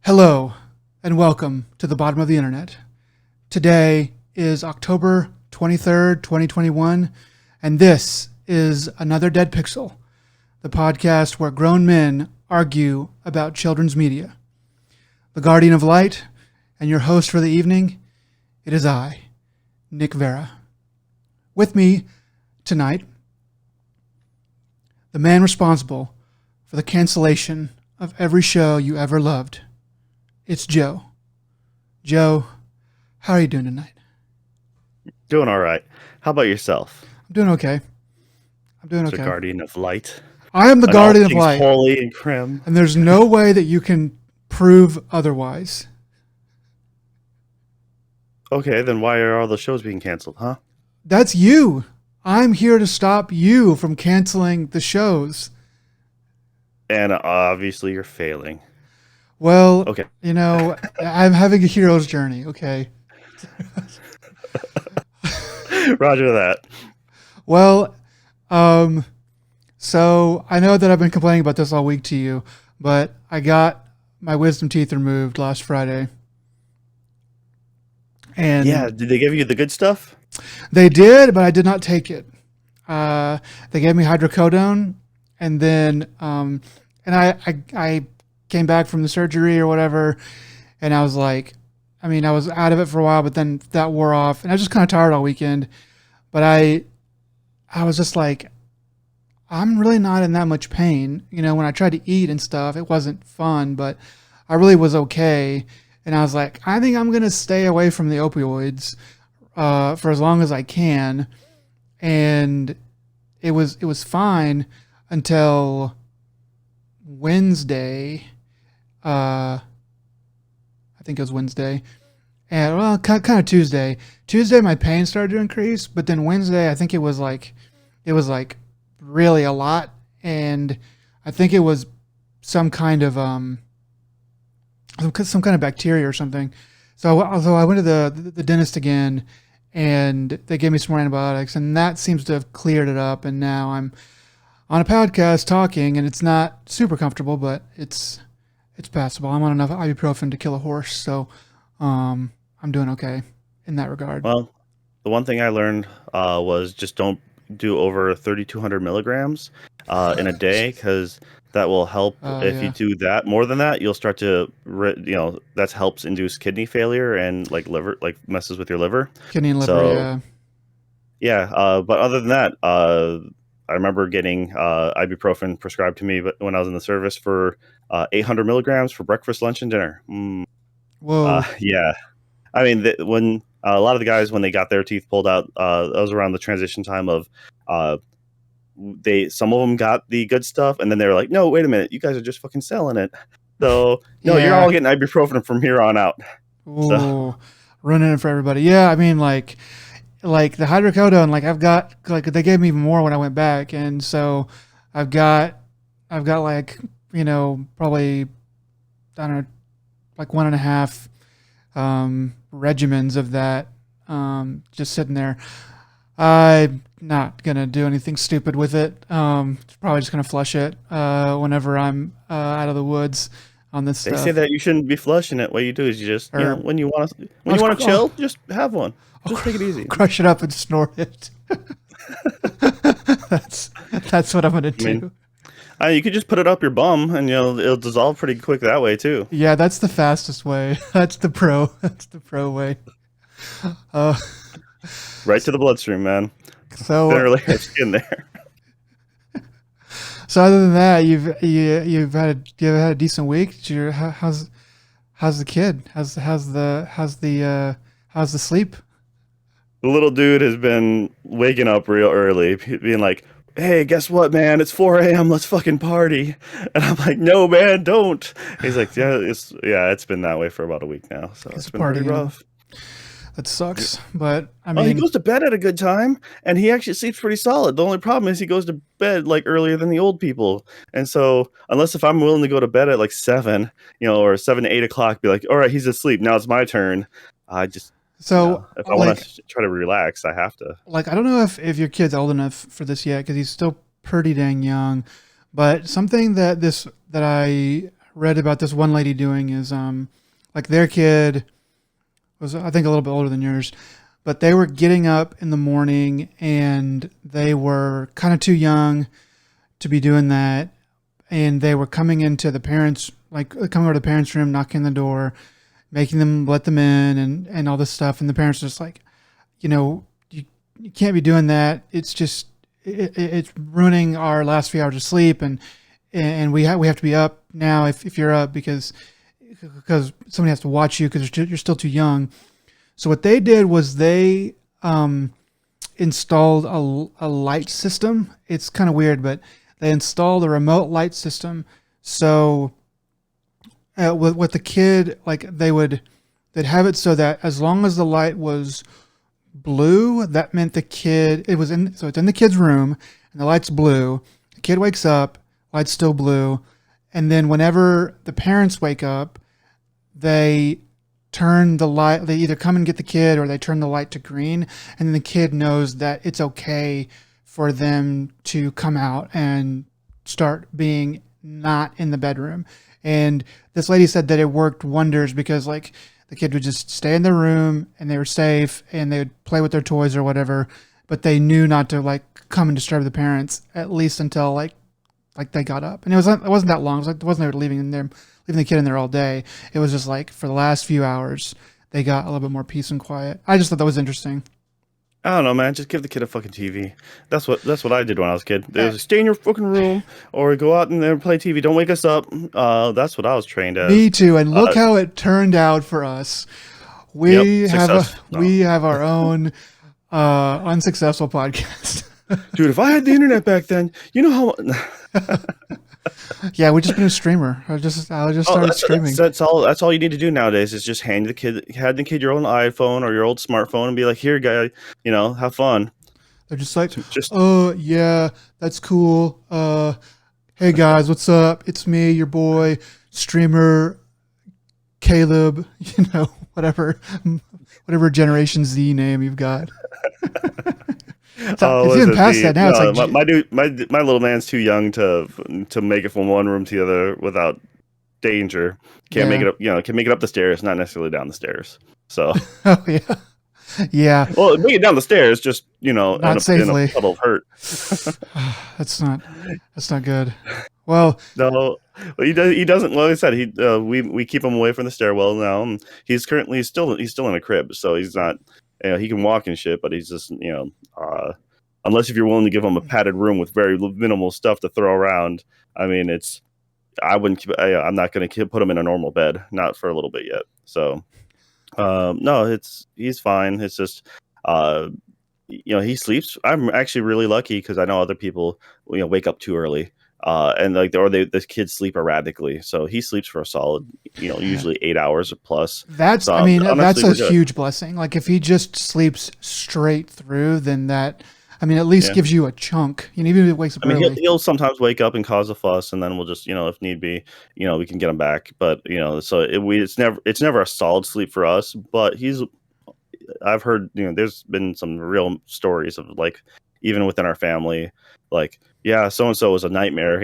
Hello, and welcome to the bottom of the internet. Today is October 23rd, 2021, and this is Another Dead Pixel, the podcast where grown men argue about children's media. The guardian of light and your host for the evening, it is I, Nick Vera. With me tonight, the man responsible for the cancellation of every show you ever loved. It's Joe. Joe, how are you doing tonight? Doing all right. How about yourself? I'm doing okay. The guardian of light. I am the guardian of light. Holy and prim. And there's no way that you can prove otherwise. Okay, then why are all the shows being canceled, huh? That's you. I'm here to stop you from canceling the shows. And obviously you're failing. Well, okay. You know, I'm having a hero's journey, okay? Roger that. Well, so I know that I've been complaining about this all week to you, but I got my wisdom teeth removed last Friday. And yeah, did they give you the good stuff? They did, but I did not take it. They gave me hydrocodone, and then and I came back from the surgery or whatever, and I was like, I was out of it for a while, but then that wore off, and I was just kind of tired all weekend. But I was just like, I'm really not in that much pain. You know, when I tried to eat and stuff, it wasn't fun, but I really was okay. And I was like, I think I'm gonna stay away from the opioids for as long as I can. And it was fine until Wednesday. I think it was Wednesday, and well, kind of Tuesday. Tuesday, my pain started to increase, but then Wednesday, I think it was like really a lot, and I think it was some kind of some kind of bacteria or something. So I went to the dentist again, and they gave me some more antibiotics, and that seems to have cleared it up. And now I'm on a podcast talking, and it's not super comfortable, but it's passable. I'm on enough ibuprofen to kill a horse, so I'm doing okay in that regard. Well, the one thing I learned was just don't do over 3,200 milligrams in a day, because that will help. If you do that more than that, you'll start to, that helps induce kidney failure and like liver, like messes with your liver. Kidney and liver, so, yeah. But other than that, I remember getting ibuprofen prescribed to me when I was in the service for 800 milligrams for breakfast, lunch, and dinner. Whoa. Yeah. I mean, when a lot of the guys, when they got their teeth pulled out, that was around the transition time of some of them got the good stuff, and then they were like, no, wait a minute, you guys are just fucking selling it. So, no, You're all getting ibuprofen from here on out. Ooh, running it for everybody. Yeah, I mean, like the hydrocodone, like I've got, like they gave me more when I went back, and so I've got like, probably, I don't know, like 1.5 regimens of that just sitting there. I'm not gonna do anything stupid with it. Probably just gonna flush it whenever I'm out of the woods on this stuff. They say that you shouldn't be flushing it. What you do is you just, when you want to chill, just have one. Just take it easy. Crush it up and snort it. That's what I'm gonna do. You could just put it up your bum, and it'll dissolve pretty quick that way too. Yeah, that's the fastest way. That's the pro way. Right to the bloodstream, man. So literally in there. So other than that, you've had a decent week. How's the kid? How's the sleep? The little dude has been waking up real early, being like, hey, guess what, man? It's 4 a.m. Let's fucking party. And I'm like, no, man, don't. He's like, it's been that way for about a week now. So it's been pretty rough. That sucks. But I mean, he goes to bed at a good time, and he actually sleeps pretty solid. The only problem is he goes to bed like earlier than the old people. And so unless if I'm willing to go to bed at like 7, or 7 to 8 o'clock, be like, all right, he's asleep. Now it's my turn. If I want to try to relax, I have to. Like, I don't know if your kid's old enough for this yet, because he's still pretty dang young. But something that I read about this one lady doing is like their kid was, I think, a little bit older than yours, but they were getting up in the morning and they were kind of too young to be doing that, and they were coming into the parents, like coming over to the parents' room, knocking on the door, making them let them in, and all this stuff, and the parents are just like, you can't be doing that. It's just it's ruining our last few hours of sleep, and we have to be up now if you're up because somebody has to watch you because you're still too young. So what they did was they installed a light system. It's kind of weird, but they installed a remote light system. So with the kid, like they'd have it so that as long as the light was blue, that meant the kid, so it's in the kid's room and the light's blue. The kid wakes up, light's still blue. And then whenever the parents wake up, they turn the light, they either come and get the kid or they turn the light to green. And then the kid knows that it's okay for them to come out and start being not in the bedroom. And this lady said that it worked wonders because like the kid would just stay in their room and they were safe and they would play with their toys or whatever, but they knew not to like come and disturb the parents at least until like they got up. And it wasn't that long. It wasn't they were leaving the kid in there all day. It was just like for the last few hours they got a little bit more peace and quiet. I just thought that was interesting. I don't know, man. Just give the kid a fucking TV. That's what I did when I was a kid. They was like, stay in your fucking room or go out and then play TV. Don't wake us up. That's what I was trained as. Me too. And look how it turned out for us. We have our own unsuccessful podcast. Dude, if I had the internet back then, you know how. Yeah, we just been a streamer. I just started streaming. That's all you need to do nowadays is just hand the kid your own iPhone or your old smartphone and be like, here, guy, have fun. They're just like, yeah, that's cool. Hey guys, what's up? It's me, your boy, streamer, Caleb. Whatever Generation Z name you've got. It's even past that now. It's like my little man's too young to make it from one room to the other without danger. Can't make it up. Can make it up the stairs, not necessarily down the stairs. So. Oh yeah. Yeah. Well, make it down the stairs, just not safely. In a puddle of hurt. That's not good. Well, no, he doesn't. Like I said, we keep him away from the stairwell now. He's currently still in a crib, so he's not. He can walk and shit, but he's just unless if you're willing to give him a padded room with very minimal stuff to throw around. I mean, I'm not going to put him in a normal bed, not for a little bit yet. So, no, he's fine. It's just, he sleeps. I'm actually really lucky because I know other people, wake up too early. And the kids sleep erratically, so he sleeps for a solid, usually 8 hours or plus. That's that's a huge blessing. Like if he just sleeps straight through, then that, at least gives you a chunk. Even if he wakes up early. He'll sometimes wake up and cause a fuss, and then we'll just, if need be, we can get him back. But so it's never a solid sleep for us. But I've heard, there's been some real stories of like even within our family, like. Yeah, so-and-so was a nightmare,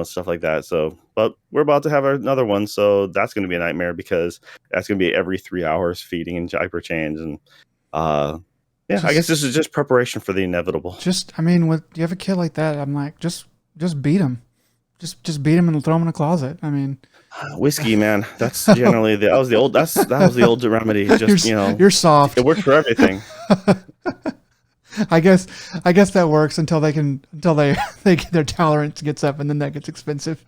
stuff like that. So, but we're about to have another one. So that's going to be a nightmare because that's going to be every 3 hours feeding and diaper change. And I guess this is just preparation for the inevitable. When you have a kid like that, I'm like, just beat him. Just beat him and throw him in a closet. Whiskey, man. That's generally that was the old remedy. Just, you're soft. It works for everything. I guess that works until their tolerance gets up, and then that gets expensive.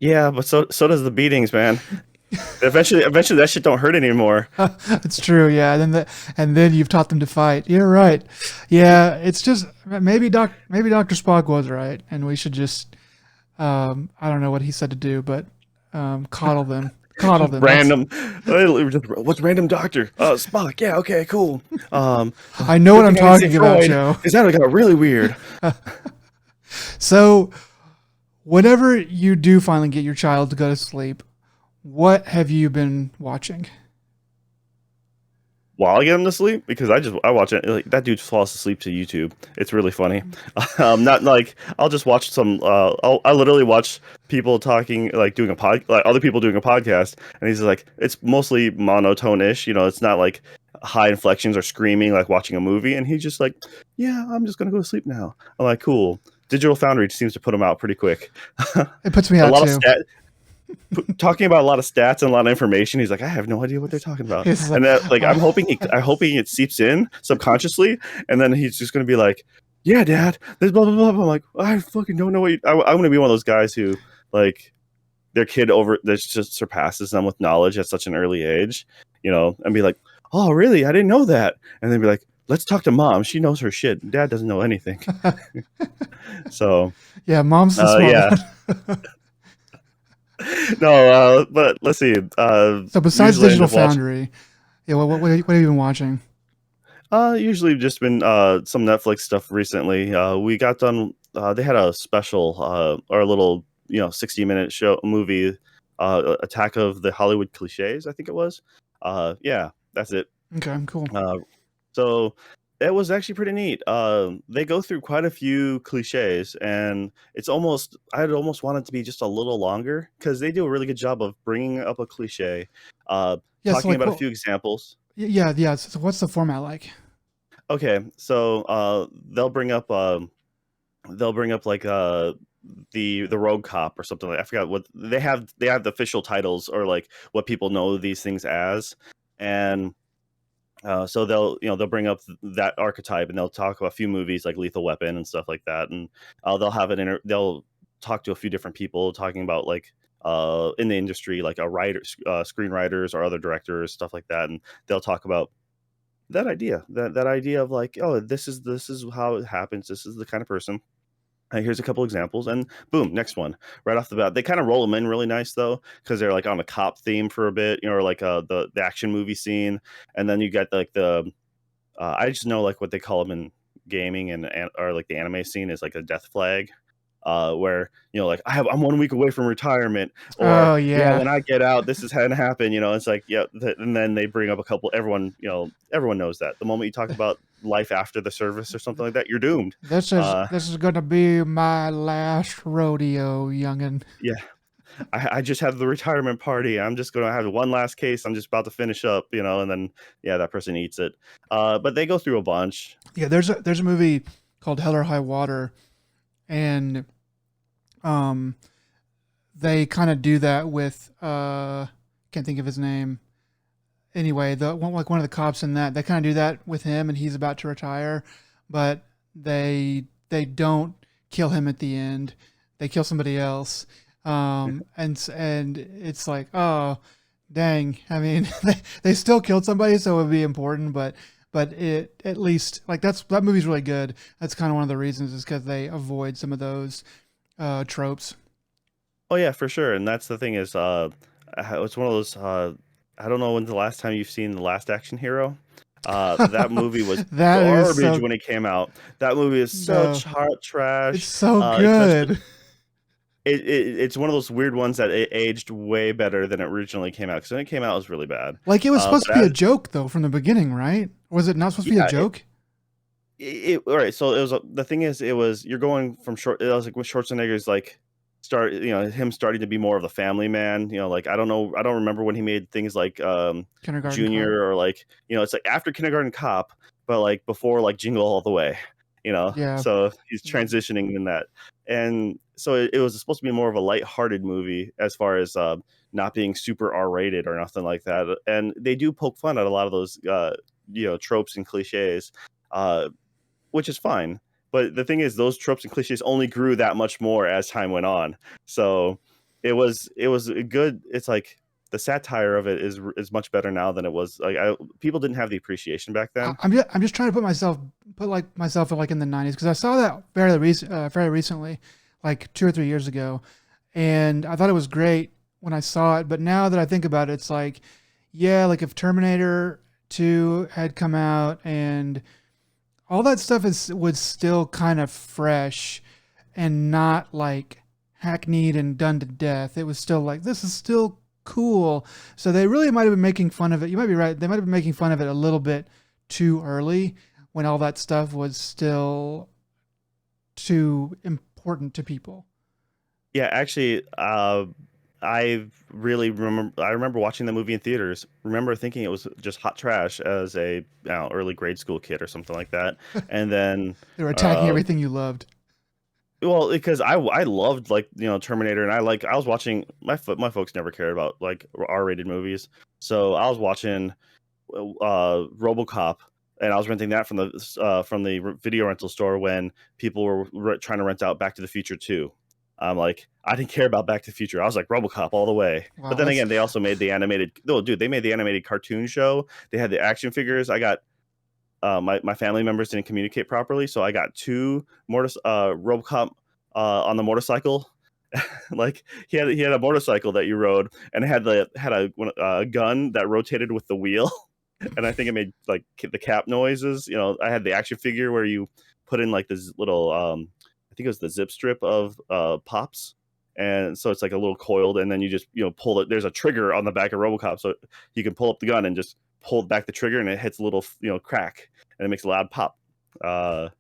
Yeah, but so does the beatings, man. Eventually that shit don't hurt anymore. It's true, yeah. And then you've taught them to fight. You're right. Yeah, it's just maybe Dr. Spock was right, and we should just I don't know what he said to do, but coddle them. Random. What's random doctor? Spock. Yeah. Okay. Cool. I know what I'm talking about, Joe. Is that got really weird? So, whenever you do finally get your child to go to sleep, what have you been watching? while I get him to sleep because I watch it like that dude falls asleep to YouTube. It's really funny. Not like I'll just watch some. I literally watch people talking like doing a like other people doing a podcast, and he's like it's mostly monotone-ish. You know, it's not like high inflections or screaming like watching a movie. And he's just like, yeah, I'm just gonna go to sleep now. I'm like, cool. Digital Foundry seems to put him out pretty quick. It puts me a out lot too. of talking about a lot of stats and a lot of information. He's like, I have no idea what they're talking about. He's And that, like, oh. I'm hoping it seeps in subconsciously, and then he's just gonna be like, yeah, Dad, there's blah blah blah. I'm like, I fucking don't know what I'm gonna be one of those guys who like their kid over that just surpasses them with knowledge at such an early age, you know, and be like, oh really, I didn't know that, and then be like, let's talk to Mom, she knows her shit, Dad doesn't know anything. So yeah, Mom's the smart yeah. No, but let's see. So besides Digital Foundry, yeah, what have you been watching? Usually just been some Netflix stuff recently. We got done. They had a special or a little 60-minute show movie, Attack of the Hollywood Clichés, I think it was. Yeah, that's it. Okay, cool. So it was actually pretty neat. They go through quite a few cliches, and I'd almost want it to be just a little longer because they do a really good job of bringing up a cliche, talking about a few examples. Yeah. So what's the format like? Okay, so they'll bring up like the rogue cop or something like I forgot what they have. They have the official titles or like what people know these things as, and so they'll bring up that archetype and they'll talk about a few movies like Lethal Weapon and stuff like that, and they'll have they'll talk to a few different people talking about like in the industry like a writer, screenwriters or other directors, stuff like that, and they'll talk about that idea of like, oh, this is how it happens. This is the kind of person. Here's a couple examples, and boom, next one right off the bat. They kind of roll them in really nice though, because they're like on a cop theme for a bit, or like the action movie scene, and then you get like the I just know like what they call them in gaming and or like the anime scene is like a death flag, where like I'm 1 week away from retirement, or Oh yeah, when I get out, this is gonna happen. It's like and then they bring up a couple. Everyone knows that the moment you talk about life after the service or something like that, you're doomed. this is gonna be my last rodeo, youngin. Yeah. I just had the retirement party. I'm just gonna have one last case. I'm just about to finish up, and then that person eats it. But they go through a bunch. Yeah, there's a movie called Hell or High Water, and they kind of do that with can't think of his name. Anyway, one of the cops in that, they kind of do that with him, and he's about to retire, but they don't kill him at the end. They kill somebody else, and it's like, oh, dang. I mean, they still killed somebody, so it would be important, but it at least like that movie's really good. That's kind of one of the reasons is because they avoid some of those tropes. Oh yeah, for sure. And that's the thing is, it's one of those. I don't know when's the last time you've seen The Last Action Hero. That movie was garbage when it came out. That movie is such hot trash. It's so good. It's one of those weird ones that it aged way better than it originally came out. Because when it came out, it was really bad. Like it was supposed to be a joke though from the beginning, right? Was it not supposed to be a joke? All right. So it was the thing is, you're going from short. It was like with Schwarzenegger's like him starting to be more of the family man. Like I don't know, I don't remember when he made things like Kindergarten Junior Cop. or like it's like after Kindergarten Cop, but like before like Jingle All the Way. Yeah. So he's transitioning in that, and so it was supposed to be more of a lighthearted movie as far as not being super R-rated or nothing like that. And they do poke fun at a lot of those tropes and cliches, which is fine. But the thing is, those tropes and cliches only grew that much more as time went on. So it was a good. It's like the satire of it is much better now than it was. Like people didn't have the appreciation back then. I'm just trying to put myself in like in the 90s because I saw that very recently, like 2 or 3 years ago, and I thought it was great when I saw it. But now that I think about it, it's like, yeah, like if Terminator 2 had come out and all that stuff was still kind of fresh and not like hackneyed and done to death. It was still like, this is still cool. So they really might have been making fun of it. You might be right. They might have been making fun of it a little bit too early when all that stuff was still too important to people. Yeah, actually, I remember watching the movie in theaters. Remember thinking it was just hot trash as a early grade school kid or something like that. And then, They were attacking uh, everything you loved. well, because I loved like Terminator, and I was watching my folks never cared about like R-rated movies, so I was watching RoboCop, and I was renting that from the video rental store when people were trying to rent out Back to the Future 2. I'm like, I didn't care about Back to the Future. I was like RoboCop all the way. But Wow, then that's again, they also made the animated. No, dude, they made the animated cartoon show. They had the action figures. I got my family members didn't communicate properly, so I got two RoboCop on the motorcycle. Like he had a motorcycle that you rode, and it had a gun that rotated with the wheel. And I think it made like the cap noises. I had the action figure where you put in like this little, I think it was the zip strip of pops, and so it's like a little coiled, and then you just pull it. There's a trigger on the back of RoboCop, so you can pull up the gun and just pull back the trigger, and it hits a little crack, and it makes a loud pop. I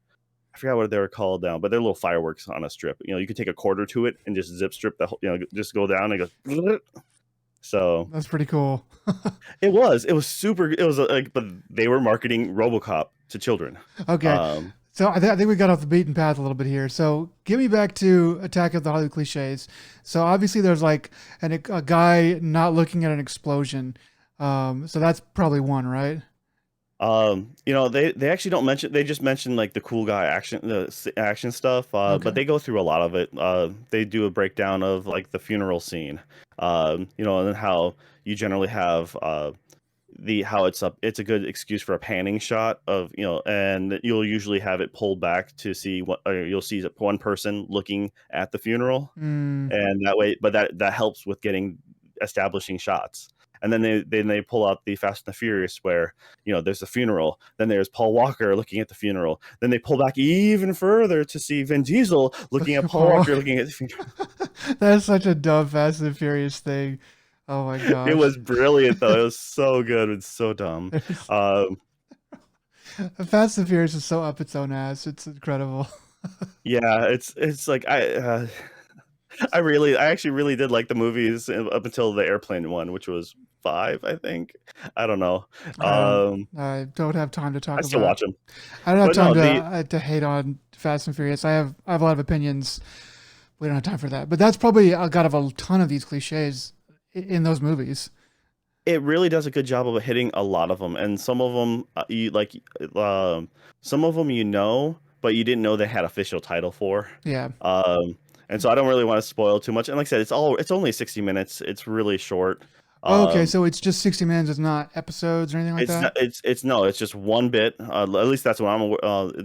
forgot what they were called now, but they're little fireworks on a strip. You could take a quarter to it and just zip strip just go down and it goes. So that's pretty cool. it was super. It was like, but they were marketing RoboCop to children. Okay. Um, So I think we got off the beaten path a little bit here. So get me back to Attack of the Hollywood Clichés. So obviously there's like a guy not looking at an explosion. So that's probably one, right? they actually don't mention. They just mention like the cool guy action stuff. But Okay. they go through a lot of it. They do a breakdown of like the funeral scene. And how you generally have the how it's a good excuse for a panning shot of and you'll usually have it pulled back to see what you'll see one person looking at the funeral, Mm, and that way, but that helps with getting establishing shots. And then they pull out the Fast and the Furious where there's a funeral, then there's Paul Walker looking at the funeral, then they pull back even further to see Vin Diesel looking at Paul Paul. Walker looking at the funeral. That's such a dumb Fast and Furious thing. Oh my It gosh. was brilliant though. It was so good. It's so dumb. um Fast and Furious is so up its own ass. It's incredible. yeah, it's like I actually really did like the movies up until the airplane one, which was five, I think. I don't know. Um, I don't have time to I talk still about. watch them, I don't have but time no, the to hate on Fast and Furious. I have a lot of opinions. We don't have time for that. But that's probably got of a ton of these cliches in those movies. it really does a good job of hitting a lot of them, and some of them some of them but you didn't know they had official title for. Yeah. Um, and so I don't really want to spoil too much. And like I said, it's only 60 minutes. It's really short. Oh, okay, Um, so it's just 60 minutes. It's not episodes or anything like It's that. not. It's no. It's just one bit. At least that's what I'm.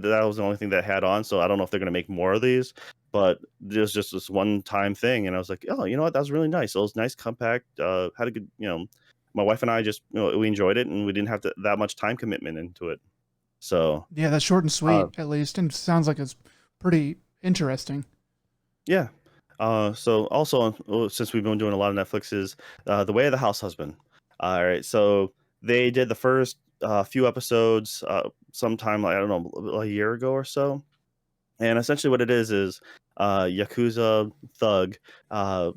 That was the only thing that had on. So I don't know if they're gonna make more of these. But there's just this one time thing, and I was like, oh, you know what? That was really nice. It was nice, compact. Had a good. My wife and I just we enjoyed it, and we didn't have that much time commitment into it. So Yeah, that's short and uh, sweet at least, and sounds like it's pretty interesting. yeah. So also, since we've been doing a lot of Netflix, is The Way of the House Husband. All right, so they did the first few episodes sometime, like, I don't know, a year ago or so. And essentially, what it is Yakuza thug uh,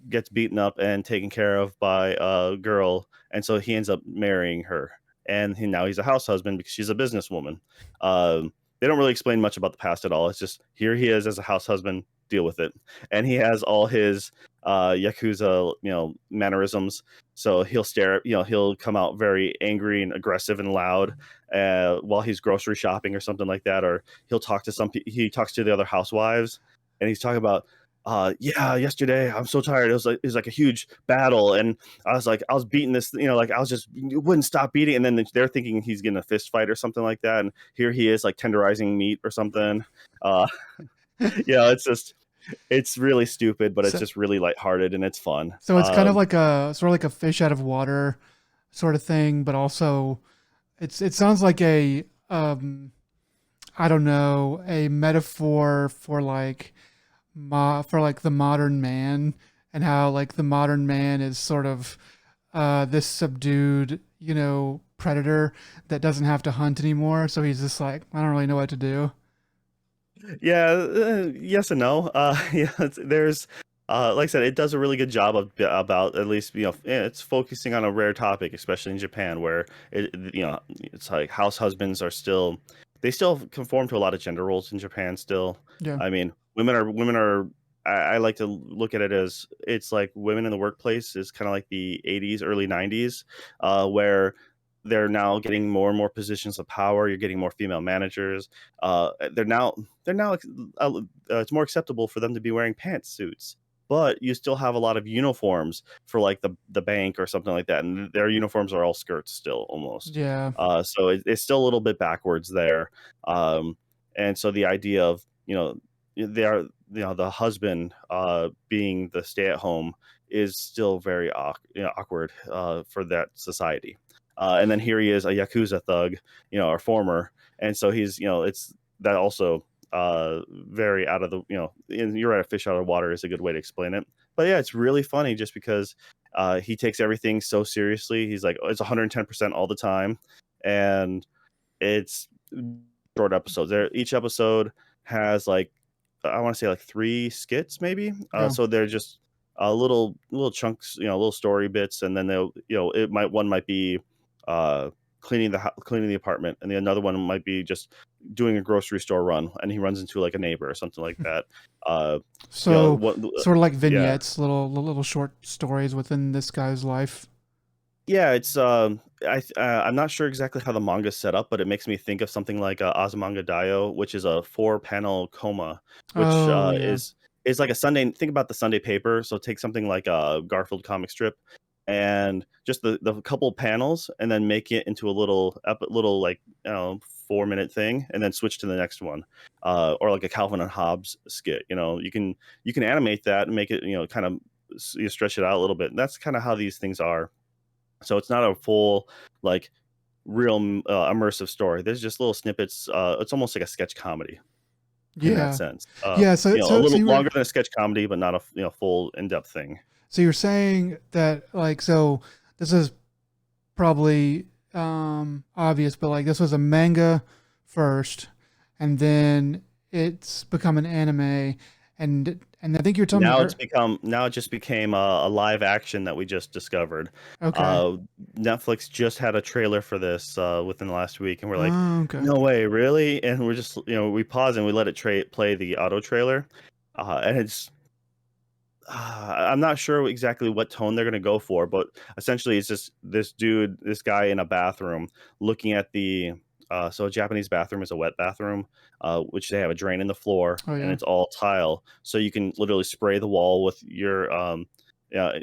gets beaten up and taken care of by a girl, and so he ends up marrying her. And now he's a house husband because she's a businesswoman. They don't really explain much about the past at all. It's just here he is as a house husband, deal with it. And he has all his yakuza, mannerisms. So he'll he'll come out very angry and aggressive and loud while he's grocery shopping or something like that. Or he'll talk to he talks to the other housewives, and he's talking about yeah, yesterday I'm so tired. It was like a huge battle, and I was beating this, like I was just wouldn't stop beating, and then they're thinking he's getting a fist fight or something like that, and here he is like tenderizing meat or something. uh it's really stupid, but it's So, just really lighthearted and it's fun. so it's kind of like a sort of like a fish out of water sort of thing, but also it sounds like a I don't know, a metaphor for like for like the modern man and how like the modern man is sort of this subdued, predator that doesn't have to hunt anymore. So he's just like, I don't really know what to do. Yeah, yes and no. Yeah, there's, like I said, it does a really good job of about at least yeah, it's focusing on a rare topic, especially in Japan, where it's like house husbands are still they still conform to a lot of gender roles in Japan. Still, Yeah. I mean, women are. I like to look at it as it's like women in the workplace is kind of like the '80s, early '90s, where they're now getting more and more positions of power. You're getting more female managers. They're now it's more acceptable for them to be wearing pantsuits, but you still have a lot of uniforms for like the bank or something like that, and their uniforms are all skirts still almost. Yeah. So it's still a little bit backwards there. And so the idea of they are the husband being the stay at home is still very awkward for that society. And then here he is, a yakuza thug, or former, and so he's it's that also very out of the and you're right, a fish out of water is a good way to explain it. But yeah, it's really funny just because he takes everything so seriously. He's like, oh, it's 110% all the time, and it's short episodes. Each episode has like I want to say like three skits maybe. Yeah. So they're just little chunks, little story bits, and then they'll one might be uh cleaning the apartment, and the another one might be just doing a grocery store run, and he runs into like a neighbor or something like that. Uh, So what? sort of like Yeah, vignettes, little short stories within this guy's life. yeah. It's I'm not sure exactly how the manga's set up, but it makes me think of something like Azumanga Daioh, which is a four-panel coma, which Oh yeah. is like a Sunday. Think about the Sunday paper. So take something like a Garfield comic strip, and just the couple panels, and then make it into a little like 4-minute thing, and then switch to the next one, or like a Calvin and Hobbes skit. You can animate that and make it kind of you stretch it out a little bit. And that's kind of how these things are. So it's not a full like real immersive story. There's just little snippets. It's almost like a sketch comedy in that Yeah. sense. Yeah. So A so so little you were longer than a sketch comedy, but not a full in depth thing. so you're saying that like so this is probably obvious, but like this was a manga first, and then it's become an anime, and I think you were telling me, Now it just became a live action that we just discovered. okay, Uh, Netflix just had a trailer for this within the last week, and we're like, oh, okay, no way, really? And we're just we pause and we let it play the auto trailer, and it's I'm not sure exactly what tone they're going to go for, but essentially it's just this guy in a bathroom looking at the so a Japanese bathroom is a wet bathroom, which they have a drain in the floor oh and yeah, it's all tile, so you can literally spray the wall with your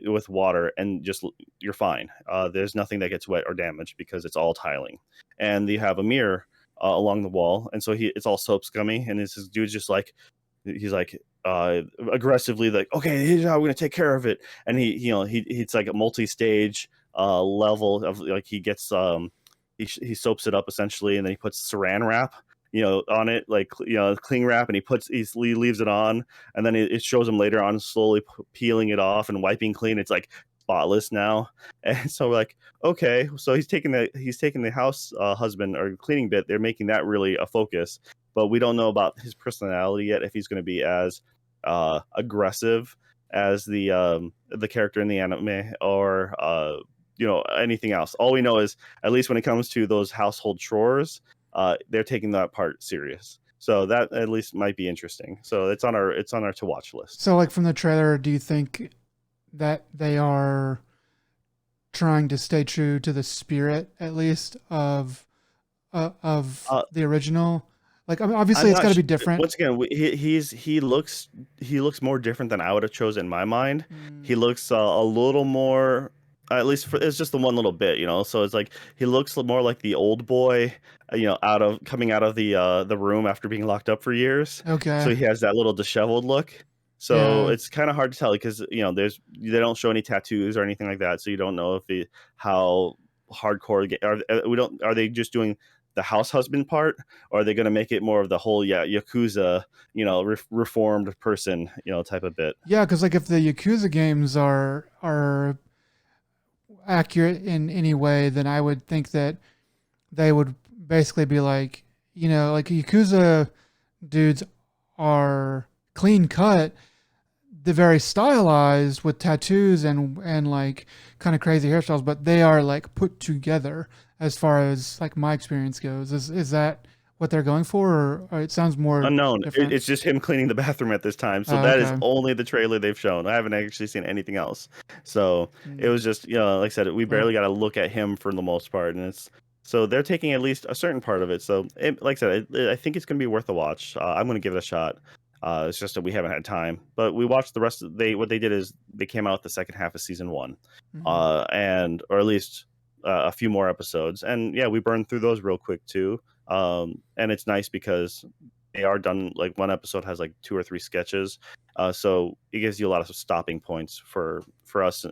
with water and just you're fine. There's nothing that gets wet or damaged because it's all tiling, and you have a mirror along the wall, and so it's all soap scummy, and this dude's just like he's like aggressively like, okay, here's how we're gonna take care of it, and it's like a multi-stage level of like he gets he soaps it up essentially, and then he puts saran wrap on it, like cling wrap, and he leaves it on, and then it shows him later on slowly peeling it off and wiping clean. It's like spotless now. And so we're like, okay, so he's taking the house husband or cleaning bit, they're making that really a focus, but we don't know about his personality yet, if he's going to be as aggressive as the character in the anime, or anything else. All we know is, at least when it comes to those household chores, they're taking that part serious. So that at least might be interesting. So it's on our to watch list. so like from the trailer, do you think that they are trying to stay true to the spirit at least of Uh, the original? Like, I mean, I'm obviously it's not got to sh be different. Once again, he looks more different than I would have chosen in my mind. Mm, He looks a little more, at least it's just the one little bit, so it's like he looks more like the old boy, out of coming out of the room after being locked up for years. okay. So he has that little disheveled look. So Yeah. it's kind of hard to tell because they don't show any tattoos or anything like that, so you don't know if how hardcore we don't are they just doing the house husband part, or are they going to make it more of the whole Yakuza, reformed person, type of bit? Yeah, because like if the Yakuza games are accurate in any way, then I would think that they would basically be like, like Yakuza dudes are clean cut, they're very stylized with tattoos and like kind of crazy hairstyles, but they are like put together as far as like my experience goes. Is that what they're going for, or it sounds more Unknown. different? It's just him cleaning the bathroom at this time. So Oh, that is okay. only the trailer they've shown. I haven't actually seen anything else. So it Mm, was just, like I said, we yeah. barely got to look at him for the most part, and it's so they're taking at least a certain part of it. So, like I said, I think it's going to be worth a watch. I'm going to give it a shot. It's just that we haven't had time, but we watched the rest. What they did is they came out the second half of season one, Mhm. and or at least a few more episodes, and yeah, we burned through those real quick too. And it's nice because they are done, like one episode has like 2 or 3 sketches, so it gives you a lot of stopping points for us.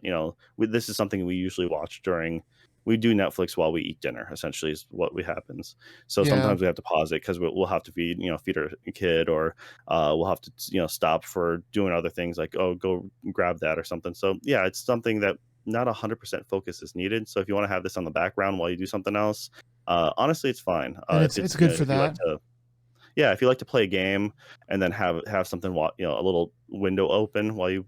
This is something we usually watch during, we do Netflix while we eat dinner, essentially is what we happens. So Yeah. sometimes we have to pause it because we'll have to feed our kid, or we'll have to stop for doing other things, like, oh, go grab that or something. So yeah, it's something that not 100% focus is needed. So if you want to have this on the background while you do something else, honestly, it's fine. Then If it's it's good for if you like that. to, yeah, if you like to play a game and then have something, a little window open while you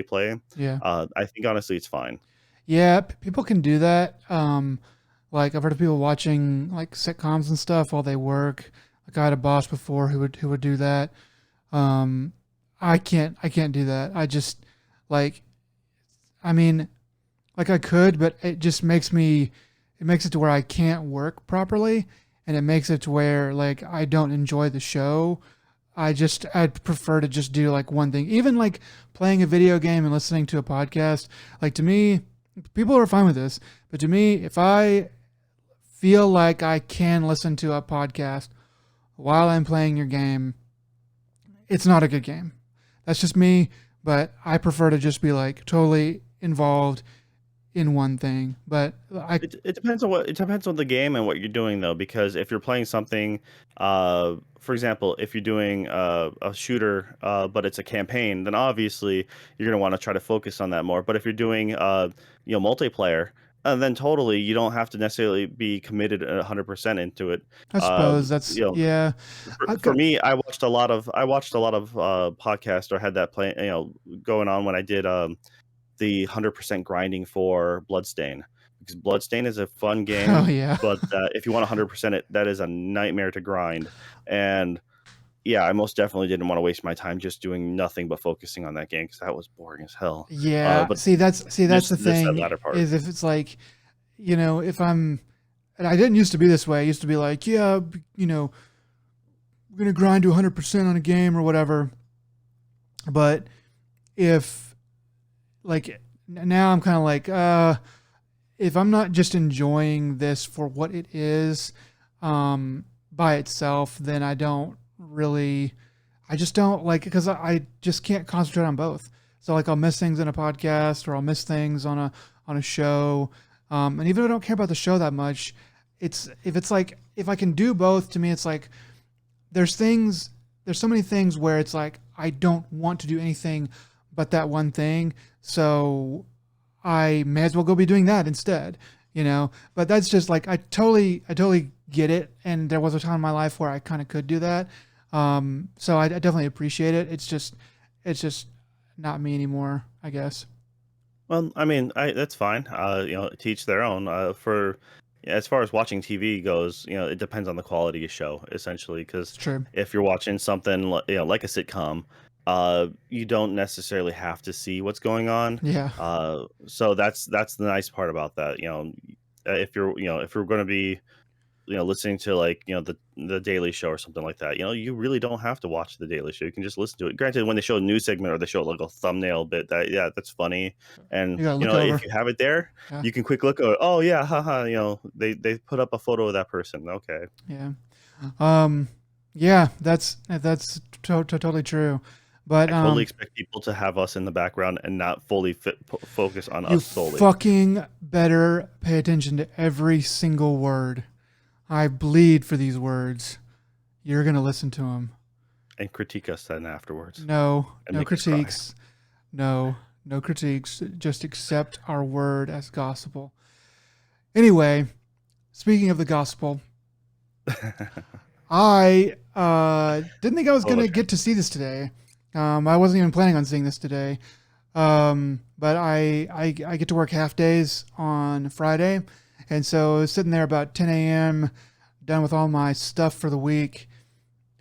play, Yeah. I think honestly it's fine. Yeah, people can do that. Like I've heard of people watching like sitcoms and stuff while they work. Like I had a boss before who would do that. Um, I can't do that. I just like I mean like I could, but it makes it to where I can't work properly, and it makes it to where like I don't enjoy the show. I'd prefer to just do like one thing. Even like playing a video game and listening to a podcast. Like to me, people are fine with this, but to me, if I feel like I can listen to a podcast while I'm playing your game, it's not a good game. That's just me, but I prefer to just be like totally involved in one thing. But I It depends on the game and what you're doing, though, because if you're playing something, for example, if you're doing a shooter, but it's a campaign, then obviously you're gonna want to try to focus on that more. But if you're doing multiplayer, then totally you don't have to necessarily be committed 100% into it. I Uh, suppose that's you know, yeah. I for got me, I watched a lot of podcasts, or had that play, going on when I did the 100% grinding for Bloodstain, because Bloodstain is a fun oh game, yeah. but if you want 100% it, that is a nightmare to grind. And yeah, I most definitely didn't want to waste my time just doing nothing but focusing on that game, because that was boring as hell. Yeah. But See that's the this that thing latter part. is if it's like, if I'm and I didn't used to be this way. I used to be like, yeah, we're going to grind to 100% on a game or whatever. But if like now I'm kind of like if I'm not just enjoying this for what it is by itself, then I just don't like it because I just can't concentrate on both. So like I'll miss things in a podcast or I'll miss things on a show. And even though I don't care about the show that much, it's like if I can do both, to me it's like there's so many things where it's like I don't want to do anything but that one thing. So I may as well go be doing that instead. But that's just like I totally get it. And there was a time in my life where I kind of could do that. So I definitely appreciate it. It's just not me anymore, I guess. Well, I mean, that's fine. Teach their own. For As far as watching TV goes, it depends on the quality of show, essentially. Because It's true. if you're watching something like a sitcom, you don't necessarily have to see what's going on. Yeah. So that's the nice part about that. If you're going to be listening to, like, the Daily Show or something like that, you really don't have to watch the Daily Show. You can just listen to it. Granted, when they show a news segment or they show like a thumbnail bit, that's funny. And You gotta look if over. you have it there, Yeah. you can quick look at, oh yeah, haha, they put up a photo of that person. Okay. Yeah. Um, yeah, that's totally true. But I totally expect people to have us in the background and not fully focus on you us solely. fucking better pay attention to every single word. I bleed for these words. You're going to listen to them. And critique us then afterwards. No, And no make us cry. critiques. No, no critiques. Just accept our word as gospel. Anyway, speaking of the gospel, I didn't think I was going to get to see this today. I wasn't even planning on seeing this today. But I get to work half days on Friday. And so I was sitting there about 10 a.m., done with all my stuff for the week.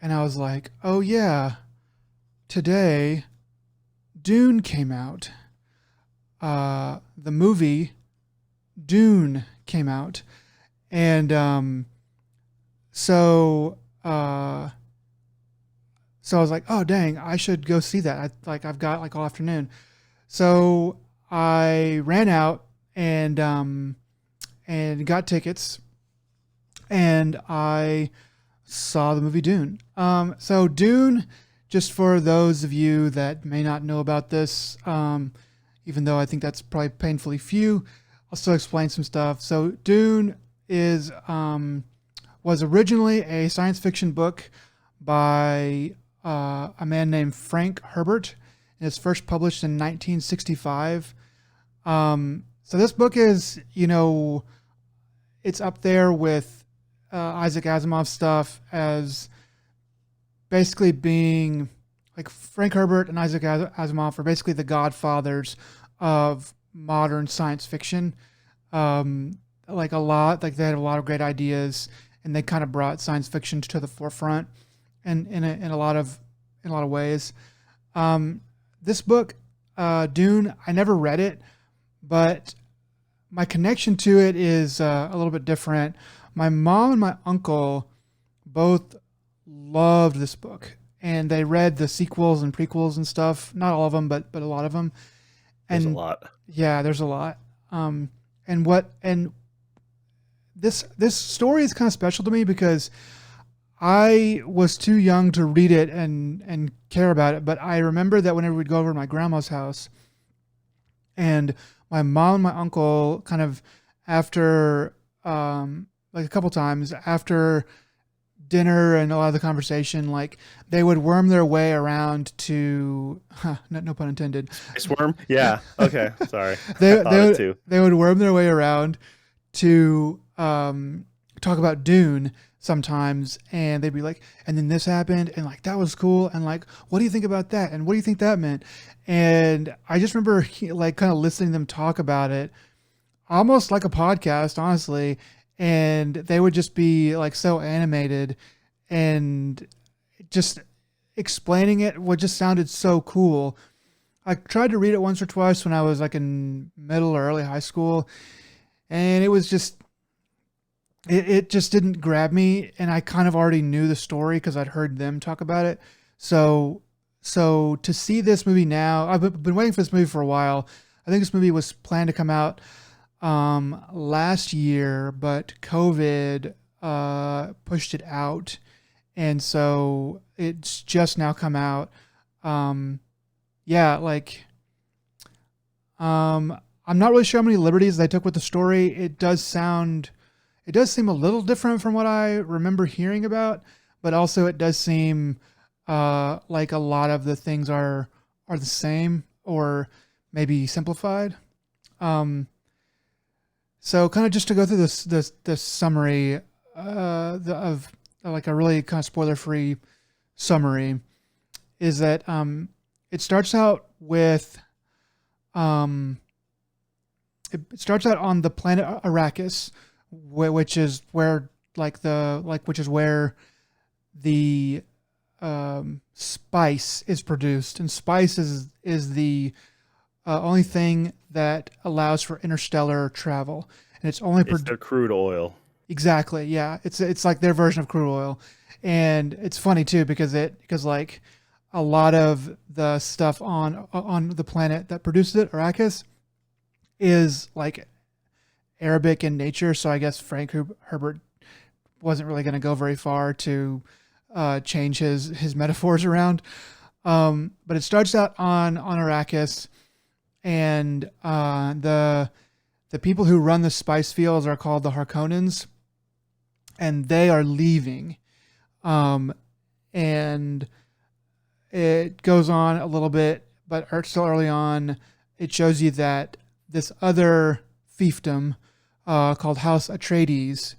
And I was like, oh yeah, today Dune came out. The movie Dune came out. And so I was like, oh dang, I should go see that. I've got like all afternoon. So I ran out and got tickets, and I saw the movie Dune. So Dune, just for those of you that may not know about this, even though I think that's probably painfully few, I'll still explain some stuff. So Dune is was originally a science fiction book by a man named Frank Herbert, and it's first published in 1965. So this book is, it's up there with Isaac Asimov's stuff as basically being like Frank Herbert and Isaac Asimov are basically the godfathers of modern science fiction. Like they had a lot of great ideas, and they kind of brought science fiction to the forefront, and in a lot of ways. This book, Dune, I never read it, but my connection to it is a little bit different. My mom and my uncle both loved this book, and they read the sequels and prequels and stuff. Not all of them, but a lot of them. And There's a lot. Yeah, there's a lot. And this story is kind of special to me because I was too young to read it and care about it, but I remember that whenever we'd go over to my grandma's house, and my mom and my uncle kind of after like a couple times after dinner and a lot of the conversation, like they would worm their way around to no pun intended. Space worm? Yeah. Okay. Sorry. They would worm their way around to talk about Dune sometimes, and they'd be like, and then this happened, and like that was cool, and like what do you think about that, and what do you think that meant? And I just remember like kind of listening to them talk about it almost like a podcast, honestly, and they would just be like so animated, and just explaining it what just sounded so cool. I tried to read it once or twice when I was like in middle or early high school, and it was just it just didn't grab me, and I kind of already knew the story because I'd heard them talk about it. So to see this movie now, I've been waiting for this movie for a while. I think this movie was planned to come out last year, but COVID pushed it out, and so it's just now come out. Yeah, like I'm not really sure how many liberties they took with the story. It does seem a little different from what I remember hearing about, but also it does seem like a lot of the things are the same or maybe simplified. So kind of just to go through this summary of like a really kind of spoiler-free summary is that it starts out with it starts out on the planet Arrakis, which is where the spice is produced, and spice is the only thing that allows for interstellar travel, and it's only it's their crude oil. Exactly, yeah. It's like their version of crude oil, and it's funny too because like a lot of the stuff on the planet that produces it, Arrakis, is like Arabic in nature. So I guess Frank Herbert wasn't really going to go very far to change his metaphors around. But it starts out on Arrakis, and the people who run the spice fields are called the Harkonnens, and they are leaving. Um, and it goes on a little bit, but still early on, it shows you that this other fiefdom called House Atreides,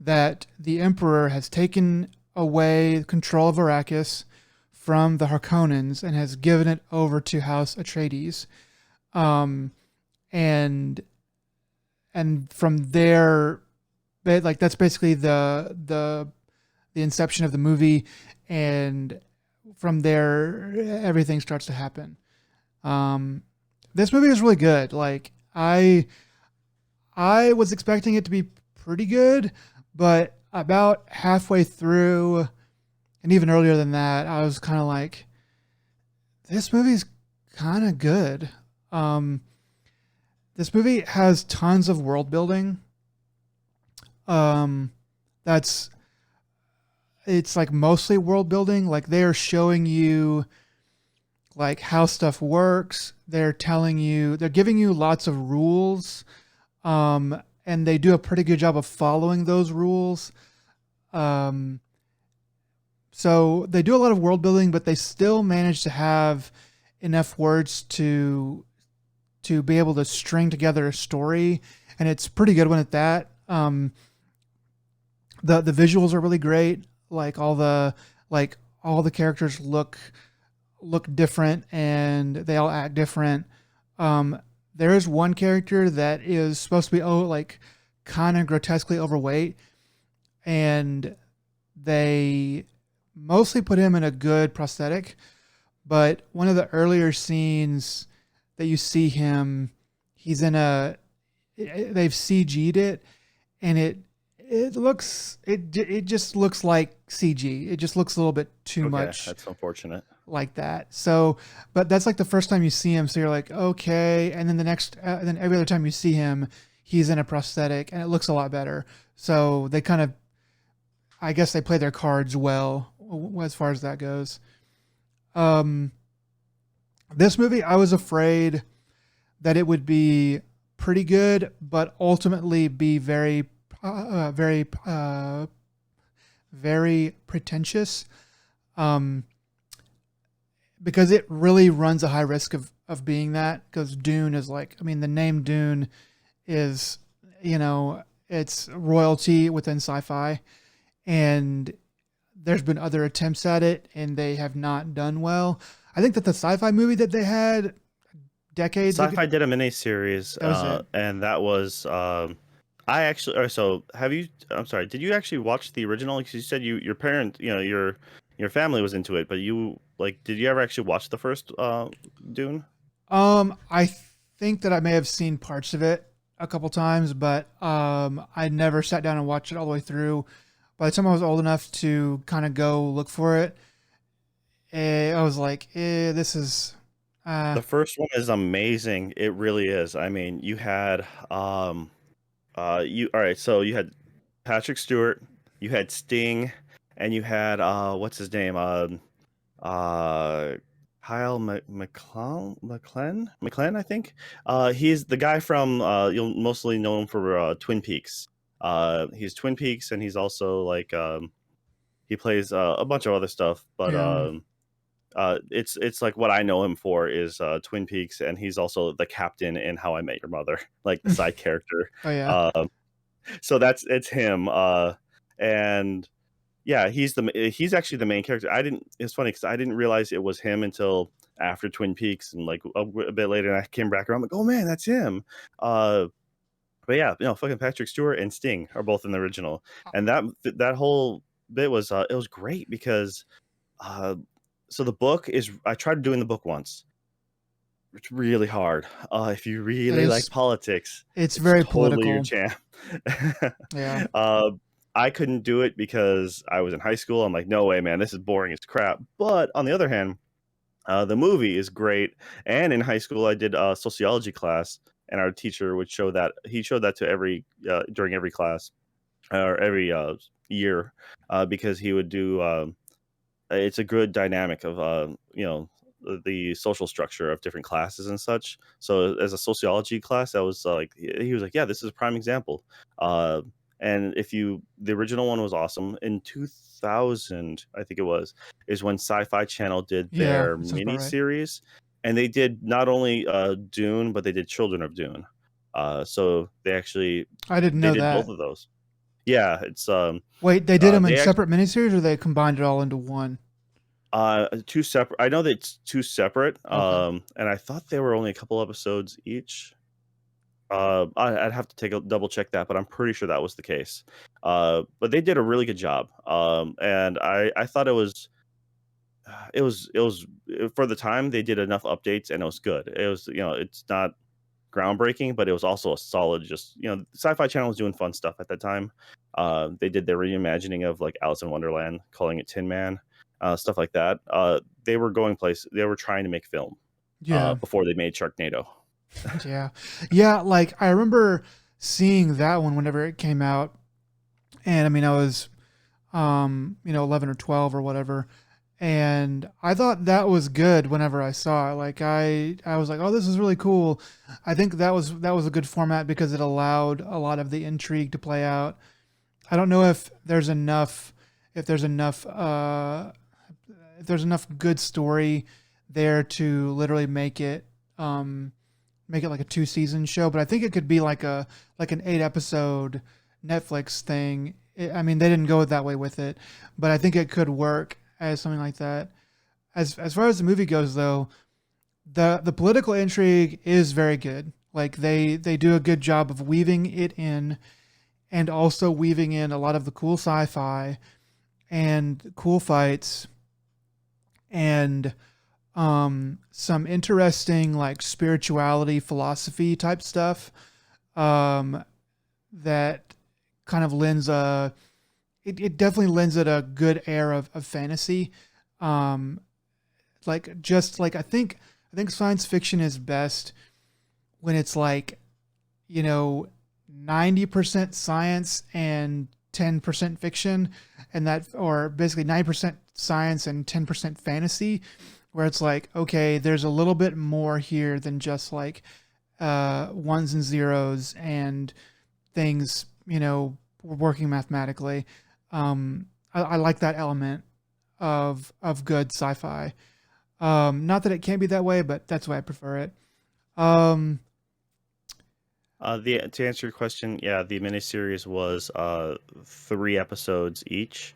that the Emperor has taken away control of Arrakis from the Harkonnens and has given it over to House Atreides. Um, and from there, like that's basically the inception of the movie, and from there everything starts to happen. Um, this movie is really good. Like I was expecting it to be pretty good, but about halfway through, and even earlier than that, I was kind of like, this movie's kind of good. Um, this movie has tons of world building. Um, that's it's like mostly world building. Like they are showing you like how stuff works. They're giving you lots of rules, and they do a pretty good job of following those rules. Um, so they do a lot of world building, but they still manage to have enough words to be able to string together a story, and it's pretty good one at that. The visuals are really great. Like all the characters look different and they all act different. Um, there is one character that is supposed to be like kind of grotesquely overweight, and they mostly put him in a good prosthetic. But one of the earlier scenes that you see him, he's in a they've CG'd it, and it just looks like CG. It just looks a little bit too Okay, much that's unfortunate. like that. So, but that's like the first time you see him, so you're like, okay. And then and then every other time you see him, he's in a prosthetic, and it looks a lot better. So they kind of, I guess they play their cards well as far as that goes. Um, this movie, I was afraid that it would be pretty good, but ultimately be very pretentious. Um, because it really runs a high risk of being that. Because Dune is like, I mean, the name Dune is, it's royalty within sci-fi, and there's been other attempts at it, and they have not done well. I think that the sci-fi movie that they had decades ago, Sci-Fi did a mini series, that was it. and that was I actually. Or so have you? I'm sorry. Did you actually watch the original? Because you said your parent, your family was into it, but you like, did you ever actually watch the first Dune? I think that I may have seen parts of it a couple times, but I never sat down and watched it all the way through. By the time I was old enough to kind of go look for it, I was like, this is, uh, The first one is amazing. It really is. I mean, you had you all right, so you had Patrick Stewart, you had Sting, and you had what's his name? Uh Kyle McLen, I think. He's the guy from you'll mostly know him for Twin Peaks. He's Twin Peaks, and he's also like he plays a bunch of other stuff, but yeah. it's like what I know him for is Twin Peaks, and he's also the captain in How I Met Your Mother, like the side character. Oh yeah. Um, so it's him, and yeah, he's actually the main character. I didn't. It's funny because I didn't realize it was him until after Twin Peaks, and like a bit later, and I came back around like, oh man, that's him. Uh, but yeah, fucking Patrick Stewart and Sting are both in the original, and that whole bit was it was great because uh, so the book is I tried doing the book once. It's really hard. If you It really like is. politics, It's it's very totally your political. jam. Yeah. uh, I couldn't do it because I was in high school. I'm like, no way, man, this is boring as crap. But on the other hand, the movie is great. And in high school, I did a sociology class, and our teacher would show that he showed that to every during every class or every year because he would do. It's a good dynamic of the social structure of different classes and such. So as a sociology class, that was like he was like, yeah, this is a prime example. Uh, And the original one was awesome. In 2000, I think it was, is when Sci-Fi Channel did Yeah, their that sounds about mini right. series, and they did not only Dune, but they did Children of Dune. So I didn't they know did both that. of those. Yeah, it's Wait, they did them in they actually separate miniseries, or they combined it all into one? two separate. I know that it's two separate. Okay. And I thought they were only a couple episodes each. I'd have to take a double check that, but I'm pretty sure that was the case. But they did a really good job. And I thought it was for the time they did enough updates and it was good. It was, it's not groundbreaking, but it was also a solid, just, Sci-Fi Channel was doing fun stuff at that time. They did their reimagining of like Alice in Wonderland, calling it Tin Man, stuff like that. They were they were trying to make film Yeah. before they made Sharknado. Yeah. Yeah. Like I remember seeing that one whenever it came out. And I mean, I was, 11 or 12 or whatever. And I thought that was good whenever I saw it. Like I was like, oh, this is really cool. I think that was a good format because it allowed a lot of the intrigue to play out. I don't know if there's enough, if there's enough good story there to literally make it like a 2 season show, but I think it could be like an 8 episode Netflix thing. I mean, they didn't go that way with it, but I think it could work as something like that. As far as the movie goes, though, the political intrigue is very good. Like they do a good job of weaving it in, and also weaving in a lot of the cool sci-fi and cool fights and some interesting like spirituality philosophy type stuff um, that kind of it definitely lends it a good air of fantasy. um, like just like I think science fiction is best when it's like, you know 90% science and 10% fiction, and that, or basically 90% science and 10% fantasy, where it's like, okay, there's a little bit more here than just like ones and zeros and things, working mathematically. I like that element of good sci-fi. Not that it can't be that way, but that's why I prefer it. Um, The To answer your question, yeah, the miniseries was 3 episodes each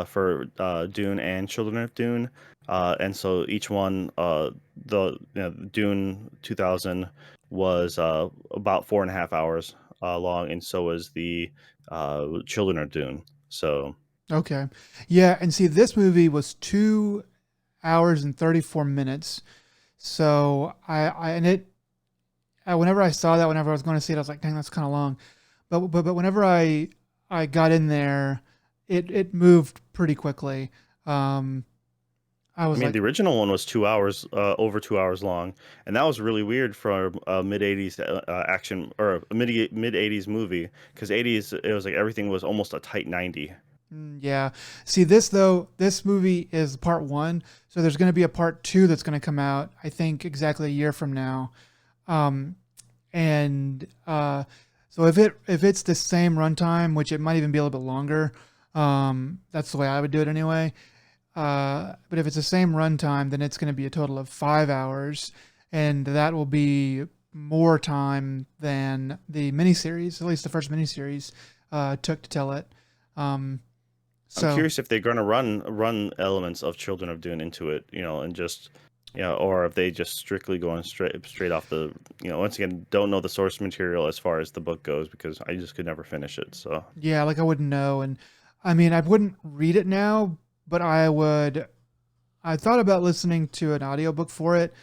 for Dune and Children of Dune, and so each one, Dune 2000 was about 4.5 hours long, and so was the Children of Dune. So okay, yeah, and see, this movie was 2 hours and 34 minutes. So I and it whenever I saw that, whenever I was going to see it, I was like, dang, that's kind of long. But whenever I got in there, it moved pretty quickly. Um, I I was mean, like, the original one was 2 hours, over 2 hours long, and that was really weird for a mid '80s action, or a mid '80s movie, because '80s it was like everything was almost a tight 90. yeah. See, this though, this movie is part one, so there's going to be a part two that's going to come out, I think, exactly a year from now. Um, and so if it's the same runtime, which it might even be a little bit longer, that's the way I would do it anyway. But if it's the same runtime, then it's going to be a total of 5 hours, and that will be more time than the miniseries, at least the first miniseries, took to tell it. Um, I'm so curious if they're going to run elements of Children of Dune into it, and just, or if they just strictly going straight off the, once again, don't know the source material as far as the book goes, because I just could never finish it. So yeah, like I wouldn't know, and I mean I wouldn't read it now, but I would. I thought about listening to an audiobook for it,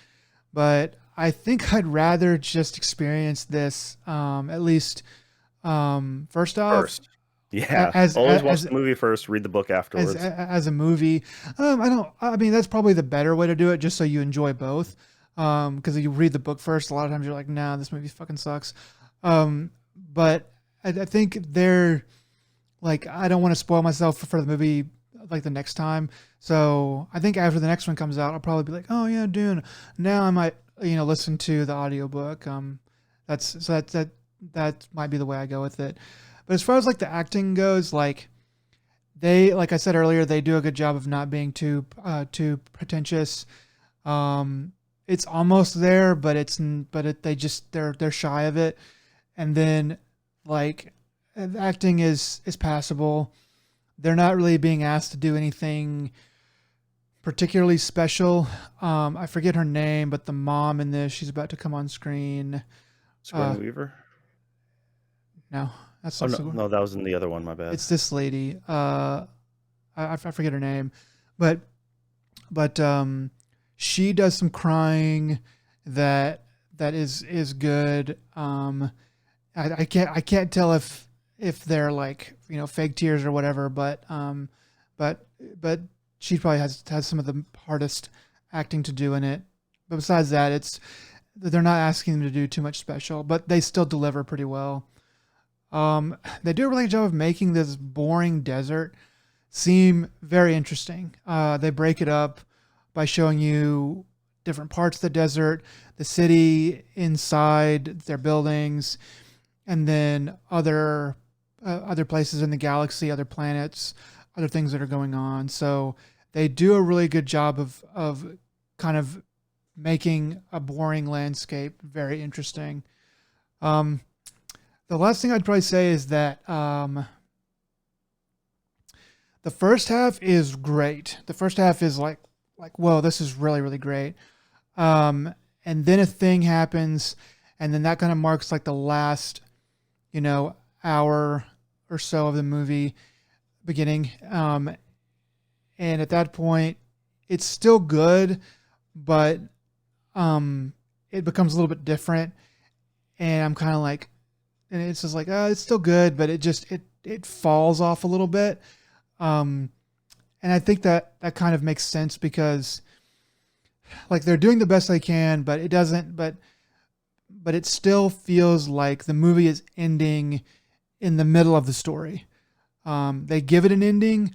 but I think I'd rather just experience this, at least, first off, first, yeah, always watch as the movie first, read the book afterwards. as a movie. I don't. I mean, that's probably the better way to do it, just so you enjoy both. Because you read the book first, a lot of times you're like, nah, this movie fucking sucks. But I think they're like, I don't want to spoil myself for the movie like the next time. So I think after the next one comes out, I'll probably be like, oh yeah, Dune. Now I might, listen to the audiobook. That might be the way I go with it. But as far as like the acting goes, like they, like I said earlier, they do a good job of not being too pretentious. Um, it's almost there, but they're shy of it. And then like the acting is passable. They're not really being asked to do anything particularly special. I forget her name, but the mom in this, she's about to come on screen. Uh, Sigourney Weaver. no, that's Oh not no, so. no, that was in the other one. My bad. It's this lady. I forget her name, but but she does some crying that is good. I can't tell if they're like fake tears or whatever, but but she probably has some of the hardest acting to do in it. But besides that, they're not asking them to do too much special, but they still deliver pretty well. They do a really good job of making this boring desert seem very interesting. They break it up by showing you different parts of the desert, the city inside their buildings, and then other places in the galaxy, other planets, other things that are going on. So they do a really good job of kind of making a boring landscape very interesting. Um, the last thing I'd probably say is that the first half is great. The first half is like whoa, this is really really great. And then a thing happens, and then that kind of marks like the last hour or so of the movie beginning. And at that point, it's still good, but it becomes a little bit different. And I'm kind of like, and it's just like, it's still good, but it falls off a little bit. And I think that kind of makes sense because like they're doing the best they can, but it doesn't, but it still feels like the movie is ending in the middle of the story. They give it an ending,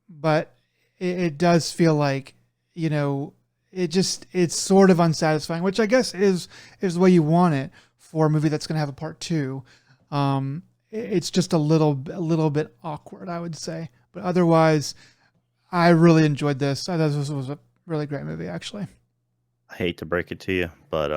but it does feel like, it's sort of unsatisfying, which I guess is the way you want it for a movie that's going to have a part two. It's just a little bit awkward, I would say, but otherwise I really enjoyed this. I thought this was a really great movie, actually. I hate to break it to you, but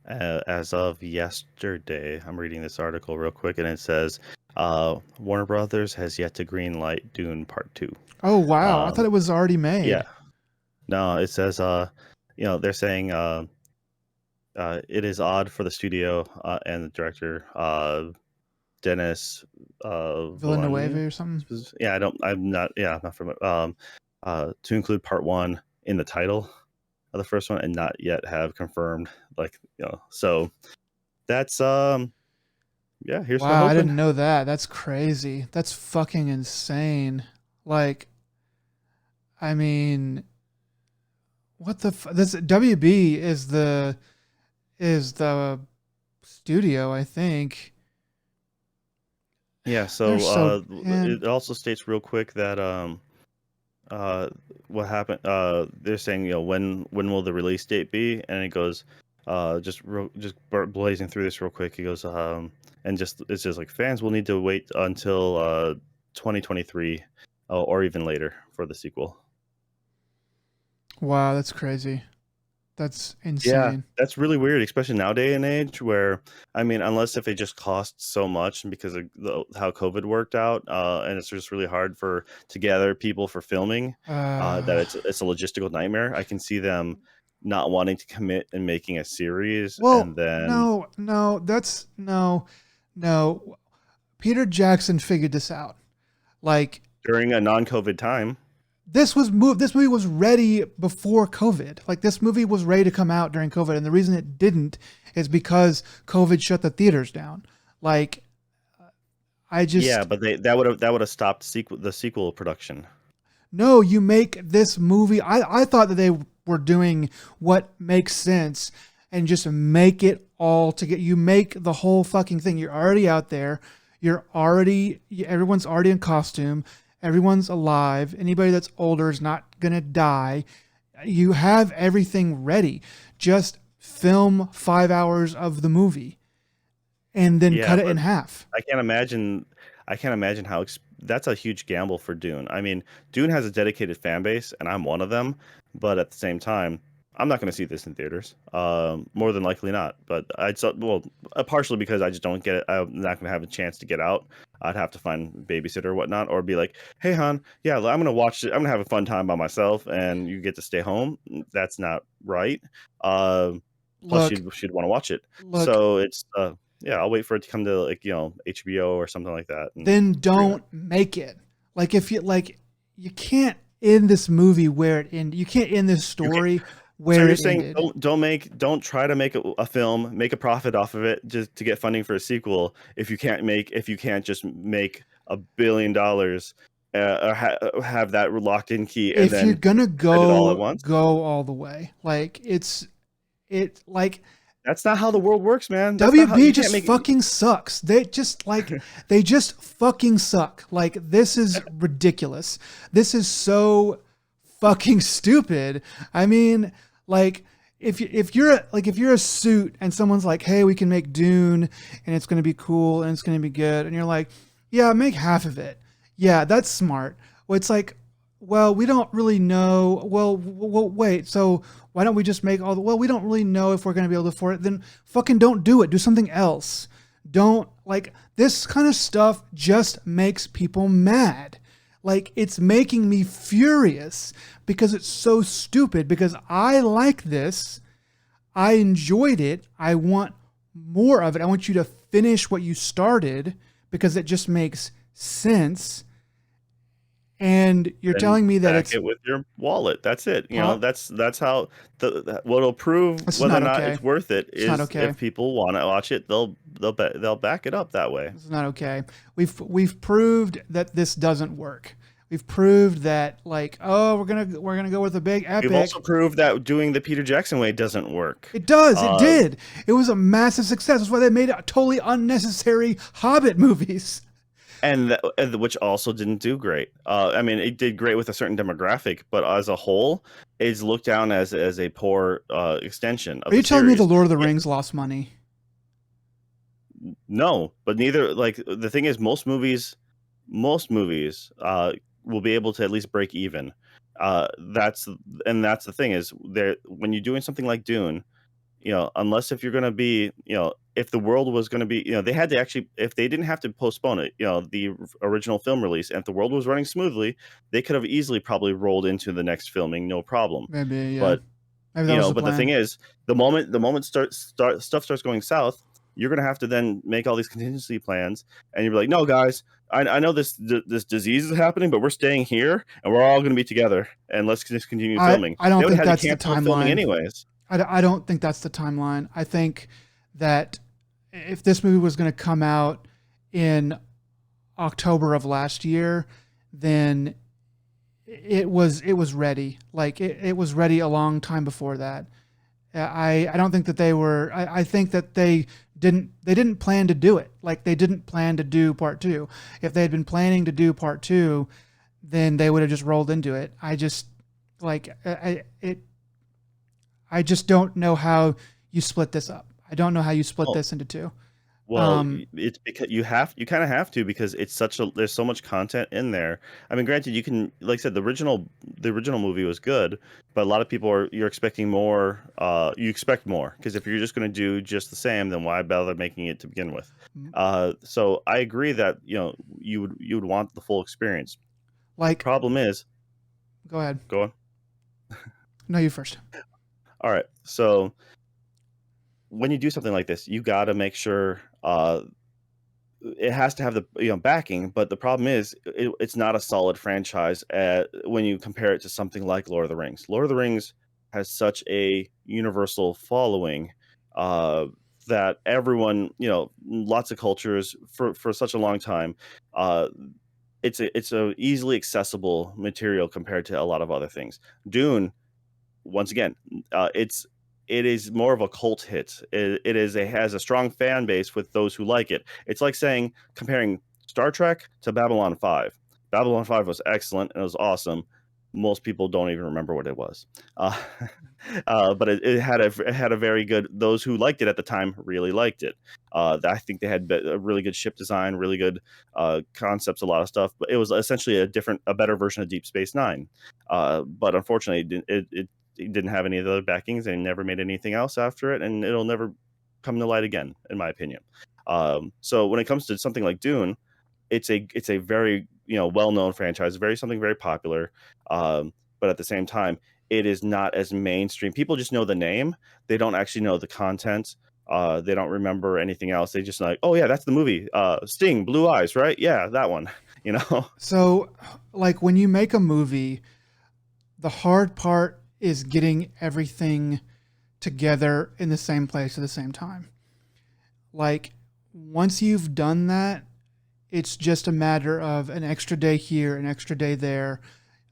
as of yesterday, I'm reading this article real quick, and it says Warner Brothers has yet to greenlight Dune Part 2. Oh, wow. I thought Um, it was already yeah, made. no, it says they're saying it is odd for the studio and the director Dennis Villeneuve Villeneuve. or something. Yeah, I'm not from to include Part 1 in the title of the first one and not yet have confirmed, so that's yeah, here's to Wow, I hoping. didn't know that. That's crazy. That's fucking insane. Like, I mean, what the this WB is the studio, I think. Yeah, They're so so and it also states real quick that uh what happened, they're saying, when will the release date be, and it goes blazing through this real quick. He goes and just it's just like fans will need to wait until 2023 or even later for the sequel. wow, that's crazy. That's Yeah, insane. that's really weird, especially nowadays and age where, I mean, unless if it just costs so much and because of how COVID worked out, and it's just really hard to gather people for filming, that Uh, it's a logistical nightmare. I can see them not wanting to commit and making a series, well, and then no, no, that's no, no. Peter Jackson figured this out. Like during a non-COVID time. this movie was ready before COVID. Like this movie was ready to come out during COVID, and the reason it didn't is because COVID shut the theaters down. Like I Yeah, just but that would have stopped the sequel production. no, you make this movie. I thought that they were doing what makes sense and just make it all to get you make the whole fucking thing. You're already out there. Everyone's already in costume. Everyone's alive. Anybody that's older is not gonna die. You have everything ready. Just film 5 hours of the movie. and then Yeah, cut it but in half. I can't imagine. I can't imagine how that's a huge gamble for Dune. I mean, Dune has a dedicated fan base, and I'm one of them. But at the same time, I'm not going to see this in theaters. More than likely not. But partially because I just don't get it. I'm not going to have a chance to get out. I'd have to find a babysitter or whatnot, or be like, "Hey, hon, yeah, I'm going to watch it. I'm going to have a fun time by myself, and you get to stay home." That's not right. Plus, Look, she'd want to watch it. look, So it's yeah, I'll wait for it to come to like HBO or something like that and then stream it. don't make it. Like if you like, you can't end this movie where it ended. You can't end this You can story So where you're it saying ended. don't try to make a film, make a profit off of it just to get funding for a sequel if you can't just make $1 billion or have that locked in key and If you're then gonna spend it all at go, once. go all the way. Like it like That's not how the world works, man. That's not how WB you can't just make it. fucking sucks. They just fucking suck. Like this is ridiculous. This is so fucking stupid. I mean, like if you're a suit and someone's like, "Hey, we can make Dune and it's going to be cool and it's going to be good." And you're like, "Yeah, make half of it." Yeah, that's smart. Well, it's like, well, we don't really know. Well, wait. So why don't we just make all the? Well, we don't really know if we're going to be able to afford it. Then fucking don't do it. Do something else. Don't like this kind of stuff. Just makes people mad. Like it's making me furious because it's so stupid. Because I like this. I enjoyed it. I want more of it. I want you to finish what you started because it just makes sense. And you're Then telling me that back it's it with your wallet. That's it. pro- That's how what'll prove this is whether or not not okay. it's worth it It's not is okay. if people want to watch it, they'll back it up that way. This is not okay. We've proved that this doesn't work. We've proved that like, oh, we're gonna go with a big We've epic. also proved that doing the Peter Jackson way doesn't work. It does. It Uh, did. It was a massive success. That's why they made totally unnecessary Hobbit movies. and which also didn't do great. I mean, it did great with a certain demographic, but as a whole, it's looked down as a poor extension of Are you the telling me the series. Lord of the Yeah, Rings lost money? no, but neither. Like the thing is, most movies will be able to at least break even. That's that's the thing is there when you're doing something like Dune, unless if you're going to be, if the world was going to be, they had to actually, if they didn't have to postpone it, the original film release, and if the world was running smoothly, they could have easily probably rolled into the next filming, no problem. Maybe, yeah. But Maybe that was the but the thing plan. is, the moment stuff starts going south, you're gonna have to then make all these contingency plans, and you're like, no, guys, I know this disease is happening, but we're staying here, and we're all gonna be together, and let's just continue filming. I They don't would think have had to that's the cancel filming timeline. anyways. I don't think that's the timeline. I think that if this movie was going to come out in October of last year, then it was ready. Like it was ready a long time before that. I don't think that they were. I think that they didn't plan to do it. Like they didn't plan to do part two. If they had been planning to do part two, then they would have just rolled into it. I just like it. I just don't know how you split this up. I don't know how you split Well, this into two. Well, Um, it's because you kind of have to because there's so much content in there. I mean, granted, you can, like I said, the original movie was good, but a lot of people you're expecting more. You expect more because if you're just going to do just the same, then why bother making it to begin with? So I agree that you would want the full experience. like, Problem is, go ahead. go on. No, you first. All right, so when you do something like this, you got to make sure it has to have the backing, but the problem is it's not a solid franchise when you compare it to something like Lord of the Rings. Lord of the Rings has such a universal following uh, that everyone, lots of cultures for such a long time. Uh, it's a easily accessible material compared to a lot of other things. Dune, once again, it is more of a cult hit. It has a strong fan base with those who like it. It's like saying comparing Star Trek to Babylon 5. Babylon 5 was excellent and it was awesome. most people don't even remember what it was. Uh, but it had a very good. Those who liked it at the time really liked it. I think they had a really good ship design, really good concepts, a lot of stuff. But it was essentially a better version of Deep Space Nine. But unfortunately, it didn't have any of the other backings. They never made anything else after it, and it'll never come to light again, in my opinion. So when it comes to something like Dune, it's a very well known franchise, something very popular, but at the same time, it is not as mainstream. People just know the name; they don't actually know the content. They don't remember anything else. They just like, oh yeah, that's the movie, Sting, Blue Eyes, right? Yeah, that one. You know. So, like when you make a movie, the hard part is getting everything together in the same place at the same time. Like once you've done that, it's just a matter of an extra day here, an extra day there.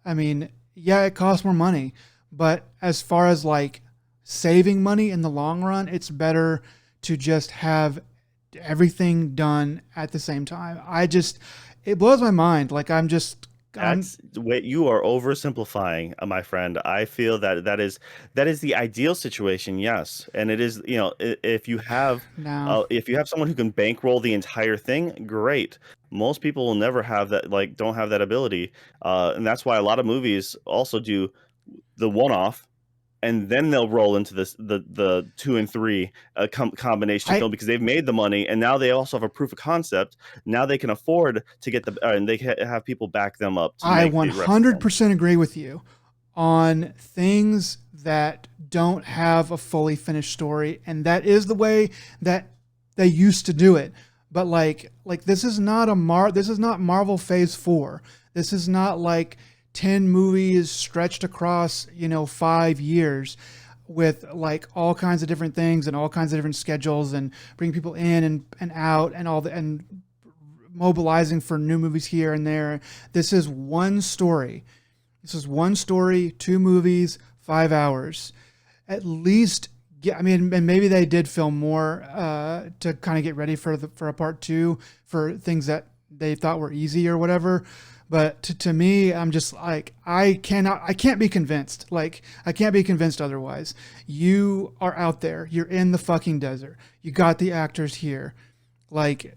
I mean, yeah, it costs more money, but as far as like saving money in the long run, it's better to just have everything done at the same time. It blows my mind. Like I'm, That's what you are oversimplifying, my friend. I feel that is the ideal situation, yes, and it is. now, If you have someone who can bankroll the entire thing, great. Most people will never have that, like, don't have that ability, and that's why a lot of movies also do the one off, and then they'll roll into the two and three combination I, film because they've made the money and now they also have a proof of concept. Now they can afford to get and they have people back them up to I make the rest of the film. 100% agree with you on things that don't have a fully finished story, and that is the way that they used to do it. But like this is not Marvel Phase 4. This is not like 10 movies stretched across, 5 years with like all kinds of different things and all kinds of different schedules and bring people in and out and all the and mobilizing for new movies here and there. This is one story. This is one story, 2 movies, 5 hours. At least, I mean, and maybe they did film more to kind of get ready for a part two for things that they thought were easy or whatever. But to me, I'm just like I can't be convinced. Like I can't be convinced otherwise. You are out there. You're in the fucking desert. You got the actors here. Like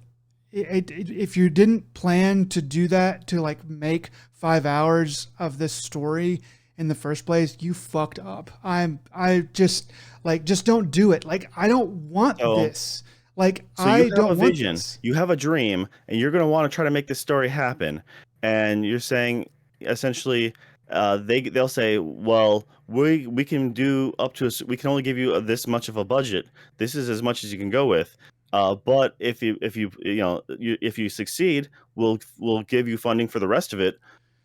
if you didn't plan to do that to like make 5 hours of this story in the first place, you fucked up. I just don't do it. Like I don't want So this. Like So you I have a don't want vision, this. you have a dream, and you're going to want to try to make this story happen. And you're saying essentially, they'll say, "Well, we can do up to we can only give you this much of a budget. This is as much as you can go with. But if you succeed, we'll give you funding for the rest of it,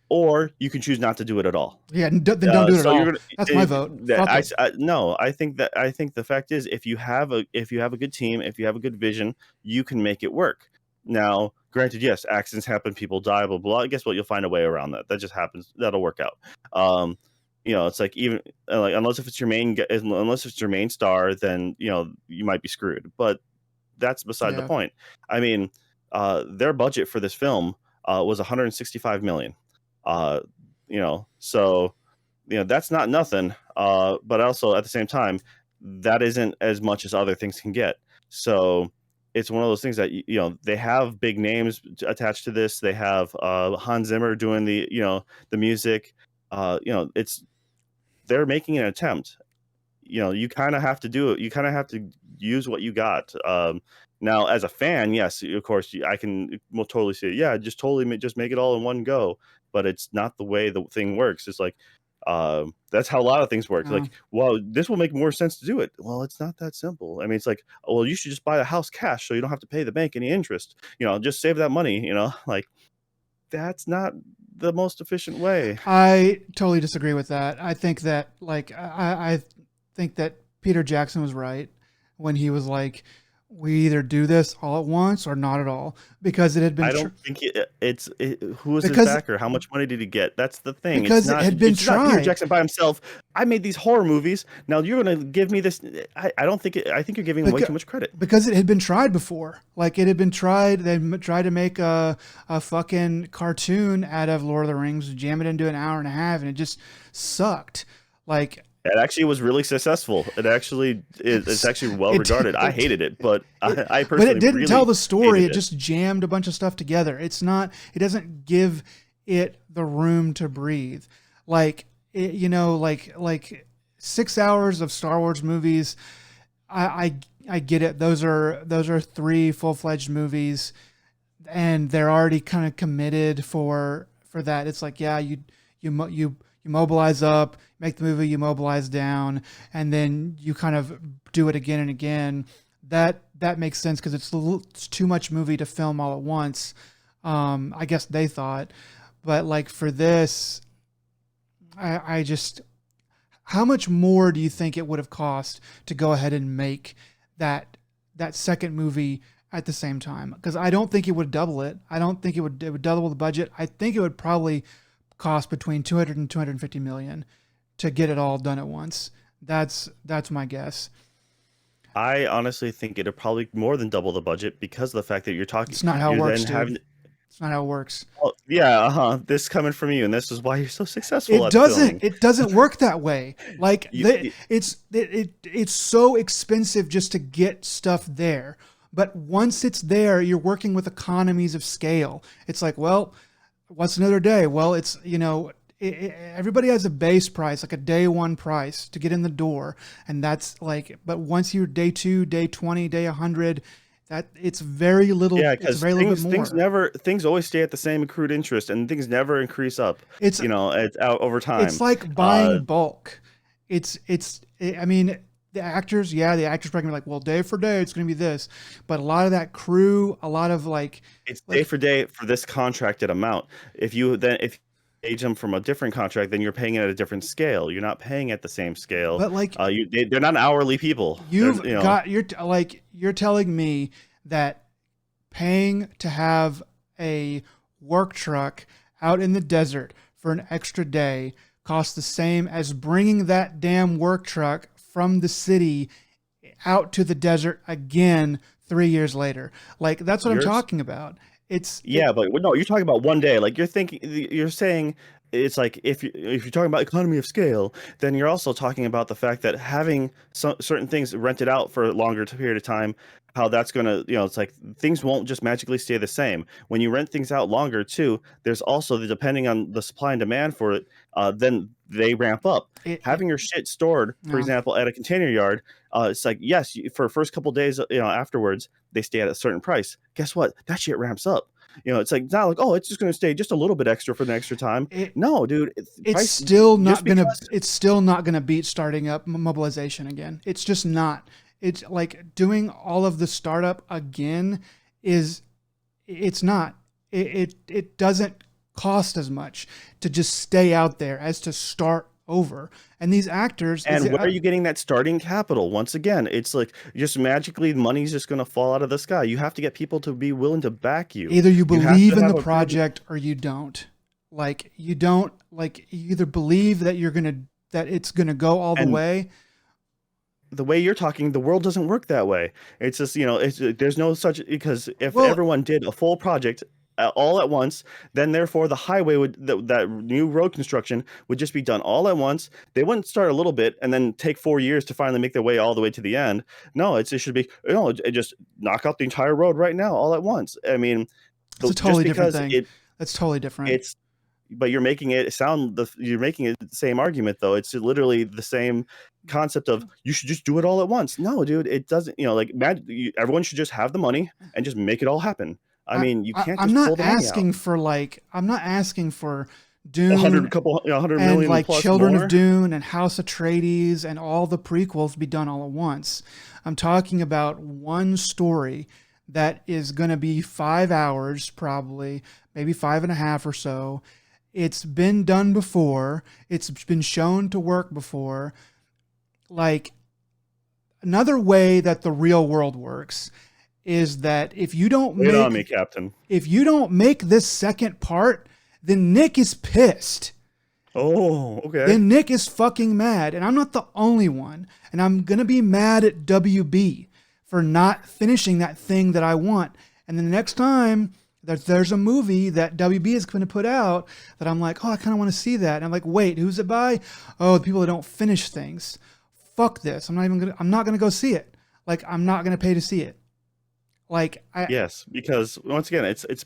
or you can choose not to do it at all." Yeah, then don't do it at So you're all. gonna That's my vote. Fuck it. no, I think the fact is if you have a good team, if you have a good vision, you can make it work. Now, granted, yes, accidents happen, people die, blah blah. Guess what? You'll find a way around that. That just happens. That'll work out. Um, it's like even like unless it's your main star, then you might be screwed. But that's beside the Yeah. point. I mean, their budget for this film was 165 million. Uh, so that's not nothing, but also at the same time that isn't as much as other things can get. So it's one of those things that they have big names attached to this. They have Hans Zimmer doing the music. It's they're making an attempt. You kind of have to do it. You kind of have to use what you got. Now, as a fan, yes, of course, I can will totally say, yeah, just totally just make it all in one go. But it's not the way the thing works. It's like that's how a lot of things work. No. Like, well, this will make more sense to do it. Well, it's not that simple. I mean, it's like, oh, well, you should just buy the house cash so you don't have to pay the bank any interest. Just save that money. Like that's not the most efficient way. I totally disagree with that. I think that I think that Peter Jackson was right when he was like, we either do this all at once or not at all, because it had been I don't think who was his because backer? How much money did he get? That's the thing. It's it not had been it's not Peter tried. Jackson by himself. I made these horror movies. Now you're gonna give me this. I don't think I think you're giving him way Because, too much credit. because it had been tried before. Like it had been tried. Tried to make a fucking cartoon out of Lord of the Rings, jam it into an hour and a half, and it just sucked. Like It actually was really successful. It actually it's actually well regarded. I hated it, but I but it personally didn't tell really the story. hated It it. just jammed a bunch of stuff together. It's not. It doesn't give it the room to breathe. Like like 6 hours of Star Wars movies. I get it. Those are three full-fledged movies, and they're already kind of committed for that. It's like, yeah, you mobilize up, make the movie, you mobilize down, and then you kind of do it again and again. That makes sense because it's too much movie to film all at once. I guess they thought, but like for this, I just, how much more do you think it would have cost to go ahead and make that second movie at the same time? Because I don't think it would double it. I don't think it would double the budget. I think it would probably cost between 200 and 250 million to get it all done at once. That's my guess. I honestly think it'd probably more than double the budget because of the fact that you're talking. It's not how it You're works, then dude. having. It's not how it works. Oh, yeah, this coming from you, and this is why you're so successful It at doesn't. filming. It doesn't work that way. Like You, you it's so expensive just to get stuff there. But once it's there, you're working with economies of scale. It's like, well, what's another day? Well, it's everybody has a base price, like a day one price to get in the door, and that's like. But once you're day two, day 20, day 100, that it's very little. Yeah, It's because very little bit things more. never things always stay at the same accrued interest, and things never increase up. It's It's out over it's time. like Uh, buying bulk. I mean, the actors probably gonna be like, well, day for day, it's gonna be this, but a lot of that crew, a lot of it's day like, for day for this contracted amount. If you age them from a different contract, then you're paying it at a different scale. You're not paying at the same scale. but like They're not hourly people. you're telling me that paying to have a work truck out in the desert for an extra day costs the same as bringing that damn work truck from the city out to the desert again 3 years later. Like that's what I'm Yours talking about. It's it, Yeah, but no, you're talking about one day. Like you're saying it's like if you're talking about economy of scale, then you're also talking about the fact that having certain things rented out for a longer period of time, how that's gonna, it's like things won't just magically stay the same. When you rent things out longer too, there's also the depending on the supply and demand for it, then they ramp up. it Having your shit stored, for no. example, at a container yard, it's like yes, for first couple days, afterwards they stay at a certain price. Guess what? That shit ramps up. It's like not like, oh, it's just going to stay just a little bit extra for the extra time. It No, dude, it's price still just not gonna because. it's still not gonna beat starting up mobilization again. It's just not. It's like doing all of the startup again is it's not. It doesn't cost as much to just stay out there as to start over. And these actors is And where are you getting that starting capital? Once again, it's like just magically money's just going to fall out of the sky. You have to get people to be willing to back you. either you You have believe to in the have a good. project or you don't. Like you don't like you either believe that that it's gonna go all the And way. the way you're talking, the world doesn't work that way. It's just, there's no such because if Well, everyone did a full project all at once, then therefore the highway that new road construction would just be done all at once. They wouldn't start a little bit and then take 4 years to finally make their way all the way to the end. No, it should be, just knock out the entire road right now all at once. I mean, it's a just totally different because thing. That's totally different. it's but you're making it the same argument though. It's literally the same concept of you should just do it all at once. No, dude, it doesn't. Everyone should just have the money and just make it all happen. I mean, you can't I'm just not pull the money out. asking for I'm not asking for A hundred Dune couple, 100 million and and like plus Children of more. Dune and House Atreides and all the prequels be done all at once. I'm talking about one story that is going to be 5 hours, probably, maybe five and a half or so. It's been done before. It's been shown to work before. Like another way that the real world works is that Wait on me, Captain. if you don't make this second part, then Nick is pissed. Oh, okay. Then Nick is fucking mad, and I'm not the only one. And I'm gonna be mad at WB for not finishing that thing that I want. And then the next time that there's a movie that WB is going to put out that I'm like, oh, I kind of want to see that. And I'm like, wait, who's it by? Oh, the people that don't finish things. Fuck this. I'm not gonna go see it. Like, I'm not gonna pay to see it. Like, Yes, because once again, it's as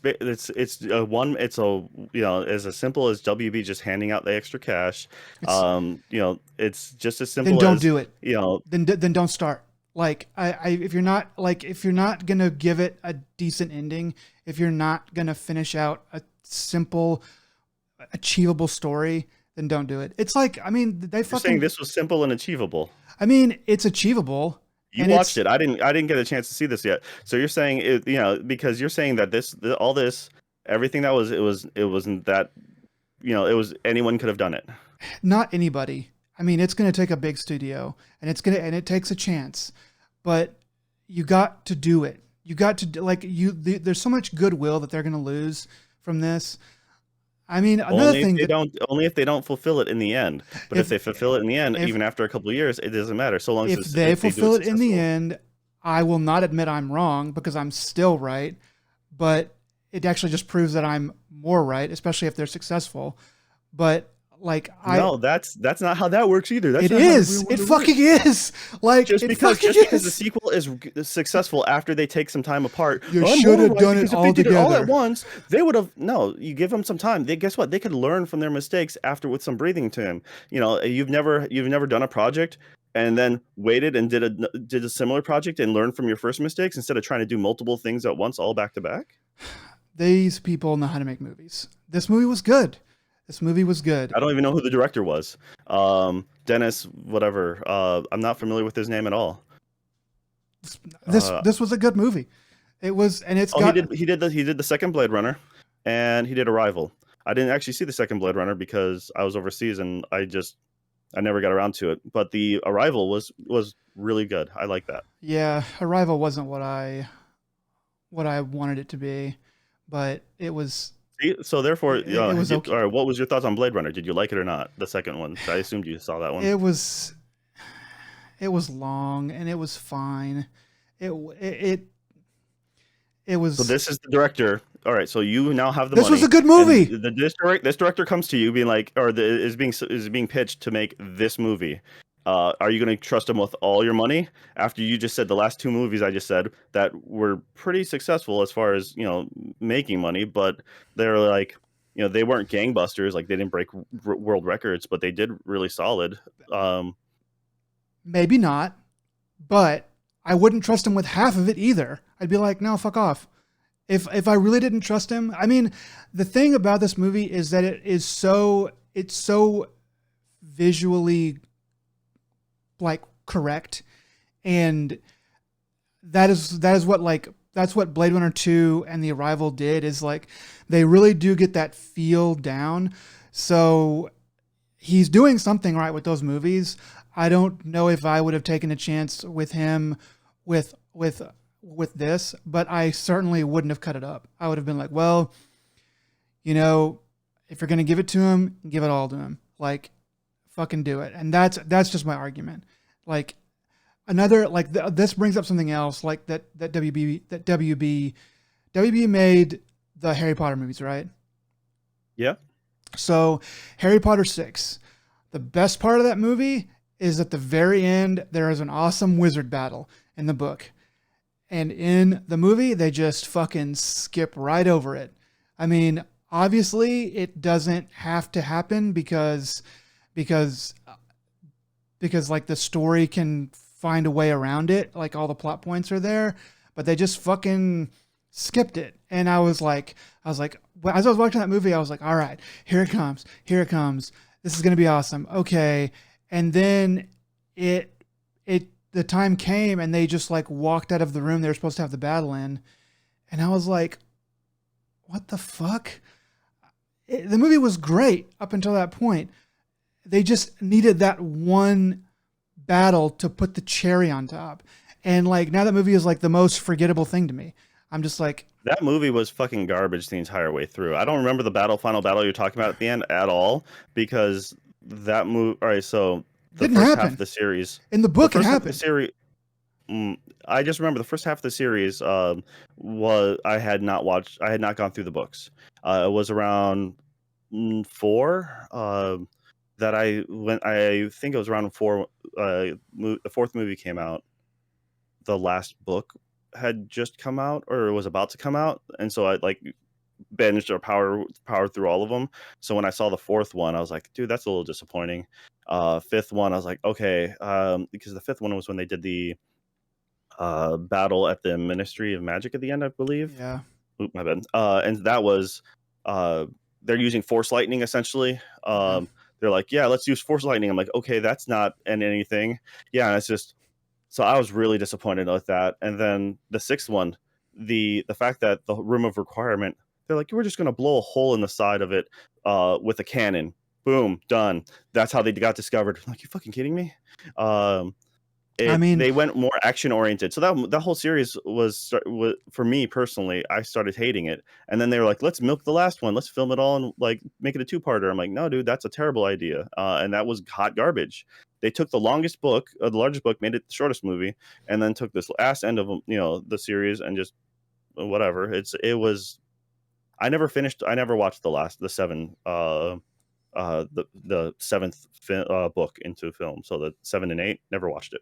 simple as WB just handing out the extra cash. It's just as simple. Then don't as, do it. Then don't start. Like, if you're not gonna give it a decent ending, if you're not gonna finish out a simple, achievable story, then don't do it. It's like, I mean, You're saying this was simple and achievable. I mean, it's achievable. You watched it. I didn't get a chance to see this yet. So you're saying because you're saying that everything that was, it wasn't that, it was anyone could have done it. Not anybody. I mean, it's going to take a big studio, and it takes a chance, but you got to do it. You got to there's so much goodwill that they're going to lose from this. I mean, only if they don't fulfill it in the end. But if they fulfill it in the end, even after a couple of years, it doesn't matter. So long as they fulfill it in the end, I will not admit I'm wrong because I'm still right. But it actually just proves that I'm more right, especially if they're successful. But that's not how that works either. It is. It fucking is. Like, just because the sequel is successful after they take some time apart. You should have done it all together. If they did it all at once, they would have. No, you give them some time. Guess what? They could learn from their mistakes after with some breathing time. You've never done a project and then waited and did a similar project and learned from your first mistakes instead of trying to do multiple things at once, all back to back. These people know how to make movies. This movie was good. I don't even know who the director was. Dennis, whatever. I'm not familiar with his name at all. This was a good movie. It was, and it's got. He did the second Blade Runner, and he did Arrival. I didn't actually see the second Blade Runner because I was overseas and I never got around to it. But the Arrival was really good. I like that. Yeah, Arrival wasn't what I wanted it to be, but it was. So therefore, it was okay. All right, what was your thoughts on Blade Runner? Did you like it or not? The second one. I assumed you saw that one. It was long and it was fine. It was. So this is the director. All right, so you now have the money. This was a good movie. This director comes to you being like, is being pitched to make this movie. Are you going to trust him with all your money after you just said the last two movies I just said that were pretty successful as far as, making money, but they're like, they weren't gangbusters. Like, they didn't break world records, but they did really solid. Maybe not, but I wouldn't trust him with half of it either. I'd be like, no, fuck off. If I really didn't trust him, I mean, the thing about this movie is that it's so visually like correct, and that's what Blade Runner 2 and The Arrival did, is like they really do get that feel down. So he's doing something right with those movies. I don't know if I would have taken a chance with him with this, but I certainly wouldn't have cut it up. I would have been like, well, if you're going to give it to him, give it all to him. Like, fucking do it. And that's just my argument. Like, this brings up something else, like that WB made the Harry Potter movies, right? Yeah. So Harry Potter 6, the best part of that movie is at the very end, there is an awesome wizard battle in the book. And in the movie, they just fucking skip right over it. I mean, obviously it doesn't have to happen because like the story can find a way around it. Like, all the plot points are there, but they just fucking skipped it. And I was like, as I was watching that movie, I was like, all right, here it comes. This is going to be awesome. Okay. And then the time came and they just like walked out of the room they were supposed to have the battle in. And I was like, what the fuck? The movie was great up until that point. They just needed that one battle to put the cherry on top. And like now that movie is like the most forgettable thing to me. I'm just like, That movie was fucking garbage the entire way through. I don't remember the final battle you're talking about at the end at all because that movie. All right, so the didn't first half happen. of the series, In the the book it first half of the happened. series, I just remember the first half of the series was I had not watched. I had not gone through the books. It was around four that I went. I think it was around four. The fourth movie came out. The last book had just come out or was about to come out, and so I like binged or powered through all of them. So when I saw the fourth one, I was like, dude, that's a little disappointing. Fifth one, I was like, okay, because the fifth one was when they did the battle at the Ministry of Magic at the end, I believe. Yeah. Oop, my bad. And that was uh, they're using Force Lightning essentially. Yeah. They're like, yeah, let's use Force Lightning. I'm like, okay, that's not in anything. Yeah, and it's just so I was really disappointed with that. And then the sixth one, the fact that the Room of Requirement, they're like, we're just gonna blow a hole in the side of it with a cannon. Boom, done. That's how they got discovered. I'm like, you fucking kidding me? Um, I mean, they went more action oriented. So that whole series was for me personally. I started hating it, and then they were like, "Let's milk the last one. Let's film it all and like make it a two-parter." I'm like, "No, dude, that's a terrible idea." And that was hot garbage. They took the longest book, the largest book, made it the shortest movie, and then took this last end of the series and just whatever. It was. I never finished. I never watched the seven. The seventh book into film. So the 7 and 8, never watched it.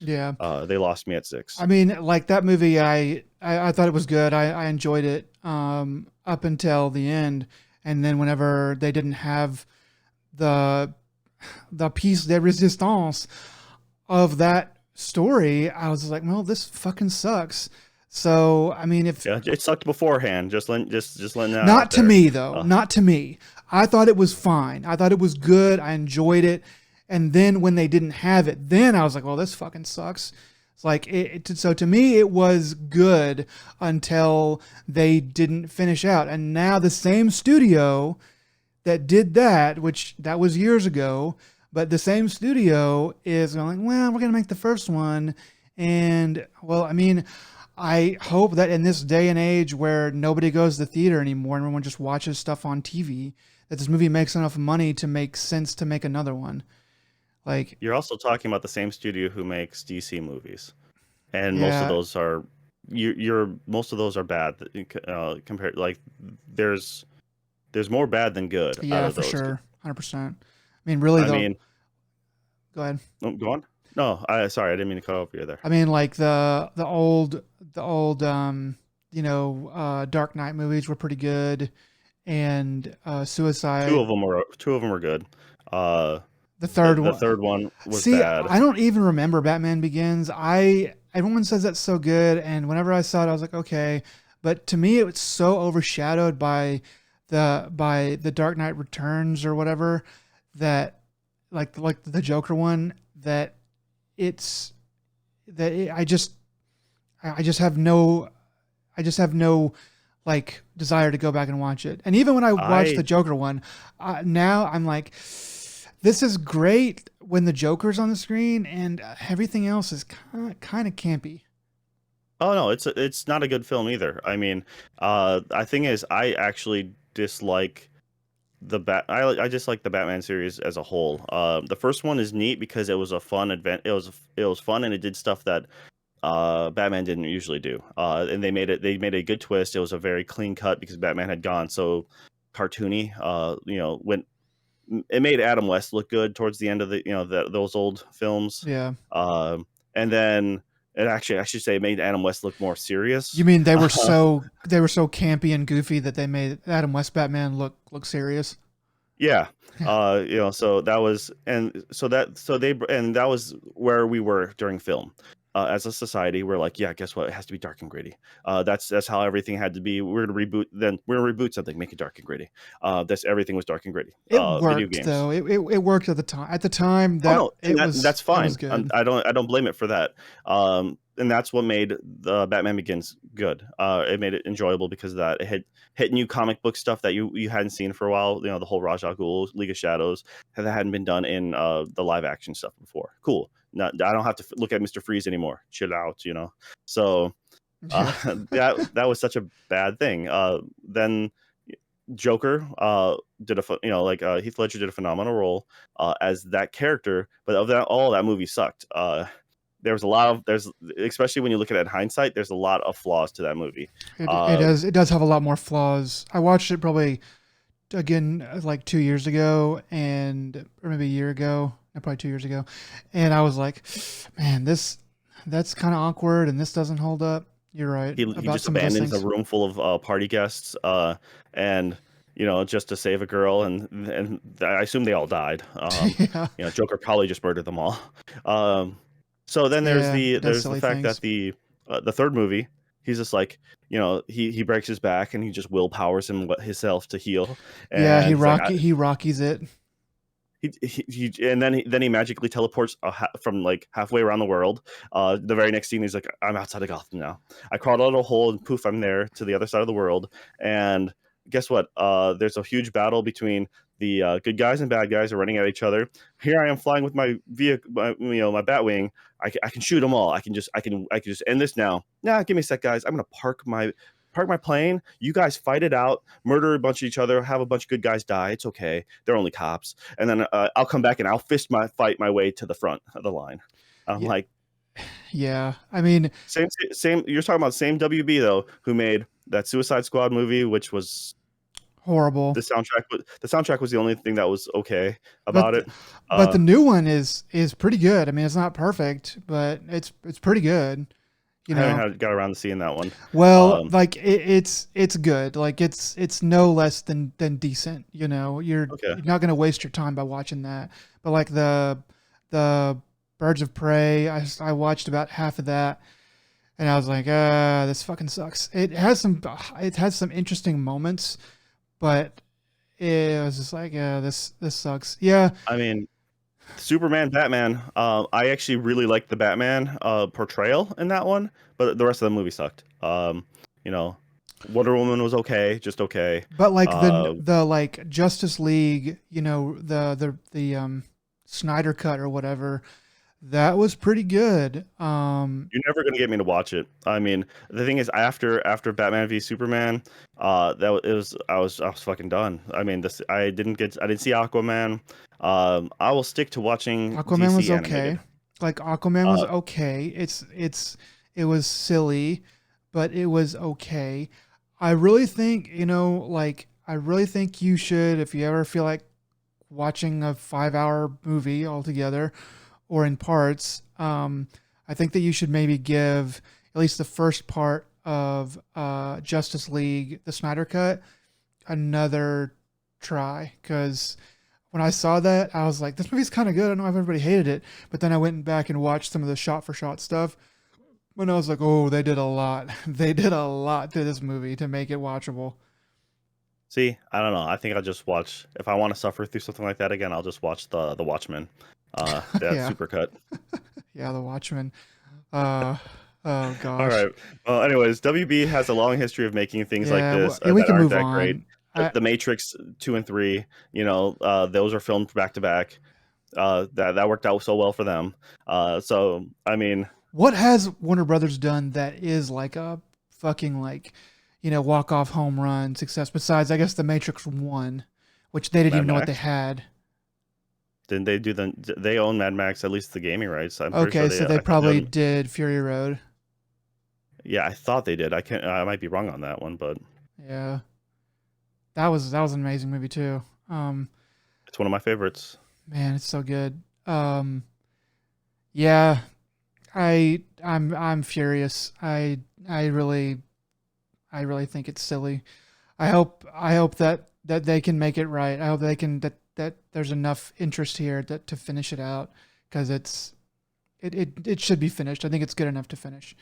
yeah. They lost me at 6. I mean, like that movie, I thought it was good. I enjoyed it up until the end, and then whenever they didn't have the piece de resistance of that story, I was like, well, this fucking sucks. So I mean, if Yeah, it sucked beforehand. Just letting that not out to there. me though, not to me. I thought it was fine. I thought it was good. I enjoyed it. And then when they didn't have it, then I was like, well, this fucking sucks. It's like so to me it was good until they didn't finish out. And now the same studio that did that, which that was years ago, but the same studio is going, well, we're going to make the first one. And well, I mean, I hope that in this day and age where nobody goes to the theater anymore and everyone just watches stuff on TV, that this movie makes enough money to make sense to make another one. Like, You're also talking about the same studio who makes DC movies, and most of yeah, those are most of those are bad compared. Like there's more bad than good out yeah, of for those. sure, 100%. I mean, really I though, mean, go ahead. go on. No, I sorry, I didn't mean to cut over you there. I mean, like the old Dark Knight movies were pretty good, and Two Suicide. of them were good. The third The one. third one was See, bad. I don't even remember Batman Begins. Everyone says that's so good, and whenever I saw it, I was like, okay. But to me, it was so overshadowed by the Dark Knight Returns or whatever that like the Joker one that it's I just have no like desire to go back and watch it. And even when I watched the I Joker one, now I'm like, this is great when the Joker's on the screen, and everything else is kind of campy. Oh no, it's not a good film either. I mean, I thing is, I actually dislike I just like the Batman series as a whole. The first one is neat because it was a fun event. It was fun and it did stuff that Batman didn't usually do. And they made a good twist. It was a very clean cut because Batman had gone so cartoony. When it made Adam West look good towards the end of those old films. Yeah. And then it actually, I should say, it made Adam West look more serious. You mean they were so campy and goofy that they made Adam West Batman look serious? Yeah. Yeah. So that was, and that was where we were during film. As a society, we're like, yeah, guess what? It has to be dark and gritty. That's how everything had to be. We're gonna reboot something, make it dark and gritty. That's everything was dark and gritty. It Video worked games. though. It worked at the time. At the time Oh that no, and that's it fine. was good. I don't blame it for that. that's what made the Batman Begins good. It made it enjoyable because of that. It had hit new comic book stuff that you hadn't seen for a while. You know, the whole Ra's al Ghul, League of Shadows, that hadn't been done in the live action stuff before. Cool. I don't have to look at Mr. Freeze anymore. Chill out, you know. So Yeah. that was such a bad thing. Then Joker did Heath Ledger did a phenomenal role as that character, but of that all that movie sucked. There's especially when you look at it in hindsight, there's a lot of flaws to that movie. It does have a lot more flaws. I watched it probably again like 2 years ago, or maybe a year ago, no, probably 2 years ago, and I was like, man, that's kind of awkward, and this doesn't hold up. You're right He about just some of those abandons a things. room full of party guests, and just to save a girl, and I assume they all died. Yeah, Joker probably just murdered them all. Um, so then yeah, he does there's the silly fact that things. the third movie, he's just like, he breaks his back and he just willpowers himself to heal, Yeah, and he's like, he Rockies it. and then he magically teleports from like halfway around the world. The very next scene, he's like, I'm outside of Gotham now. I crawled out of a hole and poof, I'm there to the other side of the world. And guess what? There's a huge battle between the good guys and bad guys are running at each other. Here I am flying with my vehicle, my Batwing. I can shoot them all. I can just end this now. Nah, give me a sec, guys. I'm gonna park my plane. You guys fight it out, murder a bunch of each other, have a bunch of good guys die. It's okay. They're only cops. And then I'll come back and I'll fight my way to the front of the line. I'm Yeah, like, yeah. I mean, same. You're talking about same WB though, who made that Suicide Squad movie, which was horrible. the soundtrack was the only thing that was okay But about it. but the Uh, new one is pretty good. I mean, it's not perfect, but it's pretty good. You I haven't know. got around to seeing that one. Well, Um, like it's good. Like it's no less than decent. You know, okay. you're not gonna waste your time by watching that. But like the Birds of Prey, I watched about half of that, and I was like, this fucking sucks. It has some interesting moments, but it was just like, this sucks. Yeah, I mean, Superman, Batman. I actually really liked the Batman portrayal in that one, but the rest of the movie sucked. You know, Wonder Woman was okay, just okay. but like Uh, the like Justice League, you know, the Snyder cut or whatever, that was pretty good. you're never gonna get me to watch it. I mean, the thing is, after Batman v Superman, it was I was fucking done. I mean, this I didn't see Aquaman. I will stick to watching Aquaman was DC okay. animated. Like Aquaman was Uh, okay. It was silly, but it was okay. I really think, like I really think you should, if you ever feel like watching a 5 hour movie altogether or in parts, I think that you should maybe give at least the first part of Justice League, the Snyder Cut, another try. Because when I saw that, I was like, this movie's kind of good. I don't know if everybody hated it. But then I went back and watched some of the shot for shot stuff. And I was like, oh, they did a lot. They did a lot to this movie to make it watchable. See, I don't know. I think I'll just watch if I want to suffer through something like that again. I'll just watch the Watchmen, that Yeah. supercut. Yeah, The Watchmen. Uh, oh All gosh. right. Well, anyways, WB has a long history of making things like Yeah, this yeah, we that can aren't move that great. on. I, The Matrix 2 and 3, those are filmed back to back. That worked out so well for them. So I mean, what has Warner Brothers done that is like a fucking like, walk off home run success? Besides, I guess The Matrix One, which they didn't Mad even know what they Max. had. Didn't they do they own Mad Max, at least the gaming rights? I'm pretty sure Okay, so they I thought they probably owned. did Fury Road. Yeah, I thought they did. I might be wrong on that one, but Yeah, that was an amazing movie too. Um, it's one of my favorites. man, it's so good. Yeah, I'm furious. I really think it's silly. I hope that they can make it right. I hope they can that there's enough interest here to finish it out because it should be finished. I think it's good enough to finish.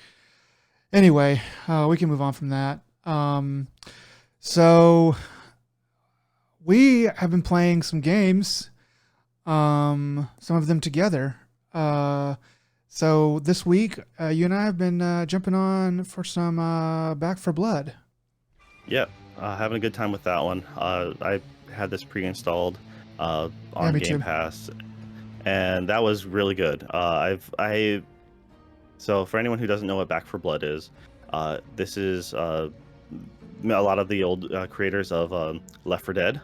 Anyway, we can move on from that. So we have been playing some games, some of them together. So this week, you and I have been jumping on for some Back for Blood. Yep, having a good time with that one. I had this pre-installed Yeah, on me Game too. Pass, and that was really good. So for anyone who doesn't know what Back for Blood is, this is a lot of the old creators of Left 4 Dead.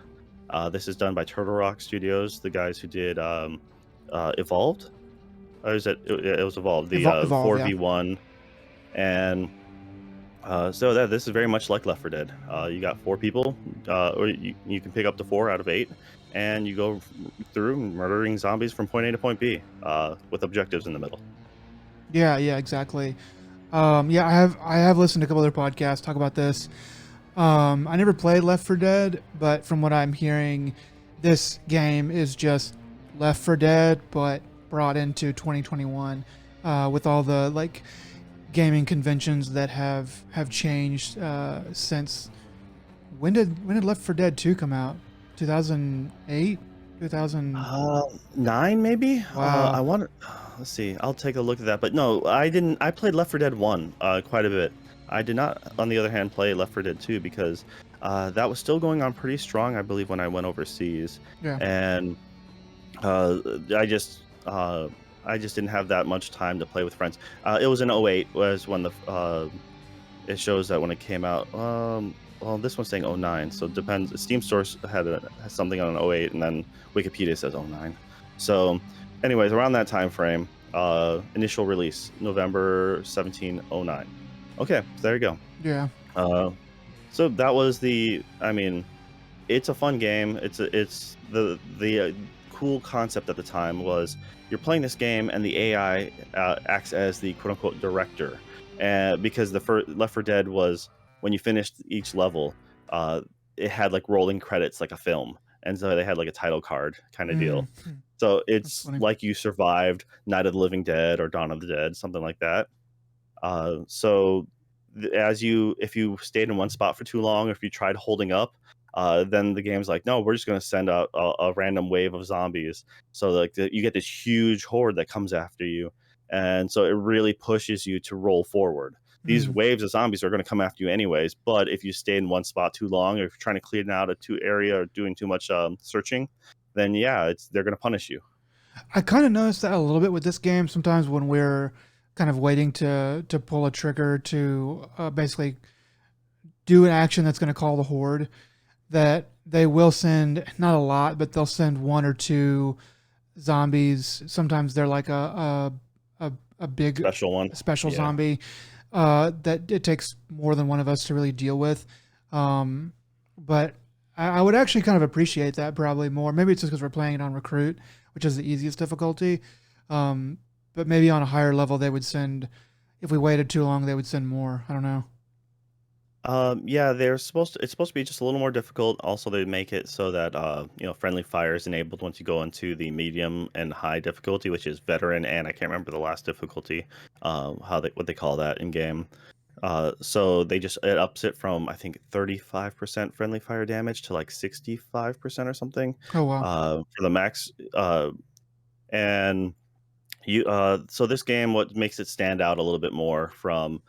This is done by Turtle Rock Studios, the guys who did Evolved. Or is it was Evolved, the Evolve, yeah. 4v1, and this is very much like Left 4 Dead. You got four people, or you can pick up to four out of eight, and you go through murdering zombies from point A to point B, with objectives in the middle. Yeah, exactly. Yeah, I have listened to a couple other podcasts talk about this. I never played Left 4 Dead, but from what I'm hearing, this game is just Left 4 Dead, but brought into 2021 with all the like gaming conventions that have changed since when did Left 4 Dead 2 come out? 2008, 2000. 9 maybe. I Wow. want. Let's see. I'll take a look at that. But no, I didn't. I played Left 4 Dead 1 quite a bit. I did not, on the other hand, play Left 4 Dead 2 because that was still going on pretty strong, I believe, when I went overseas, Yeah. and uh, I just uh, I just didn't have that much time to play with friends. It was in '08 was when the it shows that when it came out. Well, this one's saying '09, so it depends. Steam Source has something on an '08, and then Wikipedia says '09. So, anyways, around that time frame, initial release November 17, '09. Okay, so there you go. Yeah. Uh, so that was the. I mean, it's a fun game. It's the cool concept at the time was you're playing this game and the AI acts as the quote unquote director, and because the Left 4 Dead was when you finished each level, uh, it had like rolling credits like a film, and so they had like a title card kind of Mm, deal. So that's it's funny. like you survived Night of the Living Dead or Dawn of the Dead, something like that. So as you if you stayed in one spot for too long, or if you tried holding up, then the game's like, no, we're just going to send out a random wave of zombies. So like you get this huge horde that comes after you, and so it really pushes you to roll forward. These Mm. waves of zombies are going to come after you anyways, but if you stay in one spot too long, or if you're trying to clear out a two area or doing too much searching, then yeah, they're going to punish you. I kind of noticed that a little bit with this game. Sometimes when we're kind of waiting to pull a trigger to basically do an action that's going to call the horde, that they will send not a lot, but they'll send one or two zombies. Sometimes they're like a big Special one, special yeah. zombie that it takes more than one of us to really deal with. Um, but I would actually kind of appreciate that probably more. Maybe it's just because we're playing it on recruit, which is the easiest difficulty. Um, but maybe on a higher level, they would send. If we waited too long, they would send more. I don't know. Yeah, they're supposed to. It's supposed to be just a little more difficult. Also, they make it so that friendly fire is enabled once you go into the medium and high difficulty, which is veteran, and I can't remember the last difficulty, what they call that in game. So it ups it from I think 35% friendly fire damage to like 65% or something, Oh wow. for the max. And so this game, what makes it stand out a little bit more from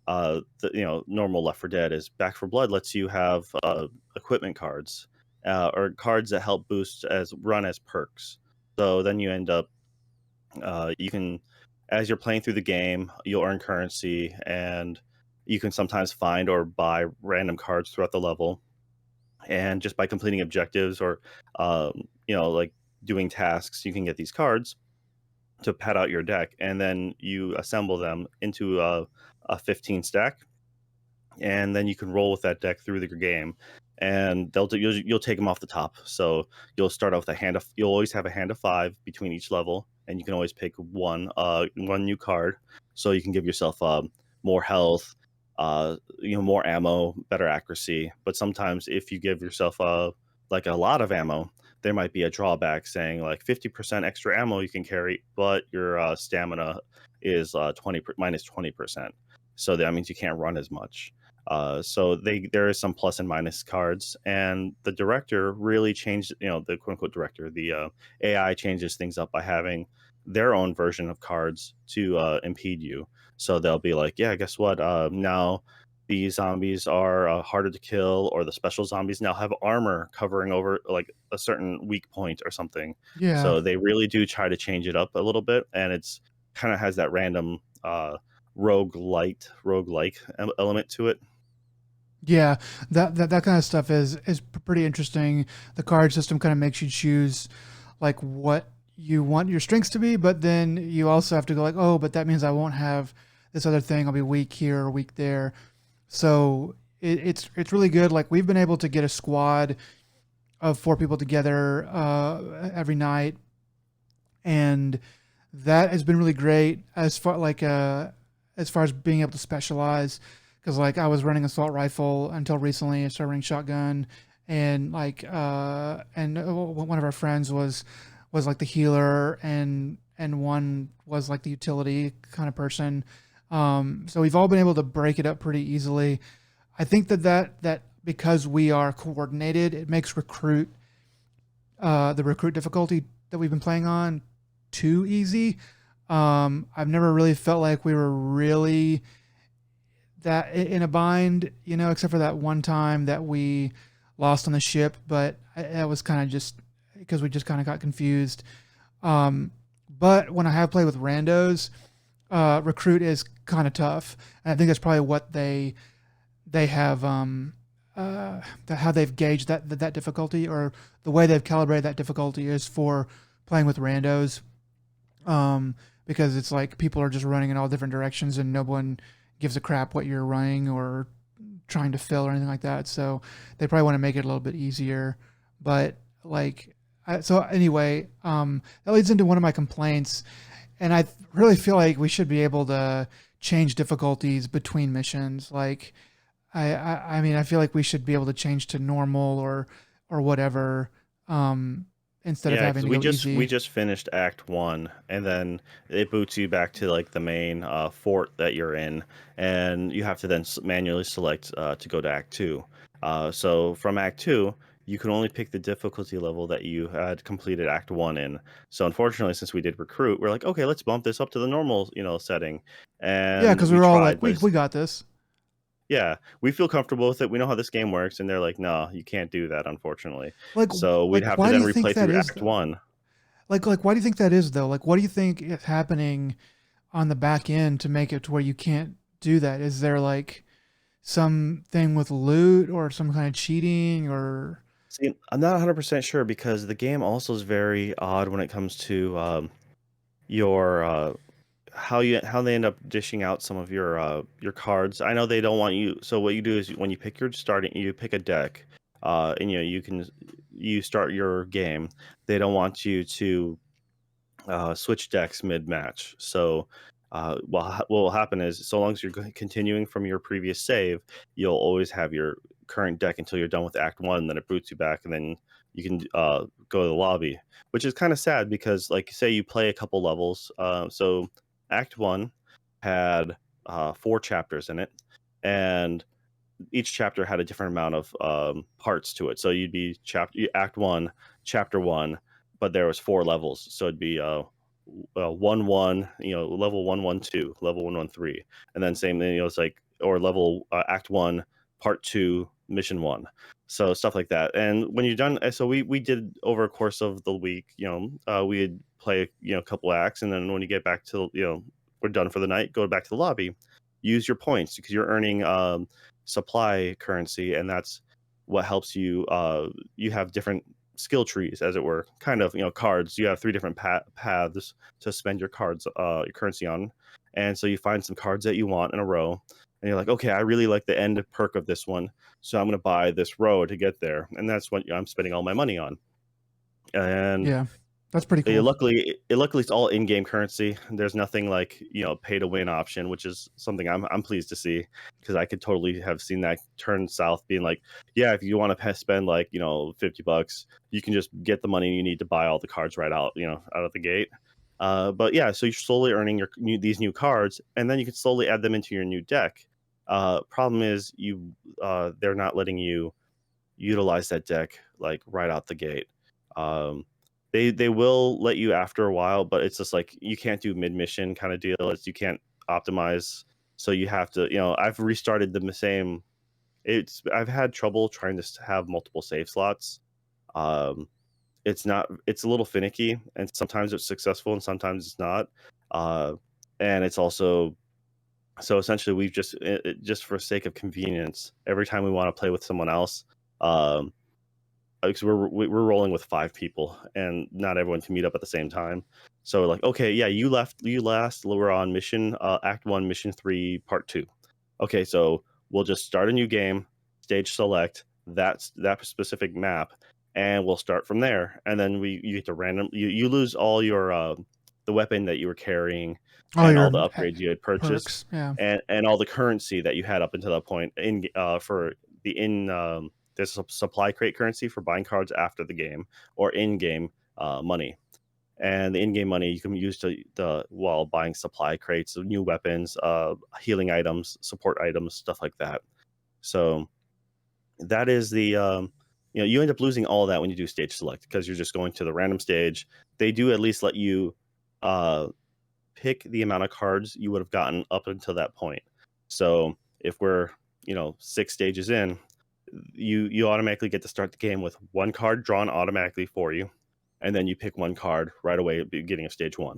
normal Left 4 Dead is Back for Blood lets you have equipment cards, or cards that help boost as run as perks. So then you end up you can, as you're playing through the game, you'll earn currency, and you can sometimes find or buy random cards throughout the level. And just by completing objectives or like doing tasks, you can get these cards to pad out your deck, and then you assemble them into a 15 stack, and then you can roll with that deck through the game, and you'll take them off the top. So you'll start out with you'll always have a hand of five between each level, and you can always pick one new card, so you can give yourself more health, more ammo, better accuracy. But sometimes if you give yourself like a lot of ammo, there might be a drawback saying like 50% extra ammo you can carry, but your stamina is 20% so that means you can't run as much. So there is some plus and minus cards, and the director really changed. The quote unquote director, the AI changes things up by having their own version of cards to impede you. So they'll be like, yeah, guess what? Now these zombies are harder to kill, or the special zombies now have armor covering over like a certain weak point or something. Yeah. So they really do try to change it up a little bit, and it's kind of has that random roguelike element to it. Yeah, that kind of stuff is pretty interesting. The card system kind of makes you choose like what you want your strengths to be, but then you also have to go like, oh, but that means I won't have this other thing. I'll be weak here or weak there. So it's really good. Like we've been able to get a squad of 4 people together every night, and that has been really great as far as being able to specialize. Because like I was running assault rifle until recently, I started running shotgun, and one of our friends was like the healer, and one was like the utility kind of person. So we've all been able to break it up pretty easily. I think that because we are coordinated, it makes the recruit difficulty that we've been playing on too easy. I've never really felt like we were really that in a bind, except for that one time that we lost on the ship, but that was kind of just because we just kind of got confused. Um, but when I have played with randos, recruit is kind of tough, and I think that's probably what they have how they've gauged that difficulty, or the way they've calibrated that difficulty is for playing with randos, because it's like people are just running in all different directions and no one gives a crap what you're running or trying to fill or anything like that. So they probably want to make it a little bit easier. But like, so anyway, that leads into one of my complaints, and I really feel like we should be able to change difficulties between missions. Like, I mean, I feel like we should be able to change to normal or whatever, instead of Yeah, having because to we go just we easy. just finished Act One, and then it boots you back to like the main fort that you're in, and you have to then manually select to go to Act Two. So from Act Two, you can only pick the difficulty level that you had completed Act One in. So unfortunately, since we did recruit, we're like, okay, let's bump this up to the normal, setting, Yeah, and because we we're all tried, like, but we got this. yeah, we feel comfortable with it. We know how this game works, and they're like, no, you can't do that, unfortunately. Like, So we'd have to why do then you think replay that through is Act though? One. Why do you think that is though? Like, what do you think is happening on the back end to make it to where you can't do that? Is there like something with loot or some kind of cheating or? See, I'm not 100% sure because the game also is very odd when it comes to your how they end up dishing out some of your cards. I know they don't want you. So what you do is when you pick your starting, you pick a deck, and you start your game. They don't want you to switch decks mid match. So, what will happen is, so long as you're continuing from your previous save, you'll always have your current deck until you're done with Act One. Then it boots you back, and then you can go to the lobby, which is kind of sad because, like, say you play a couple levels. So Act One had 4 chapters in it, and each chapter had a different amount of parts to it. So you'd be Act One, Chapter One, but there was 4 levels. So it'd be 1-1, level 1-1-2, level 1-1-3, and then same thing. It's like or level Act One, Part Two, Mission One. So stuff like that. And when you're done, so we did over a course of the week. We'd play a couple acts, and then when you get back to we're done for the night, go back to the lobby, use your points because you're earning supply currency, and that's what helps you. You have different skill trees, as it were, kind of cards. You have 3 different paths to spend your currency on, and so you find some cards that you want in a row, and you're like, okay, I really like the end perk of this one, so I'm going to buy this row to get there, and that's what I'm spending all my money on. And Yeah, that's pretty yeah, cool. luckily, it's all in-game currency. There's nothing like pay to win option, which is something I'm pleased to see because I could totally have seen that turn south, being like, yeah, if you want to spend like $50, you can just get the money you need to buy all the cards right out out of the gate. But yeah, so you're slowly earning these new cards, and then you can slowly add them into your new deck. Problem is they're not letting you utilize that deck like right out the gate. Um, they will let you after a while, but it's just like you can't do mid mission kind of deal. It's you can't optimize, so you have to. I've restarted the same. I've had trouble trying to have multiple save slots. Um, it's a little finicky, and sometimes it's successful and sometimes it's not. Uh, and it's also so essentially we've just for sake of convenience, every time we want to play with someone else, um, because we're rolling with 5 people and not everyone can meet up at the same time. So we're like, okay, yeah, you last. We're on mission Act 1, Mission 3, Part 2. Okay, so we'll just start a new game, stage select that specific map, and we'll start from there. And then you get to you lose all your the weapon that you were carrying Oh, and all your the upgrades you had purchased perks. Yeah. and all the currency that you had up until that point in for the in there's a supply crate currency for buying cards after the game or in-game money. And the in-game money you can use while buying supply crates of new weapons, healing items, support items, stuff like that. So that is you end up losing all that when you do stage select because you're just going to the random stage. They do at least let you uh, pick the amount of cards you would have gotten up until that point. So if we're 6 stages in, you automatically get to start the game with one card drawn automatically for you, and then you pick one card right away at the beginning of stage 1.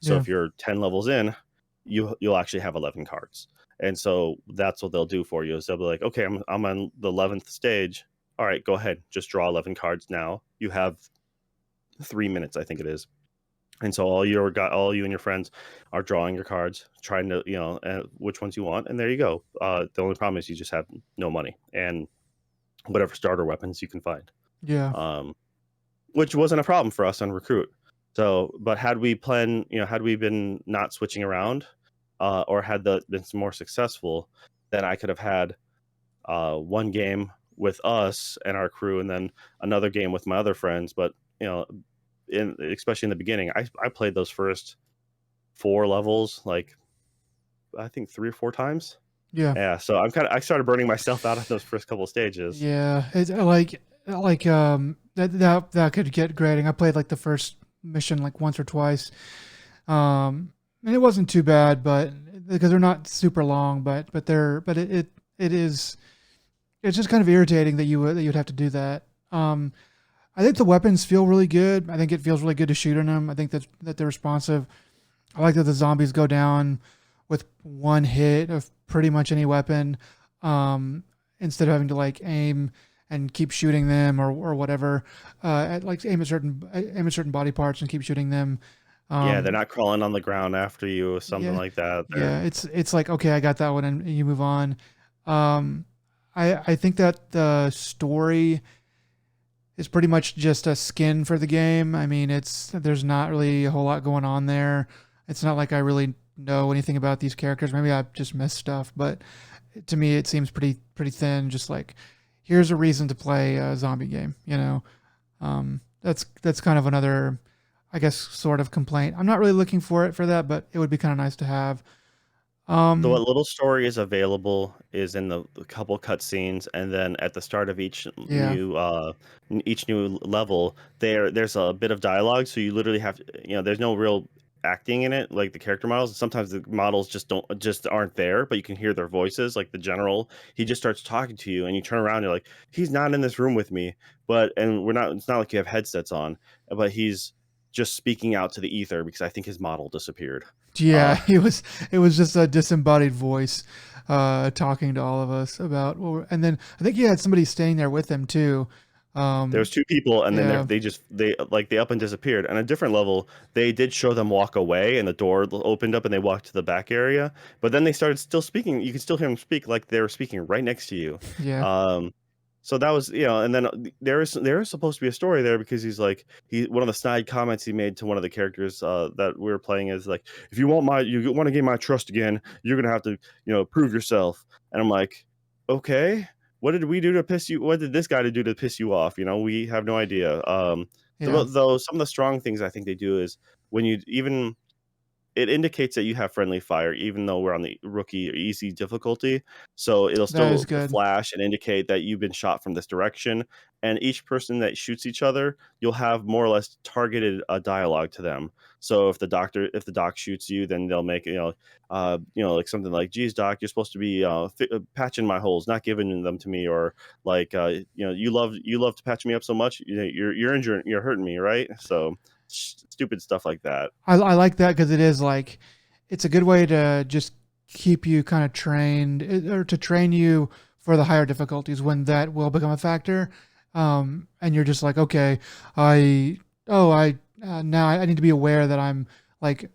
So Yeah. if you're 10 levels in, you'll actually have 11 cards. And so that's what they'll do for you is they'll be like, okay, I'm on the 11th stage. All right, go ahead, just draw 11 cards now. You have 3 minutes, I think it is. And so all you and your friends are drawing your cards, trying to which ones you want, and there you go. The only problem is you just have no money and whatever starter weapons you can find. Yeah. Which wasn't a problem for us on Recruit. So, but had we been not switching around, or had been more successful, then I could have had one game with us and our crew, and then another game with my other friends. But especially in the beginning, I played those first 4 levels like I think 3 or 4 times. Yeah. Yeah, so I started burning myself out of those first couple stages. Yeah. It's like that could get grating. I played like the first mission like once or twice. And it wasn't too bad, but because they're not super long, but it is it's just kind of irritating that you'd have to do that. I think the weapons feel really good. I think it feels really good to shoot on them. I think that they're responsive. I like that the zombies go down with one hit of pretty much any weapon, instead of having to like aim and keep shooting them or whatever. Like aim at certain body parts and keep shooting them. Yeah, they're Um, not crawling on the ground after you or something yeah, like that. yeah. It's like okay, I got that one, and you move on. Um, I think that the story is pretty much just a skin for the game. I mean, there's not really a whole lot going on there. It's not like I really know anything about these characters. Maybe I've just missed stuff, but to me, it seems pretty thin. Just like here's a reason to play a zombie game. That's kind of another, I guess, sort of complaint. I'm not really looking for it for that, but it would be kind of nice to have. The Um, what little story is available is in the couple cutscenes, and then at the start of yeah, each new level, there's a bit of dialogue. So you literally have to, there's no real acting in it, like the character models. Sometimes the models just aren't there, but you can hear their voices. Like the general, he just starts talking to you, and you turn around, you're like, he's not in this room with me, and we're not. It's not like you have headsets on, but he's just speaking out to the ether because I think his model disappeared. yeah. Uh, It was just a disembodied voice, talking to all of us about. And then I think he had somebody staying there with him too. There was 2 people, and then Yeah, they up and disappeared. On a different level, they did show them walk away, and the door opened up, and they walked to the back area. But then they started still speaking. You could still hear them speak like they were speaking right next to you. yeah, Um, so that was, and then there is supposed to be a story there because one of the snide comments he made to one of the characters that we were playing is like, if you want to gain my trust again, you're gonna have to prove yourself. And I'm like, okay, what did we do to piss you? What did this guy do to piss you off? We have no idea. yeah, Though some of the strong things I think they do is when you even it indicates that you have friendly fire, even though we're on the rookie or easy difficulty. So it'll That is still good. flash and indicate that you've been shot from this direction. And each person that shoots each other, you'll have more or less targeted dialogue to them. So if the doc shoots you, then they'll make like something like, "Geez, doc, you're supposed to be patching my holes, not giving them to me," or like, you love to patch me up so much, you're injuring, you're hurting me, right? So stupid stuff like that. I like that because it is like it's a good way to just keep you kind of trained or to train you for the higher difficulties when that will become a factor. And you're just like, okay, I I now I need to be aware that I'm like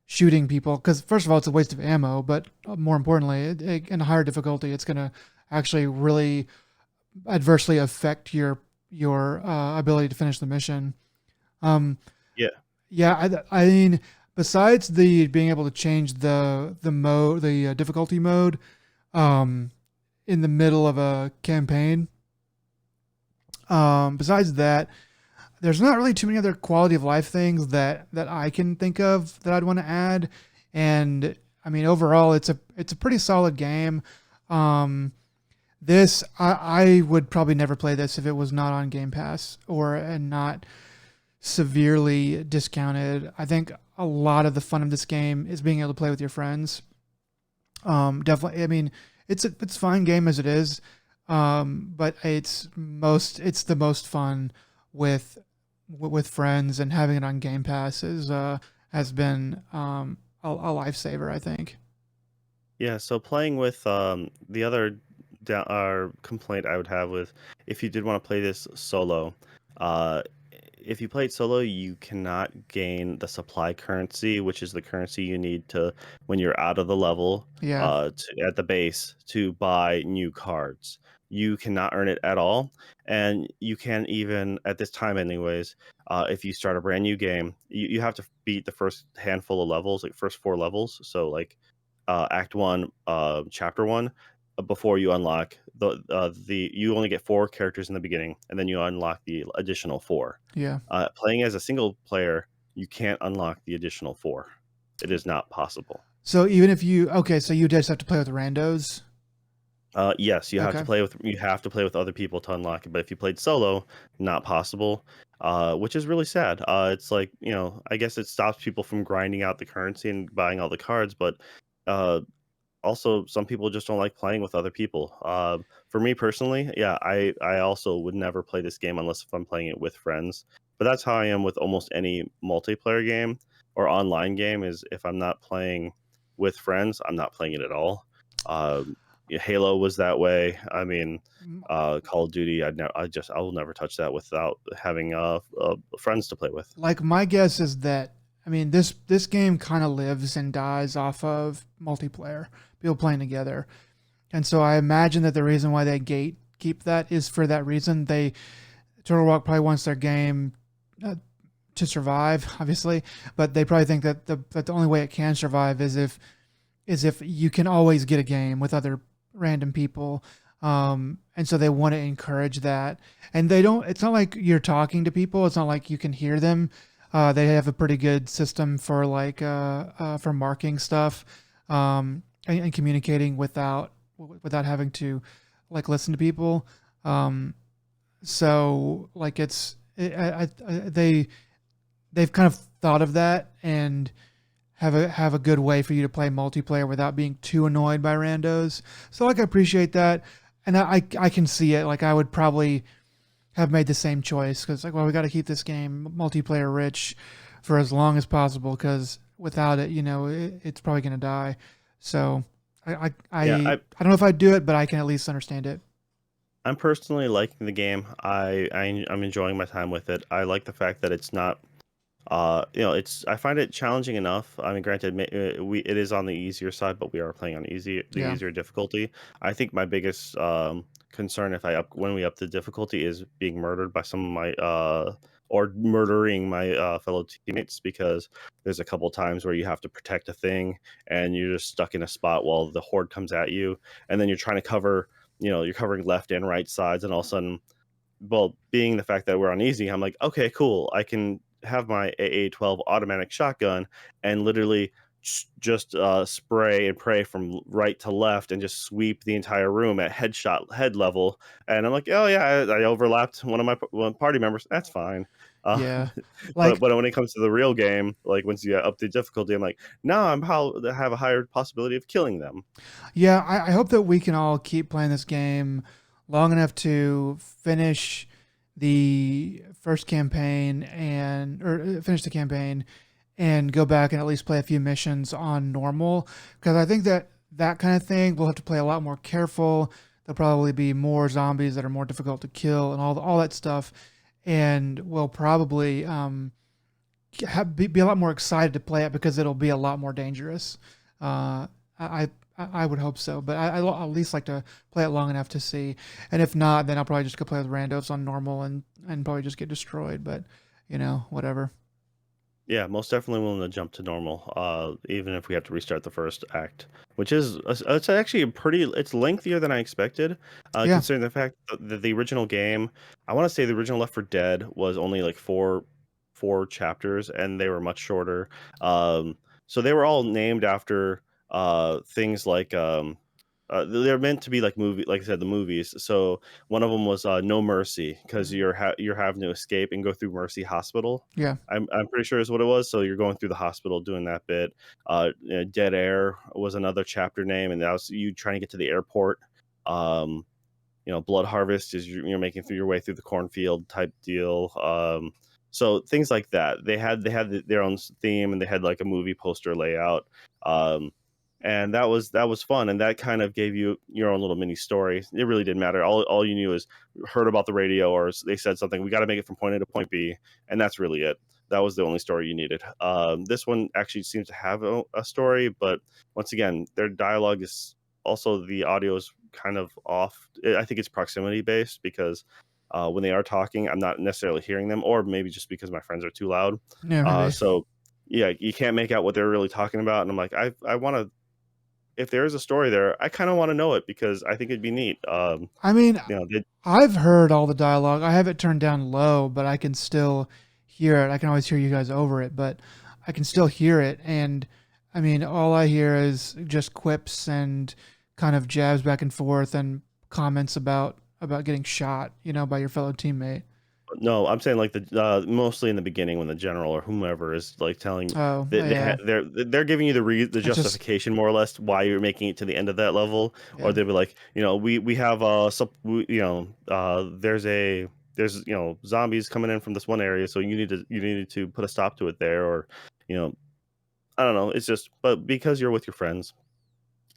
shooting people because first of all it's a waste of ammo, but more importantly, in a higher difficulty, it's going to actually really adversely affect your ability to finish the mission. Um, Yeah. yeah, I mean, besides the being able to change the mode, the difficulty mode, um, in the middle of a campaign. Besides that, there's not really too many other quality of life things that I can think of that I'd want to add. And I mean, overall, it's a pretty solid game. Um, this I would probably never play this if it was not on Game Pass or and not severely discounted. I think a lot of the fun of this game is being able to play with your friends. Definitely. I mean, it's a fine game as it is, but it's the most fun with with friends, and having it on Game Pass has been a lifesaver. I think. Yeah, so playing with the other complaint I would have with, if you did want to play this solo, uh, if you played solo, you cannot gain the supply currency, which is the currency you need to, when you're out of the level, Yeah. at the base, to buy new cards. You cannot earn it at all, and you can't even at this time, anyways. If you start a brand new game, you have to beat the first handful of levels, like first four levels. So like Act One, Chapter One, before you unlock the you only get four characters in the beginning, and then you unlock the additional four. Yeah. Playing as a single player, you can't unlock the additional four. It is not possible. So even if you okay, so you just have to play with randos. Yes, Okay. you have to play with other people to unlock it. But if you played solo, not possible. Which is really sad. It's like, I guess it stops people from grinding out the currency and buying all the cards, but uh, also some people just don't like playing with other people. For me personally, yeah, I also would never play this game unless if I'm playing it with friends. But that's how I am with almost any multiplayer game or online game. Is if I'm not playing with friends, I'm not playing it at all. Yeah, Halo was that way. I mean, Call of Duty, I will never touch that without having friends to play with. Like my guess is that I mean this game kind of lives and dies off of multiplayer, people playing together, and so I imagine that the reason why they gatekeep that is for that reason. Turtle Rock probably wants their game uh, to survive, obviously, but they probably think that the only way it can survive is if you can always get a game with other random people. And so they want to encourage that. And they don't, it's not like you're talking to people. It's not like you can hear them. They have a pretty good system for for marking stuff, and communicating without having to like listen to people. Um, so like they've kind of thought of that and have a good way for you to play multiplayer without being too annoyed by randos. So like I appreciate that, and I can see it. Like I would probably have made the same choice because like well we got to keep this game multiplayer rich for as long as possible because without it it's probably gonna die. So Yeah, I don't know if I'd do it, but I can at least understand it. I'm personally liking the game. I'm enjoying my time with it. I like the fact that it's not, it's, I find it challenging enough. I mean, granted, it is on the easier side, but we are playing on the Yeah. easier difficulty. I think my biggest concern, if I up when we up the difficulty, is being murdered by some of my or murdering my fellow teammates, because there's a couple times where you have to protect a thing and you're just stuck in a spot while the horde comes at you, and then you're trying to cover, you're covering left and right sides, and all of a sudden, well, being the fact that we're on easy, I'm like, okay, cool. I can have my AA-12 automatic shotgun and literally just spray and pray from right to left and just sweep the entire room at head level. And I'm like, oh yeah, I overlapped one party members. That's fine. Uh, Yeah. but Like, when it comes to the real game, like once you up the difficulty, I'm like, now have a higher possibility of killing them. yeah, I hope that we can all keep playing this game long enough to finish the first campaign or finish the campaign and go back and at least play a few missions on normal. Because I think that that kind of thing we'll have to play a lot more careful. There'll probably be more zombies that are more difficult to kill and all that stuff. And we'll probably be a lot more excited to play it because it'll be a lot more dangerous. I would hope so, but I'll at least like to play it long enough to see. And if not, then I'll probably just go play with randos on normal and probably just get destroyed. But whatever. Yeah, most definitely willing to jump to normal, even if we have to restart the first act, which is it's actually it's lengthier than I expected, Yeah, considering the fact that the original game, I want to say the original Left 4 Dead was only like four chapters, and they were much shorter. So they were all named after things like they're meant to be like like I said, the movies. So one of them was No Mercy, because you're having to escape and go through Mercy Hospital. yeah, I'm pretty sure is what it was. So you're going through the hospital doing that bit. Dead Air was another chapter name, and that was you trying to get to the airport. Um, Blood Harvest is you're making through your way through the cornfield type deal. So things like that. They had their own theme, and they had like a movie poster layout. Um, and that was fun, and that kind of gave you your own little mini story. It really didn't matter. All you knew is heard about the radio, or they said something. We got to make it from point A to point B, and that's really it. That was the only story you needed. This one actually seems to have a story, but once again, their dialogue is also the audio is kind of off. I think it's proximity based because when they are talking, I'm not necessarily hearing them, or maybe just because my friends are too loud. yeah, maybe. So yeah, you can't make out what they're really talking about. And I'm like, I want to. If there is a story there, I kind of want to know it because I think it'd be neat. I mean, They, I've heard all the dialogue. I have it turned down low, but I can still hear it. I can always hear you guys over it, but I can still hear it. And I mean, all I hear is just quips and kind of jabs back and forth and comments about getting shot, by your fellow teammate. no, I'm saying like the mostly in the beginning when the general or whomever is like telling Oh, they yeah. they're giving you the It's just justification more or less why you're making it to the end of that level, or yeah, they'll be like, we have there's zombies coming in from this one area, so you needed to put a stop to it there, or you know I don't know, it's just, but because you're with your friends,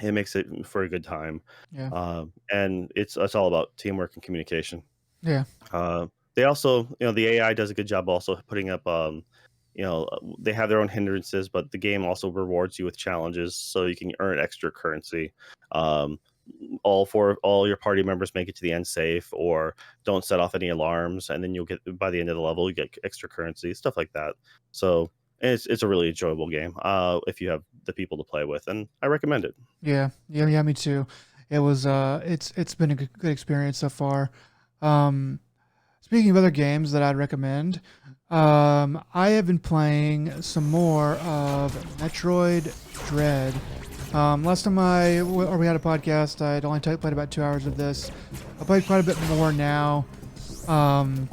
it makes it for a good time. yeah, And it's all about teamwork and communication. yeah, uh, they also, the AI does a good job also putting up, they have their own hindrances, but the game also rewards you with challenges so you can earn extra currency. Um, all your party members make it to the end safe, or don't set off any alarms, and then you'll get, by the end of the level, you get extra currency, stuff like that. So it's a really enjoyable game if you have the people to play with, and I recommend it. yeah, yeah, yeah. Me too. It was it's been a good experience so far. Um, Speaking of other games that I'd recommend, I have been playing some more of Metroid Dread. Last time we had a podcast, I'd only played about 2 hours of this. I played quite a bit more now. Um,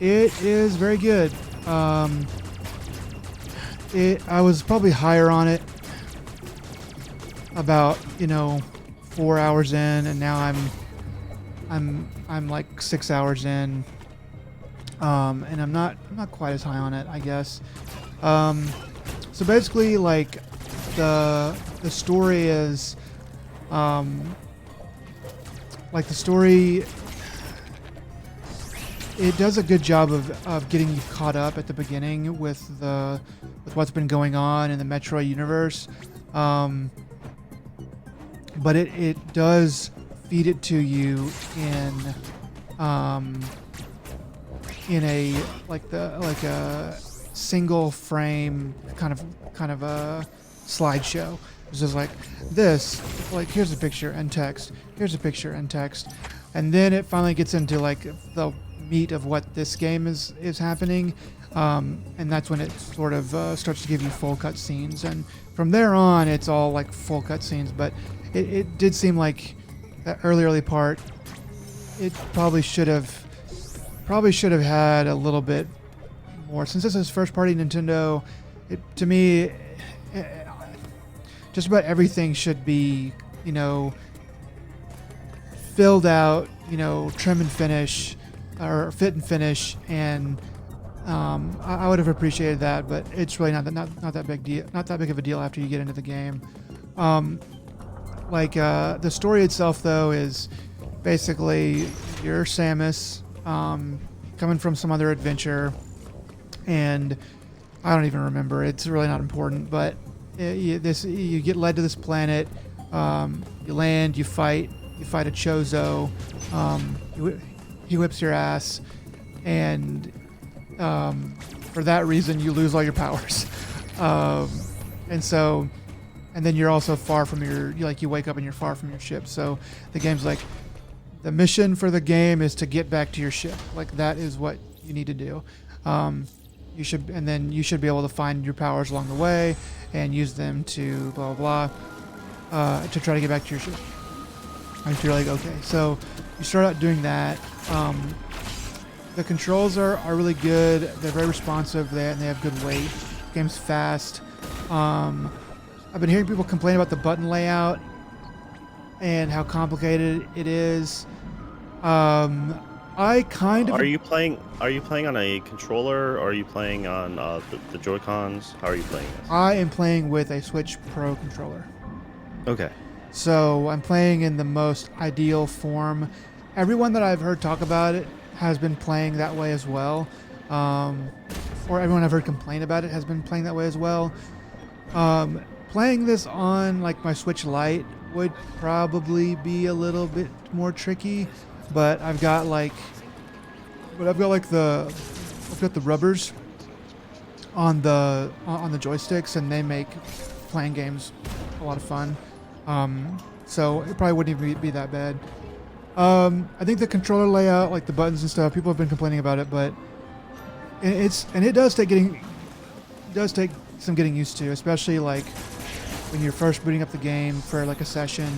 it is very good. I was probably higher on it about 4 hours in, and now I'm like 6 hours in, and I'm not quite as high on it, I guess. So basically, like the story is, like the story, it does a good job of getting you caught up at the beginning with what's been going on in the Metroid universe. But it does feed it to you in a like a single frame kind of a slideshow. It's just like this, like here's a picture and text, here's a picture and text, and then it finally gets into like the meat of what this game is happening, and that's when it sort of starts to give you full cutscenes, and from there on it's all like full cutscenes. But it did seem like that early part, it probably should have had a little bit more, since this is first party Nintendo. To me, just about everything should be, filled out, trim and finish, or fit and finish, and I would have appreciated that, but it's really not that big of a deal after you get into the game. The story itself, though, is basically you're Samus, coming from some other adventure, and I don't even remember. It's really not important, but you get led to this planet. You land, you fight a Chozo. He whips your ass, and for that reason, you lose all your powers. And then you're also far from you wake up and you're far from your ship. So the game's like, the mission for the game is to get back to your ship. Like, that is what you need to do. You should be able to find your powers along the way and use them to blah blah blah, to try to get back to your ship. And you're like, okay, so you start out doing that. The controls are really good. They're very responsive. They have good weight. The game's fast. I've been hearing people complain about the button layout and how complicated it is. I kind of. Are you playing on a controller, or are you playing on the Joy-Cons? How are you playing this? I am playing with a Switch Pro controller. Okay. So I'm playing in the most ideal form. Everyone that I've heard talk about it has been playing that way as well. Or everyone I've heard complain about it has been playing that way as well. Playing this on like my Switch Lite would probably be a little bit more tricky, but I've got the rubbers on the joysticks, and they make playing games a lot of fun. So it probably wouldn't even be that bad. I think the controller layout, like the buttons and stuff, people have been complaining about it, but it does take some getting used to, especially like when you're first booting up the game for like a session.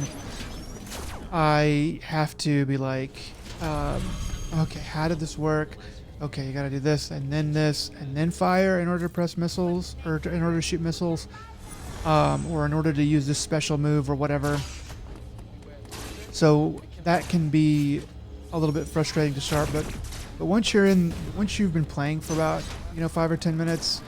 I have to be like, okay, how did this work? Okay, you gotta do this, and then fire in order to press missiles, or in order to shoot missiles, or in order to use this special move or whatever. So that can be a little bit frustrating to start, but once you've been playing for about 5 or 10 minutes,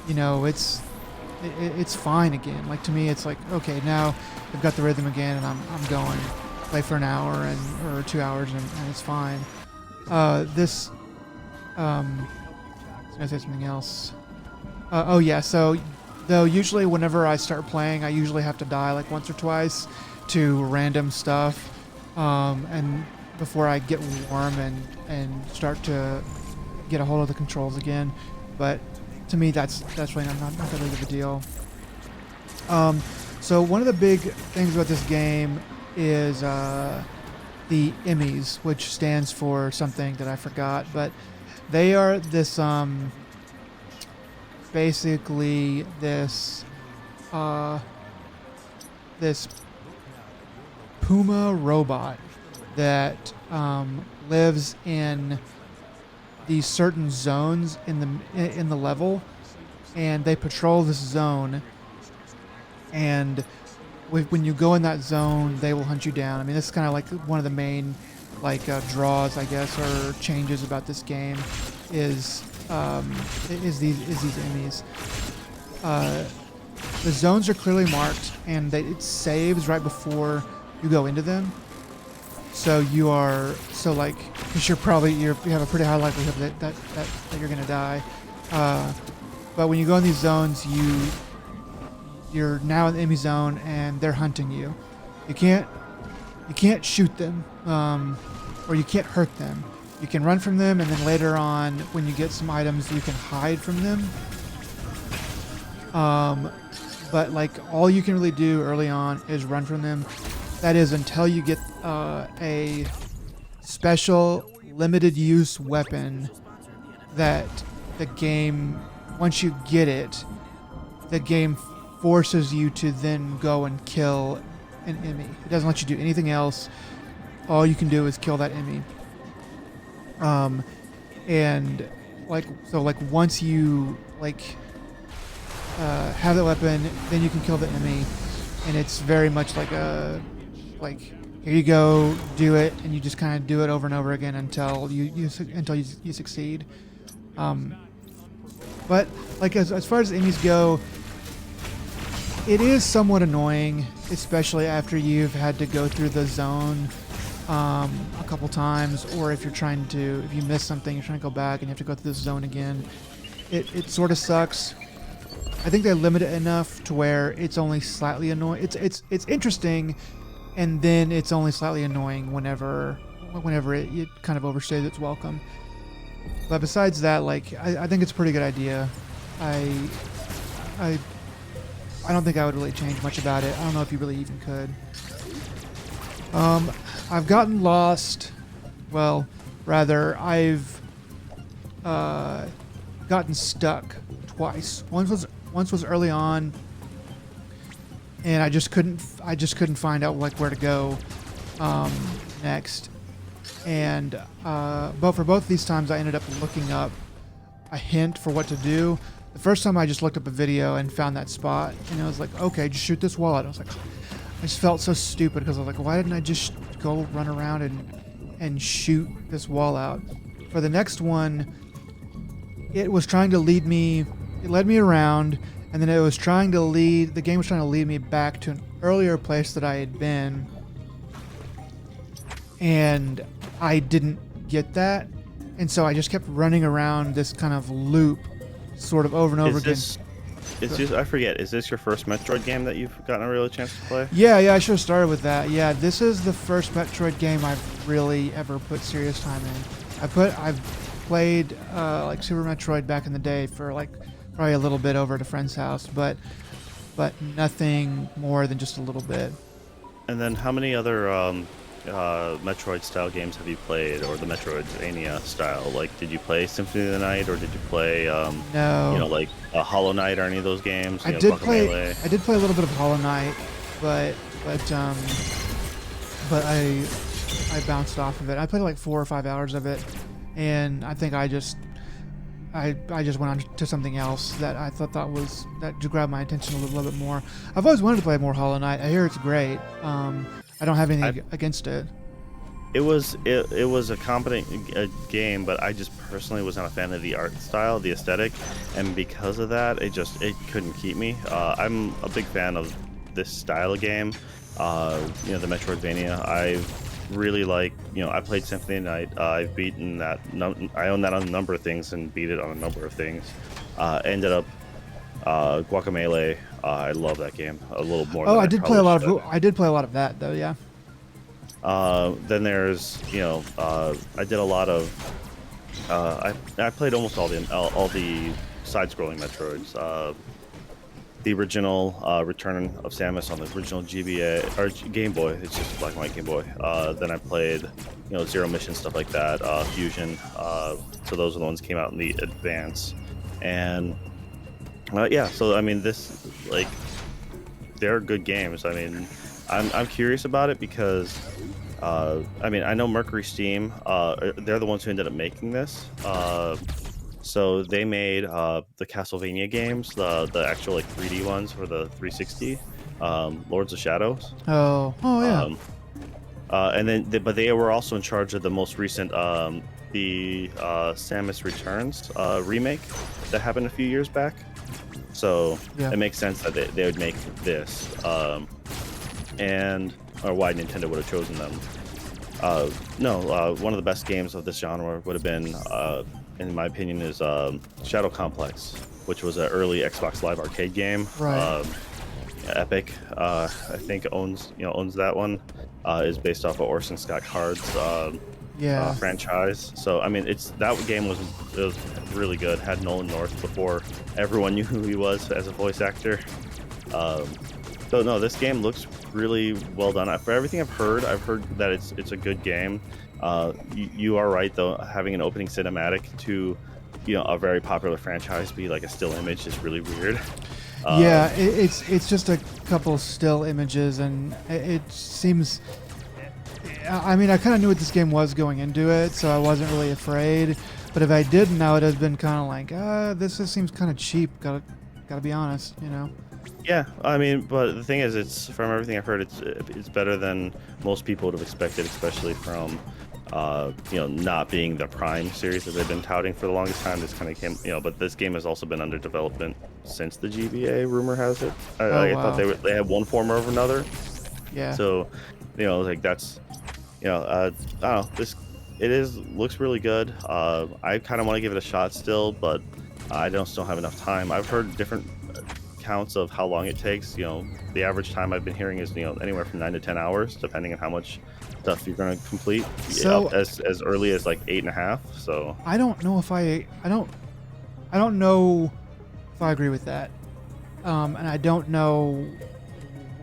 it's fine again. Like, to me, it's like, okay, now I've got the rhythm again, and I'm going play for an hour or 2 hours, and it's fine. I was gonna say something else. Oh yeah, so though usually whenever I start playing, I usually have to die like once or twice to random stuff, and before I get warm and start to get a hold of the controls again. But to me, that's really not that big of a deal. So one of the big things about this game is the Emmys, which stands for something that I forgot, but they are this basically this Puma robot that lives in these certain zones in the level, and they patrol this zone, and when you go in that zone, they will hunt you down. I mean, this is kind of like one of the main draws, I guess, or changes about this game is these Emmys. The zones are clearly marked, and it saves right before you go into them. So you have a pretty high likelihood that you're gonna die. But when you go in these zones, you're now in the Emmy zone, and they're hunting you. You can't shoot them, or you can't hurt them. You can run from them, and then later on, when you get some items, you can hide from them. But like all you can really do early on is run from them. That is until you get a special limited use weapon that the game, once you get it, the game forces you to then go and kill an enemy. It doesn't let you do anything else. All you can do is kill that enemy. And like once you have that weapon, then you can kill the enemy, and it's very much like here you go, do it, and you just kind of do it over and over again until you succeed. But like as far as enemies go, it is somewhat annoying, especially after you've had to go through the zone a couple times, or if you miss something, you're trying to go back and you have to go through this zone again. It sort of sucks. I think they limit it enough to where it's only slightly annoying. It's interesting, and then it's only slightly annoying whenever it kind of overstays its welcome. But besides that, like I think it's a pretty good idea. I don't think I would really change much about it. I don't know if you really even could. I've gotten lost. Well, rather, I've gotten stuck twice. Once was early on, and I just couldn't find out like where to go next. And but for both of these times, I ended up looking up a hint for what to do. The first time I just looked up a video and found that spot, and I was like, okay, just shoot this wall out. I was like, I just felt so stupid because I was like, why didn't I just go run around and shoot this wall out? For the next one, it was trying to lead me. It led me around, and then the game was trying to lead me back to an earlier place that I had been, and I didn't get that, and so I just kept running around this kind of loop, sort of over and over again. I forget. Is this your first Metroid game that you've gotten a real chance to play? Yeah, I should have started with that. Yeah, this is the first Metroid game I've really ever put serious time in. I've played like Super Metroid back in the day for like probably a little bit over at a friend's house, but nothing more than just a little bit. And then how many other Metroid style games have you played, or the Metroidvania style? Like, did you play Symphony of the Night, or did you play no, like Hollow Knight or any of those games? I did play a little bit of Hollow Knight, but I bounced off of it. I played like 4 or 5 hours of it, and I think I just went on to something else that I thought that grabbed my attention a little bit more. I've always wanted to play more Hollow Knight. I hear it's great. I don't have anything against it. It was a competent game, but I just personally was not a fan of the art style, the aesthetic, and because of that, it couldn't keep me. I'm a big fan of this style of game. The Metroidvania. I really like. I played Symphony of the Night. I've beaten that. I own that on a number of things and beat it on a number of things. Ended up Guacamelee. I love that game a little more. I did play a lot of that though. Yeah. Then there's I did a lot of I played almost all the side-scrolling Metroids. The original Return of Samus on the original GBA or Game Boy. It's just a black and white Game Boy. Then I played Zero Mission, stuff like that. Fusion. So those are the ones that came out in the Advance. And so I mean, this they're good games. I mean, I'm curious about it because I know Mercury Steam. They're the ones who ended up making this. So they made the Castlevania games, the actual 3D ones for the 360, Lords of Shadows. Oh yeah. And then, but they were also in charge of the most recent, the Samus Returns remake that happened a few years back. So it makes sense that they would make this, or why Nintendo would have chosen them. One of the best games of this genre would have been, in my opinion, is Shadow Complex, which was an early Xbox Live Arcade game. Right. Epic, I think owns that one. Is based off of Orson Scott Card's franchise. So I mean, that game was really good. Had Nolan North before everyone knew who he was as a voice actor. So no, this game looks really well done. For everything I've heard that it's a good game. You are right though. Having an opening cinematic to, a very popular franchise be like a still image is really weird. Yeah, Um, it's just a couple still images, and it seems. I mean, I kind of knew what this game was going into it, so I wasn't really afraid. But if I didn't, I would have been kind of like, this just seems kind of cheap. Gotta be honest, you know. yeah, I mean, but the thing is, it's from everything I've heard, it's better than most people would have expected, especially from, not being the Prime series that they've been touting for the longest time. This kind of came, but this game has also been under development since the GBA. Rumor has it. Oh I thought wow, they had one form or another. yeah. So, like that's, I don't know. This looks really good. I kind of want to give it a shot still, but I don't still have enough time. I've heard different counts of how long it takes. The average time I've been hearing is anywhere from 9 to 10 hours, depending on how much stuff you're going to complete. So Up as early as like 8.5. So I don't know if I don't know if I agree with that, and I don't know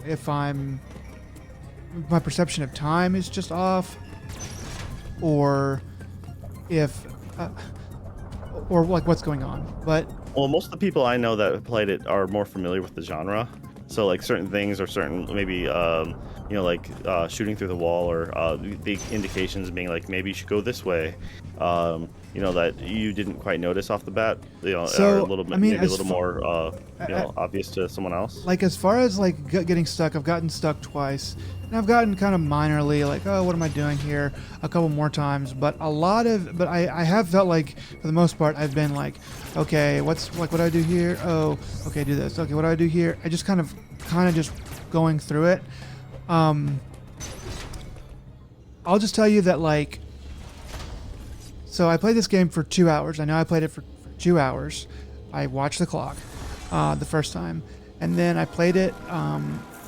if my perception of time is just off, or if or like what's going on. But well, most of the people I know that have played it are more familiar with the genre. So like certain things or certain maybe like shooting through the wall or the indications being like maybe you should go this way. That you didn't quite notice off the bat. Are a so little bit I mean, maybe a little more I, obvious to someone else. like as far as like getting stuck, I've gotten stuck twice, and I've gotten kind of minorly like, oh, what am I doing here? A couple more times, but I have felt like for the most part I've been like, okay, what's like what do I do here? Oh, okay, do this. Okay, what do I do here? I just kind of just going through it. I'll just tell you that like, so I played this game for 2 hours. I know I played it for 2 hours. I watched the clock the first time, and then I played it a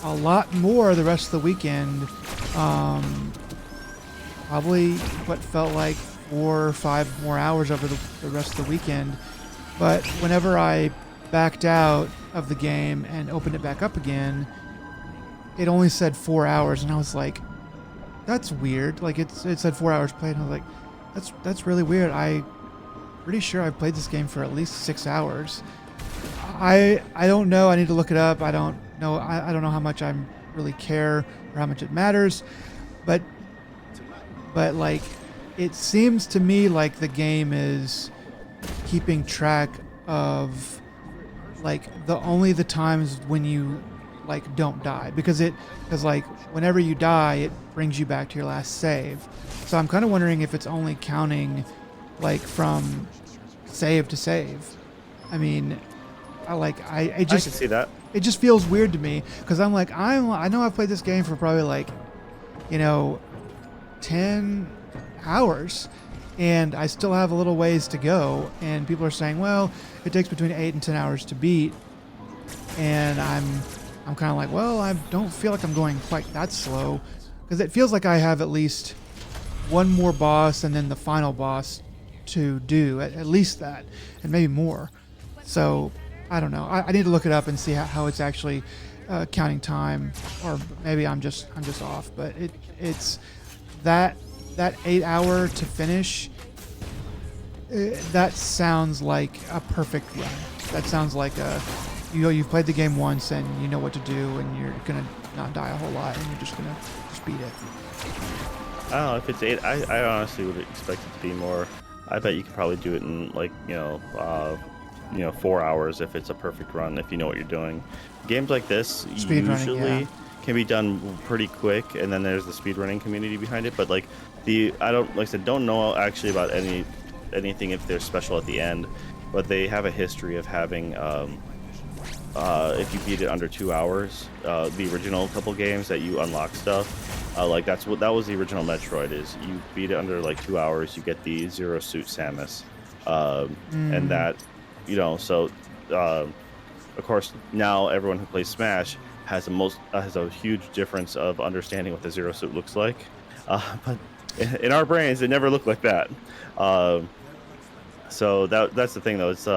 lot more the rest of the weekend. Probably what felt like 4 or 5 more hours over the rest of the weekend. But whenever I backed out of the game and opened it back up again, it only said 4 hours, and I was like, "That's weird." Like it said 4 hours played, and I was like, "That's really weird." I'm pretty sure I played this game for at least 6 hours. I don't know. I need to look it up. I don't know. I don't know how much I really care or how much it matters, but like it seems to me like the game is keeping track of like the times when you like don't die, because like whenever you die it brings you back to your last save. So I'm kind of wondering if it's only counting like from save to save. I mean, I I just can see that. it just feels weird to me because I'm like I know I've played this game for probably like 10 hours, and I still have a little ways to go, and people are saying, well, it takes between 8 and 10 hours to beat, and I'm kind of like, well, I don't feel like I'm going quite that slow, because it feels like I have at least one more boss and then the final boss to do, at least that, and maybe more. So I don't know. I need to look it up and see how it's actually counting time, or maybe I'm just off. But it's that 8 hour to finish. That sounds like a perfect run. That sounds like you've played the game once and you know what to do, and you're gonna not die a whole lot, and you're just gonna beat it. I don't know if it's 8. I honestly would expect it to be more. I bet you could probably do it in like 4 hours if it's a perfect run, if you know what you're doing. Games like this Speed running, usually yeah. can be done pretty quick, and then there's the speedrunning community behind it. But like I don't, like I said, don't know actually about anything if they're special at the end, but they have a history of having if you beat it under 2 hours, the original couple games that you unlock stuff. Like that was the original Metroid. Is you beat it under like 2 hours, you get the Zero Suit Samus, and that, so of course now everyone who plays Smash has a huge difference of understanding what the Zero Suit looks like, but in our brains it never looked like that. So that's the thing though. It's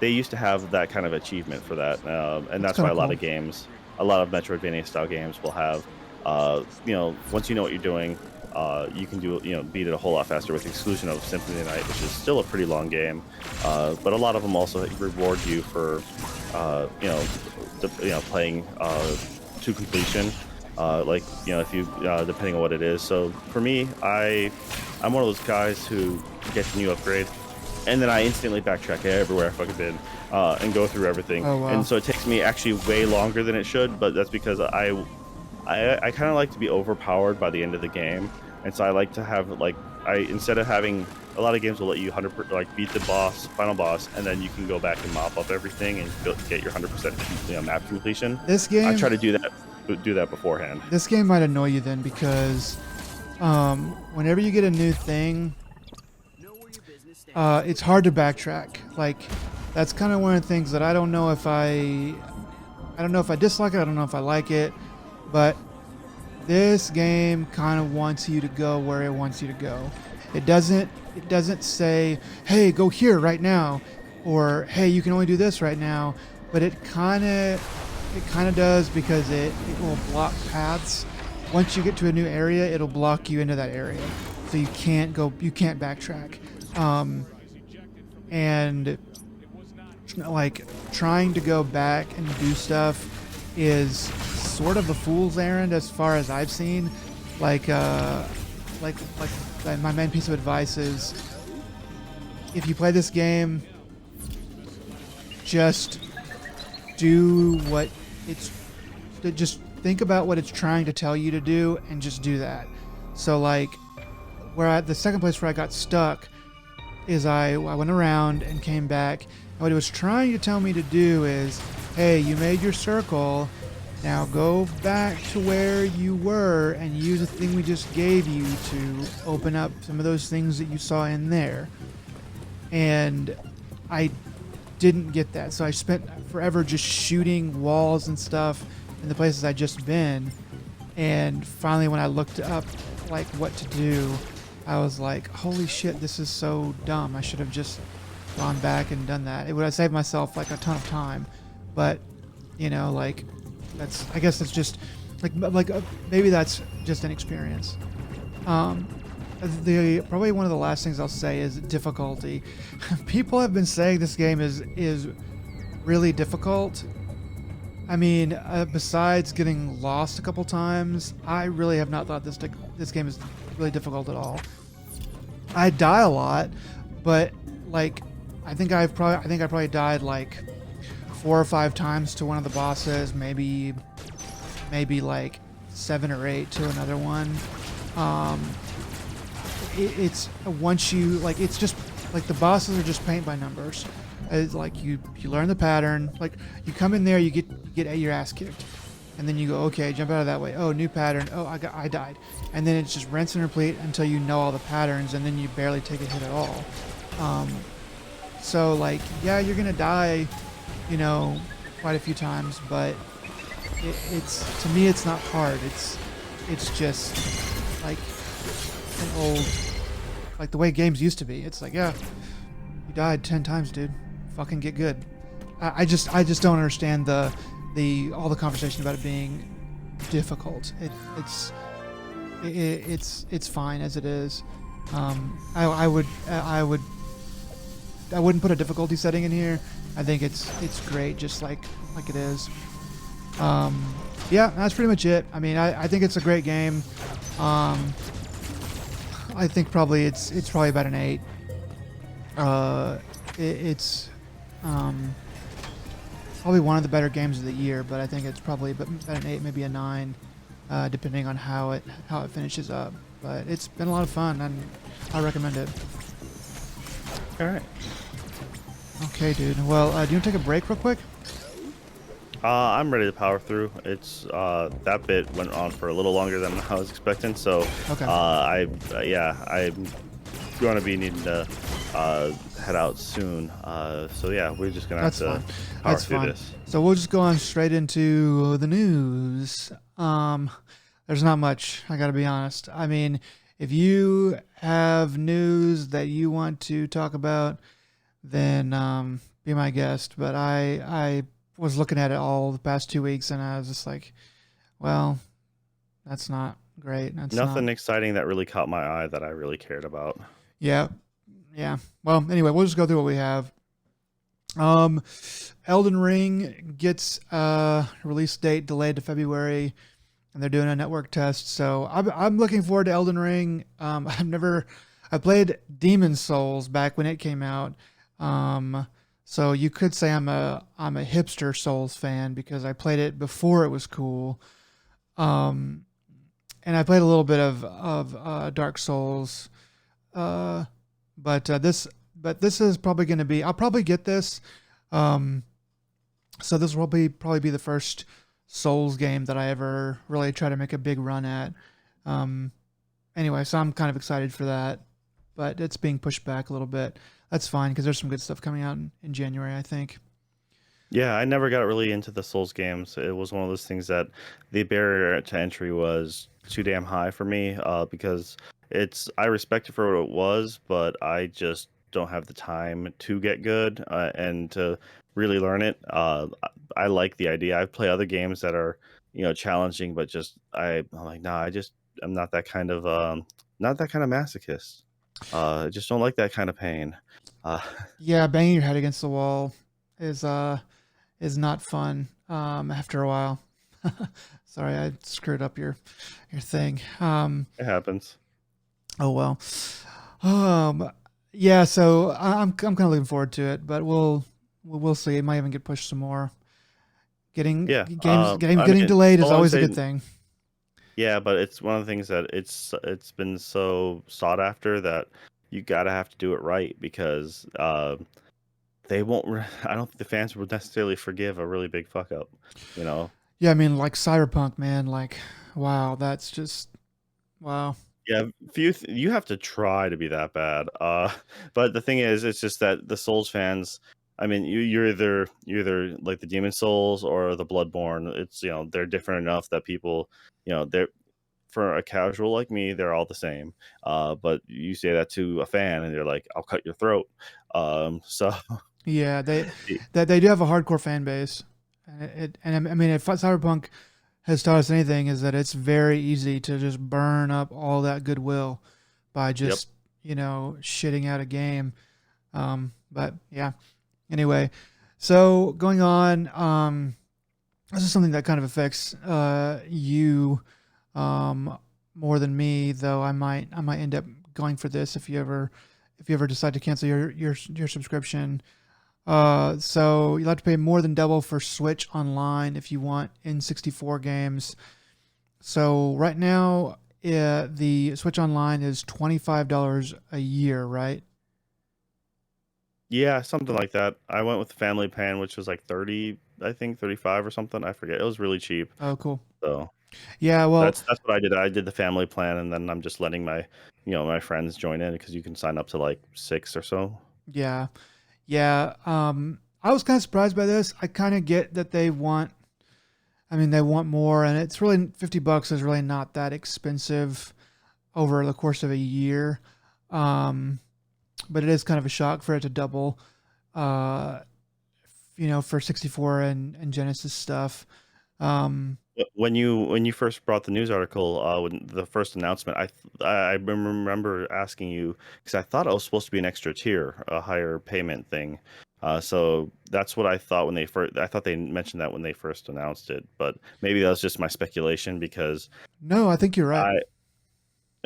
they used to have that kind of achievement for that, and That's that's kind why of cool. a lot of Metroidvania style games will have, once you know what you're doing, you can do beat it a whole lot faster with the exclusion of Symphony of the Night, which is still a pretty long game. But a lot of them also reward you for playing to completion. If you depending on what it is. So for me, I'm one of those guys who gets a new upgrade, and then I instantly backtrack everywhere I've fucking been and go through everything. Oh, wow. And so it takes me actually way longer than it should, but that's because I kind of like to be overpowered by the end of the game, and so I like to have instead of having a lot of games will let you beat the final boss, and then you can go back and mop up everything and get your 100% map completion. This game, I try to do that beforehand. This game might annoy you then because whenever you get a new thing, it's hard to backtrack. Like, that's kind of one of the things that I don't know if I dislike it. I don't know if I like it, but this game kind of wants you to go where it wants you to go. It doesn't say, hey, go here right now, or hey, you can only do this right now, but it kind of does, because it will block paths. Once you get to a new area, it'll block you into that area, so you can't backtrack. And like trying to go back and do stuff is sort of a fool's errand as far as I've seen. Like my main piece of advice is, if you play this game, just do what just think about what it's trying to tell you to do and just do that. So like the second place where I got stuck is I went around and came back, and what it was trying to tell me to do is, hey, you made your circle, now go back to where you were and use the thing we just gave you to open up some of those things that you saw in there. And I didn't get that, so I spent forever just shooting walls and stuff in the places I'd just been. And finally, when I looked up like what to do, I was like, holy shit, this is so dumb. I should have just gone back and done that. It would have saved myself like a ton of time. But I guess that's just maybe that's just an experience. Probably one of the last things I'll say is difficulty. People have been saying this game is really difficult. I mean, besides getting lost a couple times, I really have not thought this game is really difficult at all. I die a lot, but I think I probably died like 4 or 5 times to one of the bosses, maybe like 7 or 8 to another one. It's once you it's just like the bosses are just paint by numbers. It's like you learn the pattern. Like you come in there, you get your ass kicked, and then you go, okay, jump out of that way. Oh, new pattern. Oh, I died, and then it's just rinse and repeat until you know all the patterns, and then you barely take a hit at all. So yeah, you're gonna die, quite a few times, but it's to me it's not hard. It's just like an old, like the way games used to be. It's like, yeah, you died 10 times, dude. Fucking get good. I just don't understand all the conversation about it being difficult. It's fine as it is. I wouldn't put a difficulty setting in here. I think it's great just like it is. Yeah, that's pretty much it. I mean, I think it's a great game. I think probably it's probably about an 8. It's probably one of the better games of the year, but I think it's probably about an 8, maybe a 9, depending on how it finishes up. But it's been a lot of fun, and I recommend it. All right. Okay, dude. Well, do you want to take a break real quick? I'm ready to power through. It's that bit went on for a little longer than I was expecting, so Okay. I'm going to be needing to head out soon. So yeah, we're just gonna have to power through this. So we'll just go on straight into the news. There's not much, I gotta be honest. I mean, if you have news that you want to talk about, then be my guest. But I was looking at it all the past 2 weeks, and I was just like, well, that's not great. That's not. Nothing exciting that really caught my eye that I really cared about. Yeah, yeah. Well, anyway, we'll just go through what we have. Um, Elden Ring gets release date delayed to February, and they're doing a network test. So I'm looking forward to Elden Ring. I played Demon Souls back when it came out. Um, so you could say I'm a hipster Souls fan because I played it before it was cool. Um, and I played a little bit of Dark Souls. Uh, but this is probably going to be. I'll probably get this. Um, so this will probably be the first Souls game that I ever really try to make a big run at. Um, anyway, so I'm kind of excited for that, but it's being pushed back a little bit. That's fine because there's some good stuff coming out in January, I think. Yeah, I never got really into the Souls games. It was one of those things that the barrier to entry was too damn high for me. Because I respect it for what it was, but I just don't have the time to get good and to really learn it. I like the idea. I play other games that are, challenging, but I'm like, nah, I'm not that kind of masochist. I just don't like that kind of pain. Uh, Yeah, banging your head against the wall is is not fun. After a while. Sorry, I screwed up your thing. it happens. Oh well. Um, yeah. So I'm kind of looking forward to it, but we'll see. It might even get pushed some more. Getting Yeah. games getting I getting mean, delayed is all I'm always a good saying, thing. yeah, but it's one of the things that it's been so sought after that you gotta have to do it right because they won't. I don't think the fans would necessarily forgive a really big fuck up. You know. Yeah, I mean, like Cyberpunk, man. Like, wow, that's just wow. Yeah, you have to try to be that bad. But the thing is, it's just that the Souls fans. I mean, you're either like the Demon Souls or the Bloodborne. It's they're different enough that people they're for a casual like me, they're all the same. But you say that to a fan, and they're like, "I'll cut your throat." So Yeah, they do have a hardcore fan base, and I mean, if Cyberpunk has taught us anything, is that it's very easy to just burn up all that goodwill by yep. just shitting out a game. But yeah. Anyway, so going on, this is something that kind of affects you more than me, though. I might end up going for this if you ever decide to cancel your subscription. So you'll have to pay more than double for Switch Online if you want N64 games. So right now, the Switch Online is $25 a year, right? Yeah, something like that. I went with the family plan, which was like 30, I think 35 or something. I forget. It was really cheap. Oh, cool. So Yeah, well, that's what I did. I did the family plan, and then I'm just letting my friends join in because you can sign up to like six or so. yeah, yeah. I was kind of surprised by this. I kind of get that I mean, they want more, and it's really $50 is really not that expensive over the course of a year. Um, but it is kind of a shock for it to double, uh, for 64 and Genesis stuff. Um, When you first brought the news article, when the first announcement, I remember asking you because I thought it was supposed to be an extra tier, a higher payment thing. So that's what I thought when they first. I thought they mentioned that when they first announced it, but maybe that was just my speculation because no, I think you're right.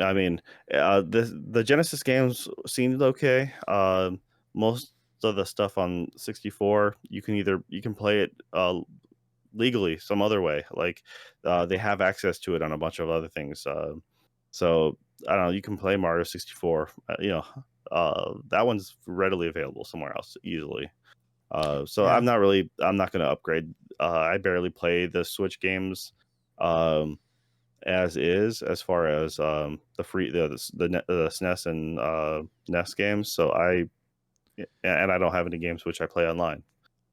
I I mean, the Genesis games seemed okay. Most of the stuff on 64, you can play it legally some other way. Like they have access to it on a bunch of other things. So I don't know. You can play Mario 64. That one's readily available somewhere else easily. So Yeah, I'm not going to upgrade. I barely play the Switch games. Um, as is as far as the free the SNES and NES games. So I don't have any games which I play online.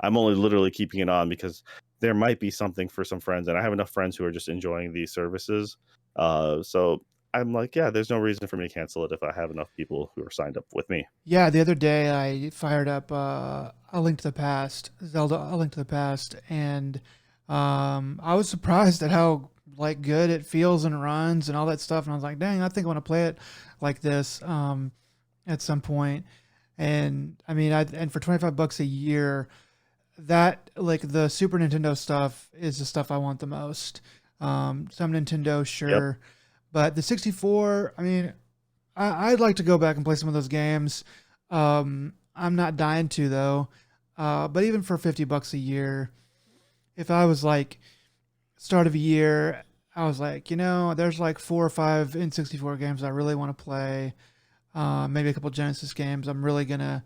I'm only literally keeping it on because there might be something for some friends, and I have enough friends who are just enjoying these services. So I'm like, yeah, there's no reason for me to cancel it if I have enough people who are signed up with me. yeah. The other day, I fired up A Link to the Past, Zelda: A Link to the Past, and I was surprised at how like good it feels and runs and all that stuff. And I was like, dang, I think I want to play it like this at some point. And I mean, and for $25 a year, that like the Super Nintendo stuff is the stuff I want the most. Some Nintendo, Yep. sure, but the 64. I mean, I'd like to go back and play some of those games. I'm not dying to though. But even for $50 a year, if I was like start of a year, I was like, there's like 4 or 5 N64 games I really want to play. Maybe a couple Genesis games. I'm really gonna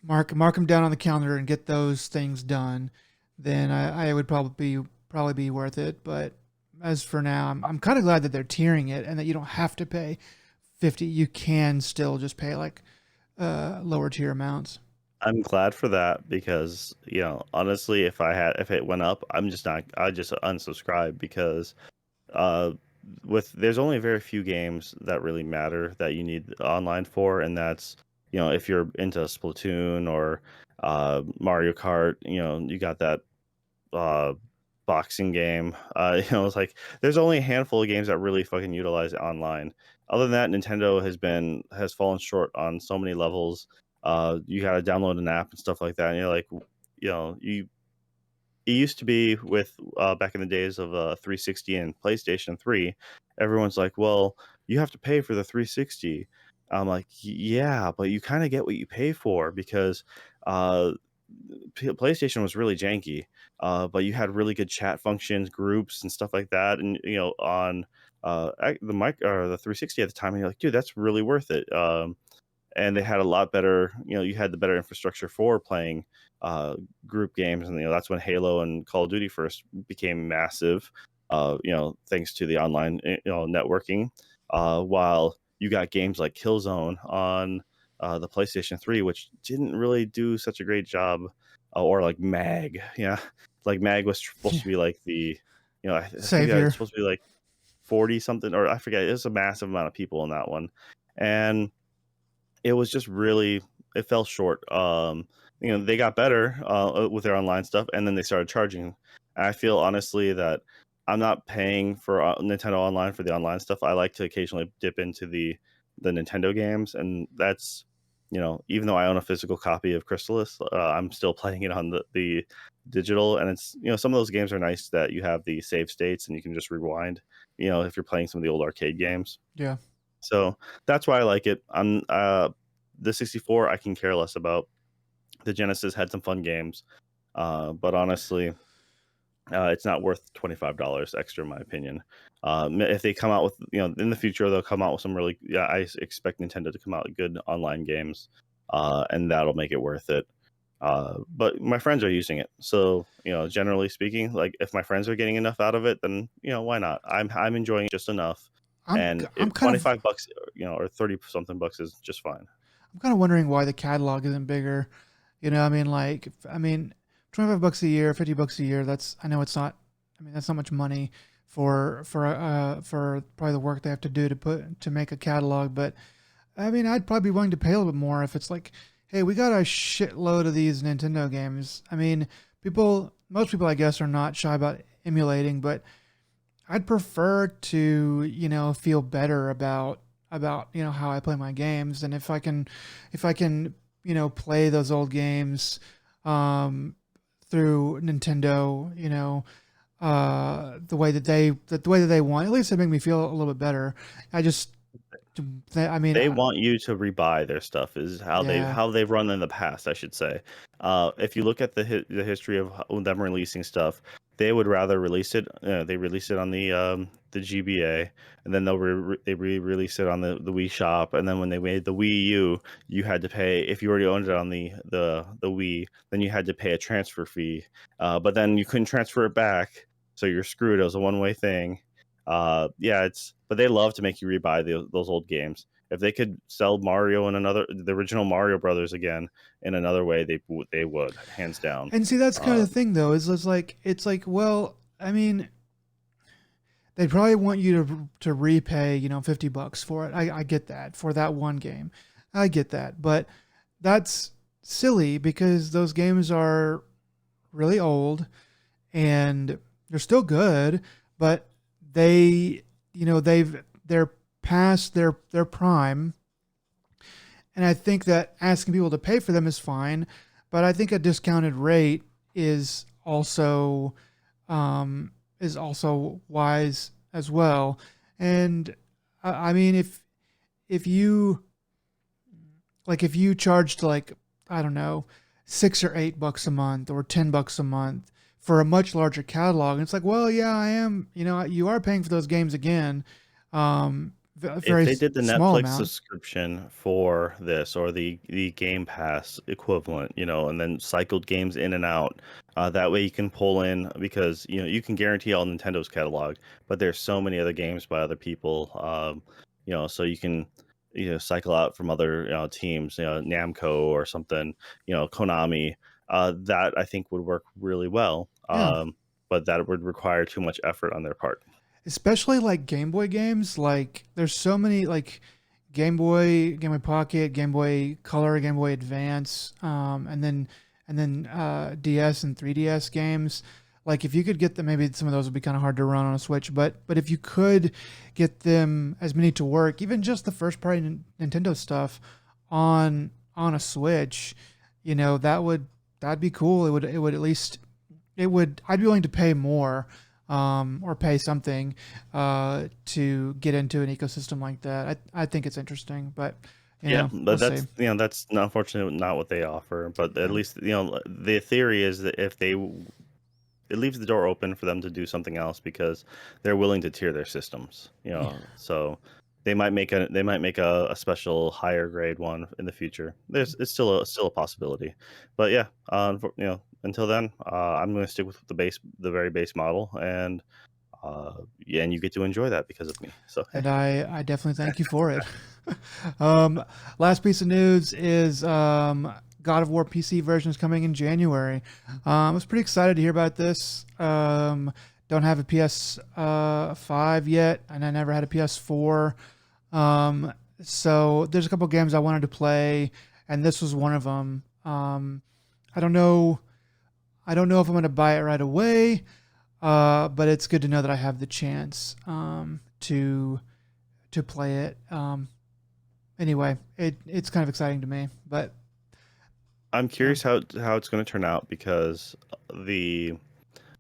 mark them down on the calendar and get those things done. Then I would probably be worth it. But as for now, I'm kind of glad that they're tiering it and that you don't have to pay 50. You can still just pay like lower tier amounts. I'm glad for that because, honestly, if it went up, I just unsubscribe because uh there's only very few games that really matter that you need online for, and that's, if you're into Splatoon or Mario Kart, you got that uh boxing game. It's like there's only a handful of games that really fucking utilize it online. Other than that, Nintendo has fallen short on so many levels. You got to download an app and stuff like that, and you're like, you it used to be with back in the days of 360 and PlayStation 3, everyone's like, well, you have to pay for the 360. I'm like, yeah, but you kind of get what you pay for because uh, PlayStation was really janky, but you had really good chat functions, groups, and stuff like that. And on the mic or the 360 at the time, and you're like, dude, that's really worth it. And they had a lot better, you had the better infrastructure for playing group games, and that's when Halo and Call of Duty first became massive, thanks to the online networking. While you got games like Killzone on the PlayStation 3, which didn't really do such a great job, or like Mag, yeah, like Mag was supposed to be like the, I think that it's Savior. supposed to be like 40 something, or I forget, it was a massive amount of people in that one, and it was just really, it fell short. They got better with their online stuff, and then they started charging. I feel honestly that I'm not paying for Nintendo Online for the online stuff. I like to occasionally dip into the Nintendo games, and that's, even though I own a physical copy of Crystalis, I'm still playing it on the digital, and it's, some of those games are nice that you have the save states and you can just rewind. If you're playing some of the old arcade games. Yeah. So that's why I like it. The 64 I can care less about. The Genesis had some fun games, but honestly, it's not worth $25 extra in my opinion. If they come out with, in the future, they'll come out with some really, yeah, I expect Nintendo to come out with good online games, and that'll make it worth it. But my friends are using it, so generally speaking, like if my friends are getting enough out of it, then why not? I'm enjoying it just enough, and I'm kind of $25, or 30 something bucks is just fine. I'm kind of wondering why the catalog isn't bigger. I mean, like, I mean, $25 a year, $50 a year. I know it's not. I mean, that's not much money for probably the work they have to do to make a catalog. But I mean, I'd probably be willing to pay a little bit more if it's like, hey, we got a shitload of these Nintendo games. I mean, most people, I guess, are not shy about emulating, but I'd prefer to, feel better about how I play my games, and if I can play those old games um, through Nintendo, the way that they want. At least it make me feel a little bit better. I just, I mean, They want you to rebuy their stuff is yeah, how they've run in the past, I should say. If you look at the history of them releasing stuff, they would rather release it. They release it on the GBA, and then they re-release it on the Wii Shop, and then when they made the Wii U, you had to pay if you already owned it on the Wii, then you had to pay a transfer fee. But then you couldn't transfer it back, so you're screwed. It was a one-way thing. Yeah, but they love to make you rebuy those old games. If they could sell Mario and the original Mario Brothers again in another way, they would hands down. and see that's kind of Um, the thing though. Is it's like well, I mean, they probably want you to repay $50 for it. I get that for that one game. I get that, but that's silly because those games are really old and they're still good, but they, they're past their prime, and I think that asking people to pay for them is fine, but I think a discounted rate is also wise as well. And I mean, if you if you charged like, I don't know, $6 or $8 a month or $10 a month for a much larger catalog, and it's like, well, yeah, I am. You are paying for those games again, a If very they did the small Netflix amount. subscription for this or the Game Pass equivalent, and then cycled games in and out, that way you can pull in because you can guarantee all Nintendo's catalog, but there's so many other games by other people, so you can cycle out from other teams, Namco or something, Konami. That I think would work really well, Yeah, but that would require too much effort on their part. especially like Game Boy games. Like there's so many like Game Boy Pocket, Game Boy Color, Game Boy Advance, and then DS and 3DS games. Like if you could get them, maybe some of those would be kind of hard to run on a Switch. But if you could get them as many to work, even just the first party Nintendo stuff on a Switch, that'd be cool. It would at least it would I'd be willing to pay more, or pay something, to get into an ecosystem like that. I think it's interesting, but Yeah, we'll but see. that's unfortunately not what they offer. But at Yeah, least the theory is that if it leaves the door open for them to do something else because they're willing to tier their systems. yeah. So they might make a special higher grade one in the future. It's still a possibility, but yeah, until then, I'm going to stick with the very base model, and yeah, and you get to enjoy that because of me. So hey. And I definitely thank you for it. um, Last piece of news is, God of War PC version is coming in January. I was pretty excited to hear about this. Don't have a PS5 yet, and I never had a PS4. So there's a couple games I wanted to play, and this was one of them. I don't know. I don't know if I'm going to buy it right away, but it's good to know that I have the chance, to play it. Anyway, it's kind of exciting to me, but I'm yeah. curious how it's going to turn out because the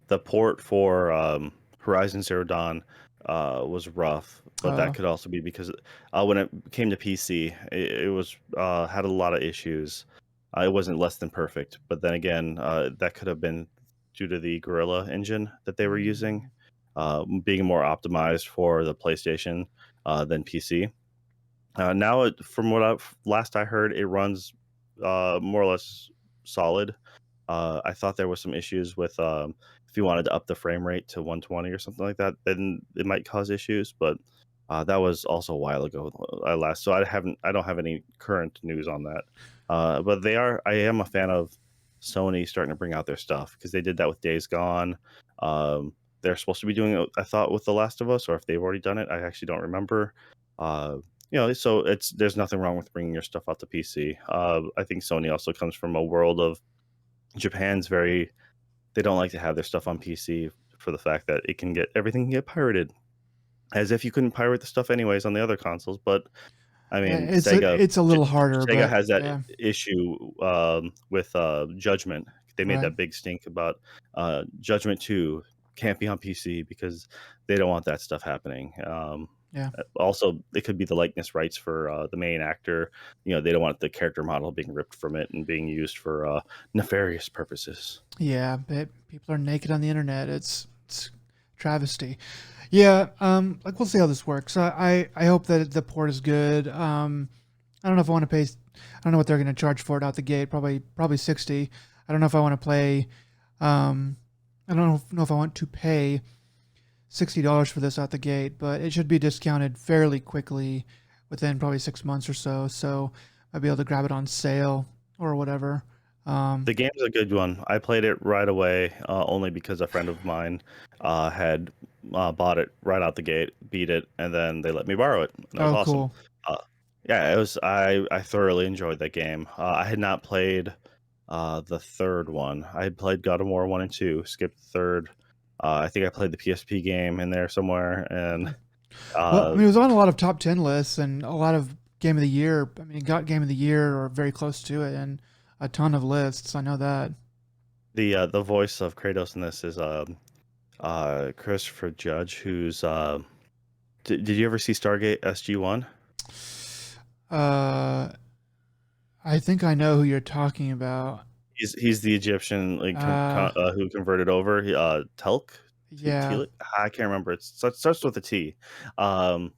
the port for Horizon Zero Dawn was rough, but that Uh, could also be because when it came to PC, it was had a lot of issues. It wasn't less than perfect, but then again, that could have been due to the Gorilla engine that they were using, mm, being more optimized for the PlayStation than PC. Now, from what last I heard, it runs more or less solid. I thought there was some issues with if you wanted to up the frame rate to 120 or something like that, then it might cause issues. But that was also a while ago. So I don't have any current news on that. But I am a fan of Sony starting to bring out their stuff because they did that with Days Gone. They're supposed to be doing it, I thought, with The Last of Us, or if they've already done it, I actually don't remember. Uh, so there's nothing wrong with bringing your stuff out to PC. I think Sony also comes from a world of Japan's very they don't like to have their stuff on PC for the fact that everything can get pirated. As if you couldn't pirate the stuff anyways on the other consoles, but I mean, it's a little harder, Sega but has that yeah, issue with Judgment. They made right, that big stink about Judgment 2 can't be on PC because they don't want that stuff happening. yeah, Also, it could be the likeness rights for the main actor. They don't want the character model being ripped from it and being used for nefarious purposes. yeah. But people are naked on the internet. It's travesty. Yeah, like we'll see how this works. I hope that the port is good. I don't know if I want to pay. I don't know what they're going to charge for it out the gate. Probably 60. I don't know if I want to play. Um, I don't know if I want to pay $60 for this out the gate, but it should be discounted fairly quickly, within probably 6 months or so. So I'll be able to grab it on sale or whatever. Um, The game's a good one. I played it right away, only because a friend of mine had bought it right out the gate, beat it, and then they let me borrow it. And that was oh, awesome. cool. Uh, yeah, it was. I thoroughly enjoyed that game. I had not played the third one. I had played God of War 1 and 2, skipped the third, I think I played the PSP game in there somewhere, and Well, I uh, mean, it was on a lot of top 10 lists and a lot of Game of the Year. I mean, it got Game of the Year or very close to it and a ton of lists. I know that. the voice of Kratos in this is Christopher Judge, who's did you ever see Stargate SG-1? Uh, I think I know who you're talking about. He's the Egyptian like Uh, who converted over. Telk, yeah. I can't remember. Starts with a T. Um,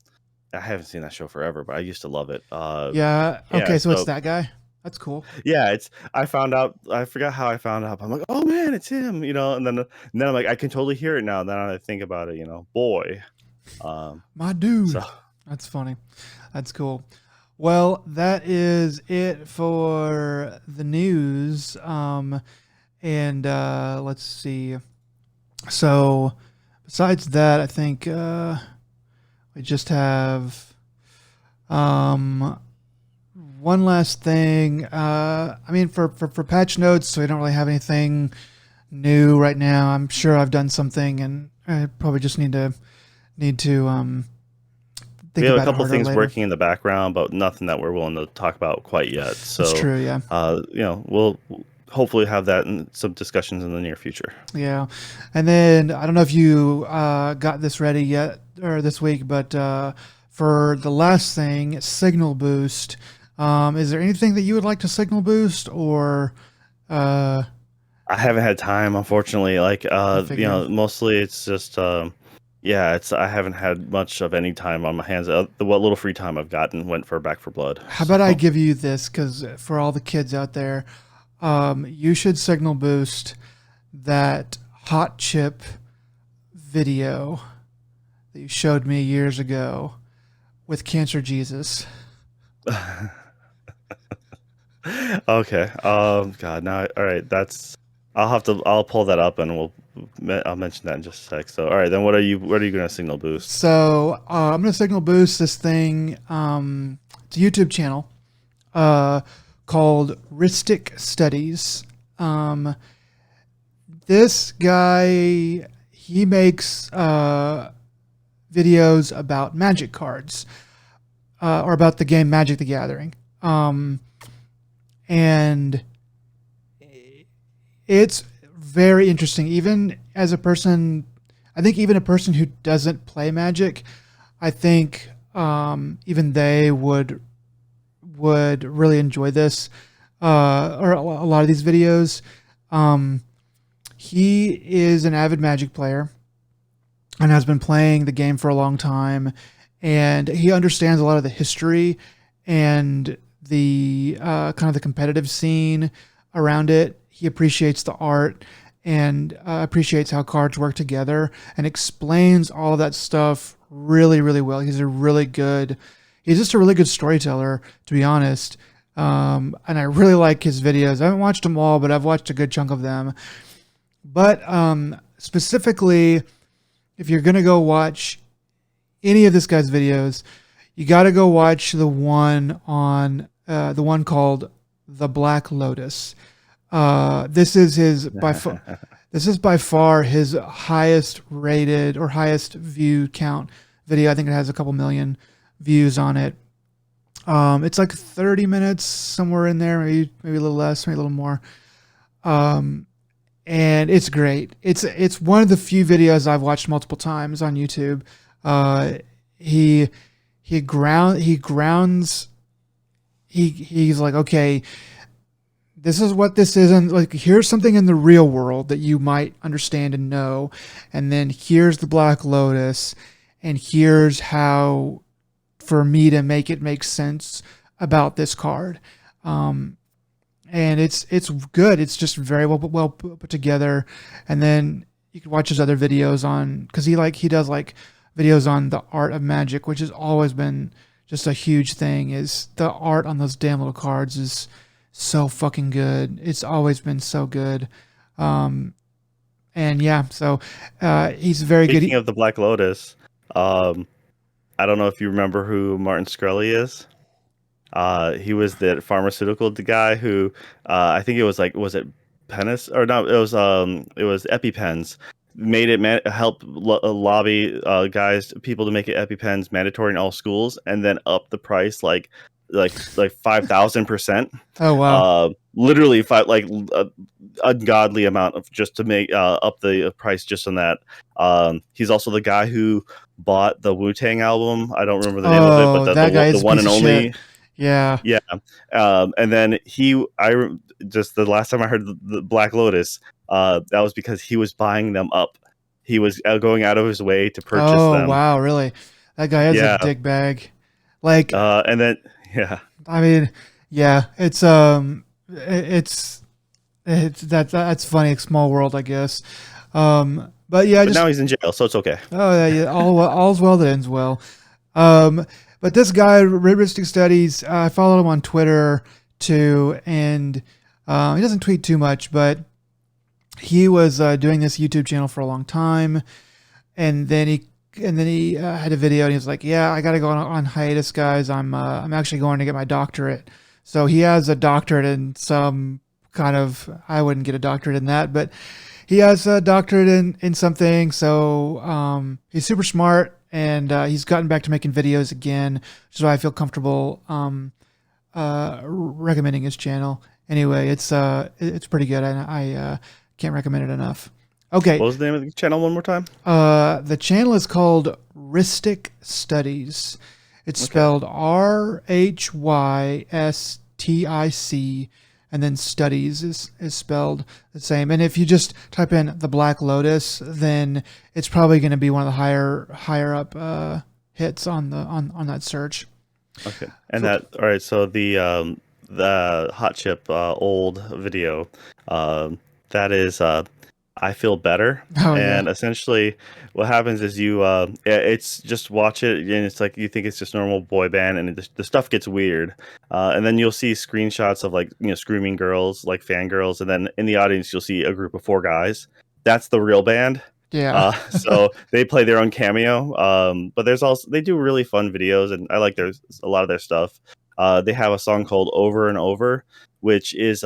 I haven't seen that show forever, but I used to love it. Yeah. Yeah, Okay, so it's so that guy. That's cool. yeah, it's I found out. I forgot how I found out. I'm like, oh man, it's him, and then I'm like, I can totally hear it now. Now that I think about it, boy. Um, My so dude. That's funny. That's cool. Well, that is it for the news. And let's see. So, besides that, I think we just have um, one last thing. I mean, for patch notes, so we don't really have anything new right now. I'm sure I've done something, and I probably just need to we think have a about it couple harder things later. working in the background, but nothing that we're willing to talk about quite yet. That's So, true. Yeah. we'll hopefully have that in some discussions in the near future. Yeah. And then I don't know if you got this ready yet or this week, but for the last thing, signal boost. Is there anything that you would like to signal boost or uh, I haven't had time, unfortunately. Like, I figured? mostly it's just, yeah, I haven't had much of any time on my hands. What little free time I've gotten went for Back for Blood. How about I So, give you this? Because for all the kids out there, you should signal boost that hot chip video that you showed me years ago with Cancer Jesus. okay. God, now, all right. I'll pull that up and I'll mention that in just a sec. So, all right, then what are you going to signal boost? So I'm gonna signal boost this thing. It's a YouTube channel uh, called Rhystic Studies. Um, this guy he makes videos about magic cards or about the game Magic the Gathering, and it's very interesting. Even as a person, I think even a person who doesn't play Magic, I think even they would really enjoy this or a lot of these videos. Um, he is an avid Magic player and has been playing the game for a long time, and he understands a lot of the history and the kind of the competitive scene around it. He appreciates the art and appreciates how cards work together and explains all of that stuff really, really well. He's just a really good storyteller, to be honest. And I really like his videos. I haven't watched them all, but I've watched a good chunk of them. But specifically, if you're gonna go watch any of this guy's videos, you got to go watch the one called the Black Lotus. This is this is by far his highest rated or highest view count video. I think it has a couple million views on it. It's like 30 minutes somewhere in there, maybe a little less, maybe a little more. Um, and it's great. It's one of the few videos I've watched multiple times on YouTube. Uh, he he grounds he's like, okay, this is what this is, and like here's something in the real world that you might understand and know, and then here's the Black Lotus, and here's how for me to make it make sense about this card. Um, and it's good. It's just very well put together. And then you can watch his other videos on because he does like videos on the art of Magic, which has always been just a huge thing. Is the art on those damn little cards is so fucking good. It's always been so good. Um, and yeah, so he's very good. Speaking of the Black Lotus, um, I don't know if you remember who Martin Scully is. He was the pharmaceutical guy who I think it was like was it Penis or no? It was EpiPens. made it lobby people to make it EpiPens mandatory in all schools, and then up the price like 5,000%. Oh wow. Literally ungodly amount of just to make up the price just on that. He's also the guy who bought the Wu-Tang album. I don't remember the name of it, but Oh, that guy the is a one piece and of shit. only. Yeah. Yeah. And then just the last time I heard the Black Lotus, that was because he was buying them up. He was going out of his way to purchase Oh them. wow, really? That guy is a Yeah. dick bag. Like, And then yeah. I mean, yeah, it's that's funny. It's small world, I guess. But yeah, But just now he's in jail, so it's okay. oh yeah, yeah, all's well that ends well. But this guy, Rhystic Studies, I follow him on Twitter too, and he doesn't tweet too much, but he was doing this YouTube channel for a long time, and then he had a video, and he was like, "Yeah, I got to go on hiatus, guys. I'm actually going to get my doctorate." So he has a doctorate in some kind of, I wouldn't get a doctorate in that, but he has a doctorate in something. So he's super smart, and he's gotten back to making videos again, which is why I feel comfortable recommending his channel. Anyway, it's pretty good, and I can't recommend it enough. Okay, What was the name of the channel one more time? the channel is called Rhystic Studies. It's Okay. spelled Rhystic, and then studies is spelled the same. And if you just type in the Black Lotus, then it's probably going to be one of the higher up hits on that search. Okay. And So, all right, so the hot chip old video, that is I feel better. oh yeah, And essentially what happens is it's just watch it and it's like you think it's just normal boy band, and the stuff gets weird. And then you'll see screenshots of like, screaming girls, like fangirls, and then in the audience you'll see a group of 4 guys. That's the real band. yeah, So they play their own cameo. But they do really fun videos, and I like a lot of their stuff. They have a song called Over and Over, which is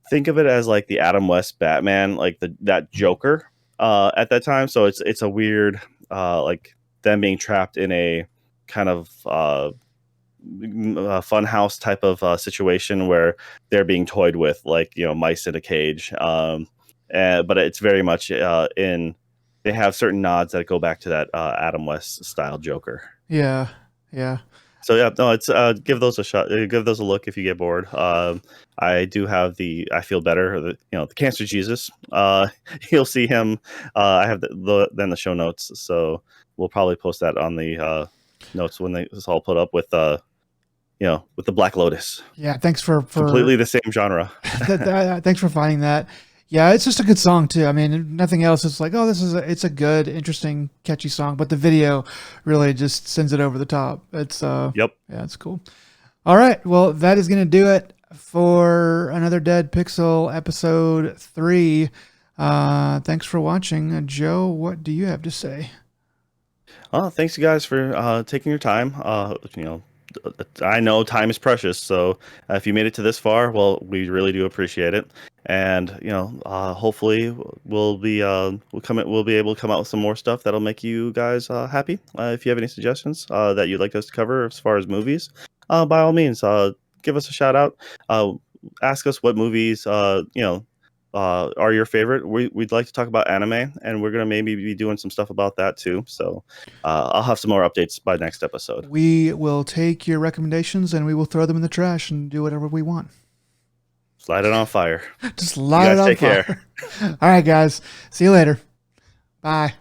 think of it as like the Adam West Batman, like that Joker at that time. So it's a weird like them being trapped in a kind of fun house type of situation where they're being toyed with like mice in a cage. But it's very much in they have certain nods that go back to that Adam West style Joker. yeah, yeah. So yeah, no, it's give those a shot. Give those a look if you get bored. I do have the I feel better, or the cancer Jesus. You'll see him. I have the show notes, so we'll probably post that on the notes when it's all put up with with the Black Lotus. Yeah, thanks for Completely the same genre. thanks for finding that. Yeah, it's just a good song too. I mean, nothing else. It's like, oh, it's a good, interesting, catchy song, but the video really just sends it over the top. It's Yep. yeah, it's cool. All right, well, that is gonna do it for another Dead Pixel episode 3. Thanks for watching, Joe. What do you have to say? Thanks you guys for taking your time. I know time is precious, so if you made it to this far, well, we really do appreciate it. And hopefully we'll be able to come out with some more stuff that'll make you guys happy. If you have any suggestions that you'd like us to cover as far as movies, by all means, give us a shout out. Ask us what movies are your favorite. We'd like to talk about anime, and we're gonna maybe be doing some stuff about that too. So I'll have some more updates by next episode. We will take your recommendations and we will throw them in the trash and do whatever we want. Slide it on fire. Just You light it guys on take fire. care. All right, guys. See you later. Bye.